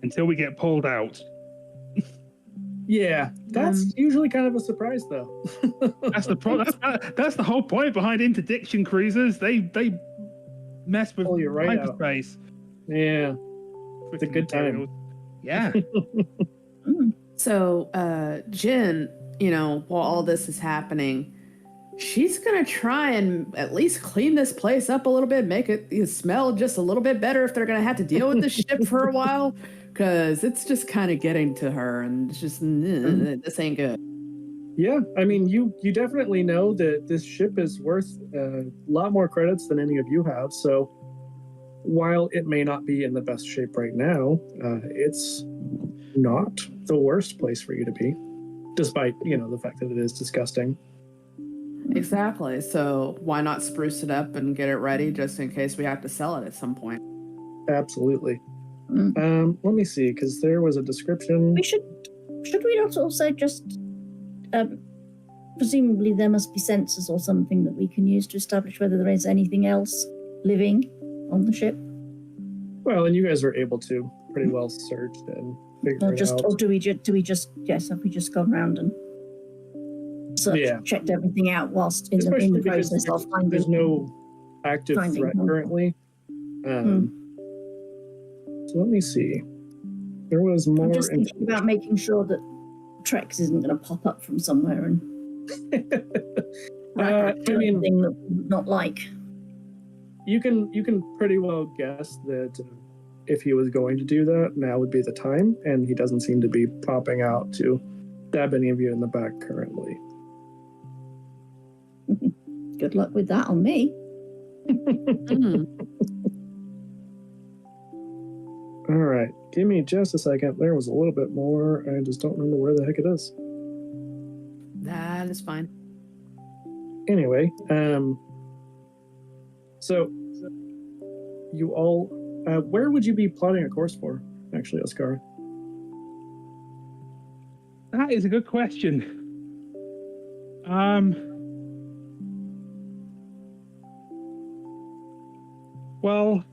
S4: Until we get pulled out.
S1: Yeah, that's usually kind of a surprise, though.
S4: That's the whole point behind interdiction cruisers. They mess with
S1: Pull you right out.
S4: hyperspace.
S1: Yeah, it's a good time.
S4: Yeah.
S3: So, Jin, while all this is happening, she's going to try and at least clean this place up a little bit, make it smell just a little bit better if they're going to have to deal with this ship for a while, because it's just kind of getting to her, and it's just, this ain't good.
S1: Yeah, I mean, you definitely know that this ship is worth a lot more credits than any of you have, so while it may not be in the best shape right now, it's not the worst place for you to be, despite, the fact that it is disgusting.
S3: Exactly. So why not spruce it up and get it ready just in case we have to sell it at some point?
S1: Absolutely. Let me see, because there was a description.
S2: Should we not also just presumably there must be sensors or something that we can use to establish whether there is anything else living on the ship?
S1: Well, and you guys were able to pretty well search and figure it out.
S2: Or have we just gone around and checked everything out whilst in the process of finding?
S1: There's no active threat currently. So let me see. There was more.
S2: I'm just thinking about making sure that Trex isn't going to pop up from somewhere and
S1: I mean,
S2: thing that we would not like.
S1: you can pretty well guess that if he was going to do that, now would be the time, and he doesn't seem to be popping out to stab any of you in the back currently.
S2: Good luck with that on me.
S1: All right, give me just a second. There was a little bit more. I just don't remember where the heck it is.
S3: That is fine.
S1: Anyway, so you all, where would you be plotting a course for, actually, Oscar?
S4: That is a good question. Well,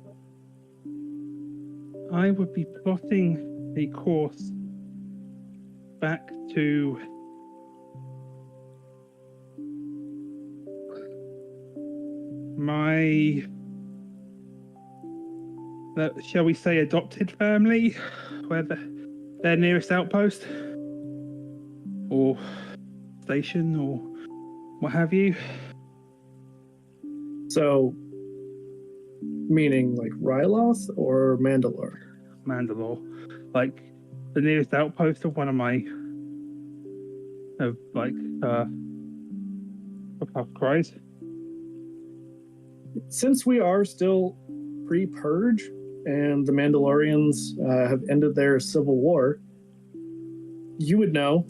S4: I would be plotting the course back to my, shall we say, adopted family, where their nearest outpost or station or what have you.
S1: So, meaning like Ryloth or Mandalore?
S4: Mandalore, like the nearest outpost of one of my of cries.
S1: Since we are still pre-purge and the Mandalorians have ended their civil war, you would know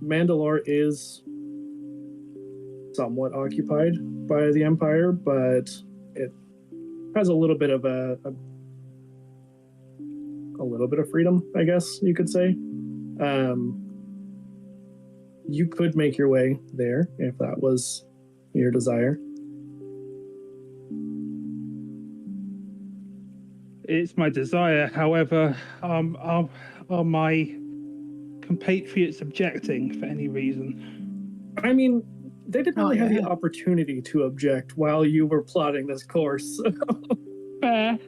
S1: Mandalore is somewhat occupied by the Empire, but it has a little bit of a little bit of freedom, I guess you could say. You could make your way there if that was your desire.
S4: It's my desire. However, are my compatriots objecting for any reason?
S1: I mean, they didn't really have the opportunity to object while you were plotting this course.
S4: Fair.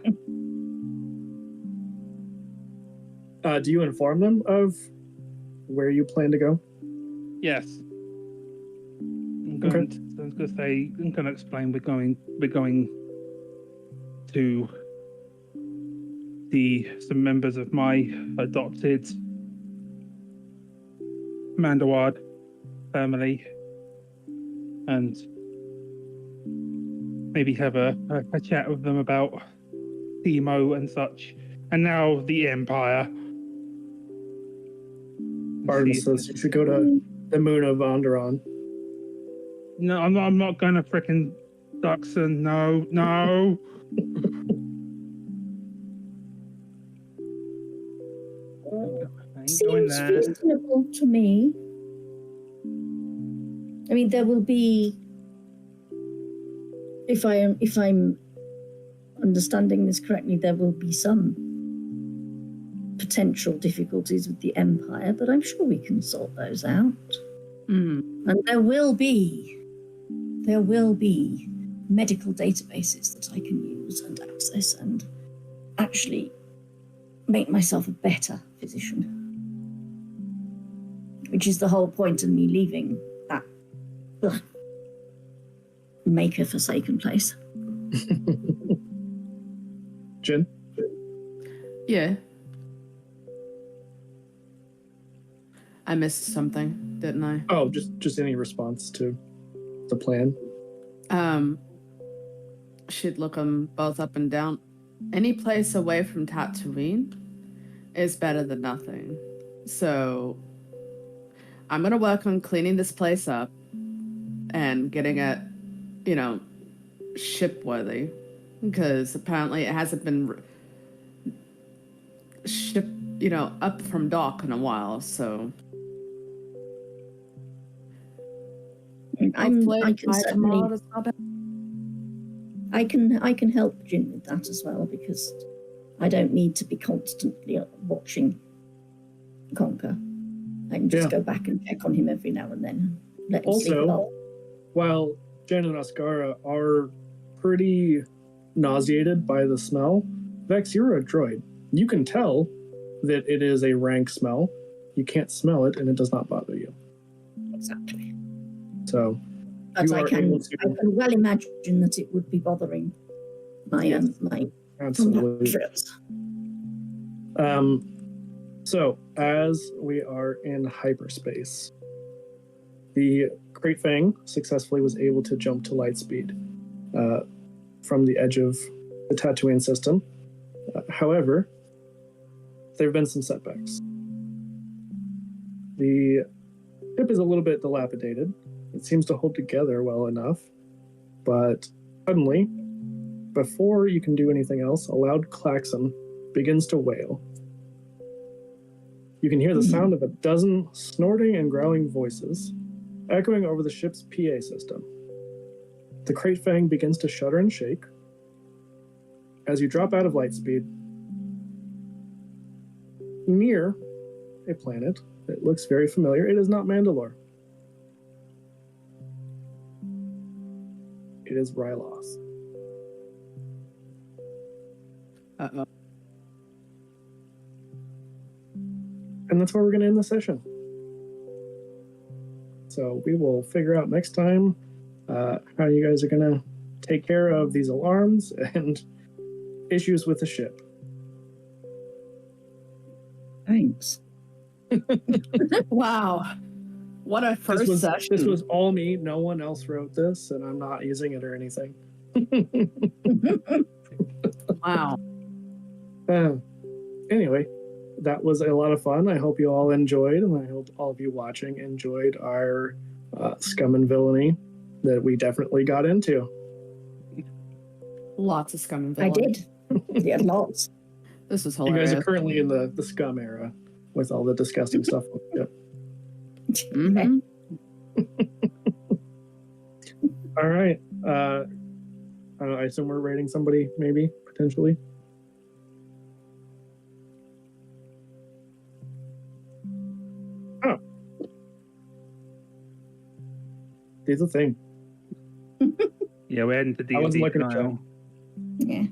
S1: Do you inform them of where you plan to go?
S4: Yes. I'm going to explain we're going to see some members of my adopted Mandaward family and maybe have a chat with them about Timo and such, and now the Empire.
S1: Barton says you should go to the moon of Onderon.
S4: No, I'm not going to frickin' Duxon. No.
S2: Seems reasonable to me. I mean, there will be, if I'm understanding this correctly, there will be some potential difficulties with the Empire, but I'm sure we can sort those out. And there will be medical databases that I can use and access and actually make myself a better physician, which is the whole point of me leaving that maker-forsaken place.
S1: Jen?
S3: Yeah. I missed something, didn't I?
S1: Oh, just any response to the plan?
S3: Should look them both up and down. Any place away from Tatooine is better than nothing. So I'm going to work on cleaning this place up and getting it, ship-worthy. Because apparently it hasn't been shipped, up from dock in a while, so...
S2: I can help Jin with that as well, because I don't need to be constantly watching Conker. I can just go back and check on him every now and then. Let him sleep well.
S1: While Jen and Ascara are pretty nauseated by the smell, Vex, you're a droid. You can tell that it is a rank smell. You can't smell it, and it does not bother you.
S2: Exactly.
S1: So,
S2: But
S1: you
S2: I
S1: are
S2: can
S1: able to
S2: well imagine that it would be bothering my my
S1: absolutely.
S2: compatriots.
S1: So, as we are in hyperspace, the Great Fang successfully was able to jump to light speed from the edge of the Tatooine system. However, there have been some setbacks. The ship is a little bit dilapidated. It seems to hold together well enough, but suddenly, before you can do anything else, a loud klaxon begins to wail. You can hear the sound of a dozen snorting and growling voices echoing over the ship's PA system. The Great Fang begins to shudder and shake. As you drop out of light speed, near a planet that looks very familiar, it is not Mandalore. It is Rylos.
S3: Uh-oh.
S1: And that's where we're going to end the session. So we will figure out next time how you guys are going to take care of these alarms and issues with the ship.
S2: Thanks.
S3: Wow. What a first session.
S1: This was all me. No one else wrote this, and I'm not using it or anything.
S3: Wow.
S1: Anyway, that was a lot of fun. I hope you all enjoyed, and I hope all of you watching enjoyed our Scum and Villainy that we definitely got into.
S3: Lots of Scum and
S2: I
S3: Villainy.
S2: did. Yeah, lots.
S3: This was
S1: You
S3: hilarious.
S1: guys are currently in the Scum era with all the disgusting stuff. Yep.
S3: Mm-hmm.
S1: All right. I assume we're rating somebody, maybe, potentially. Oh. Here's the thing.
S4: Yeah, we're heading to
S1: I wasn't
S4: D&D
S1: looking at
S4: now.
S1: Jen.
S2: Yeah.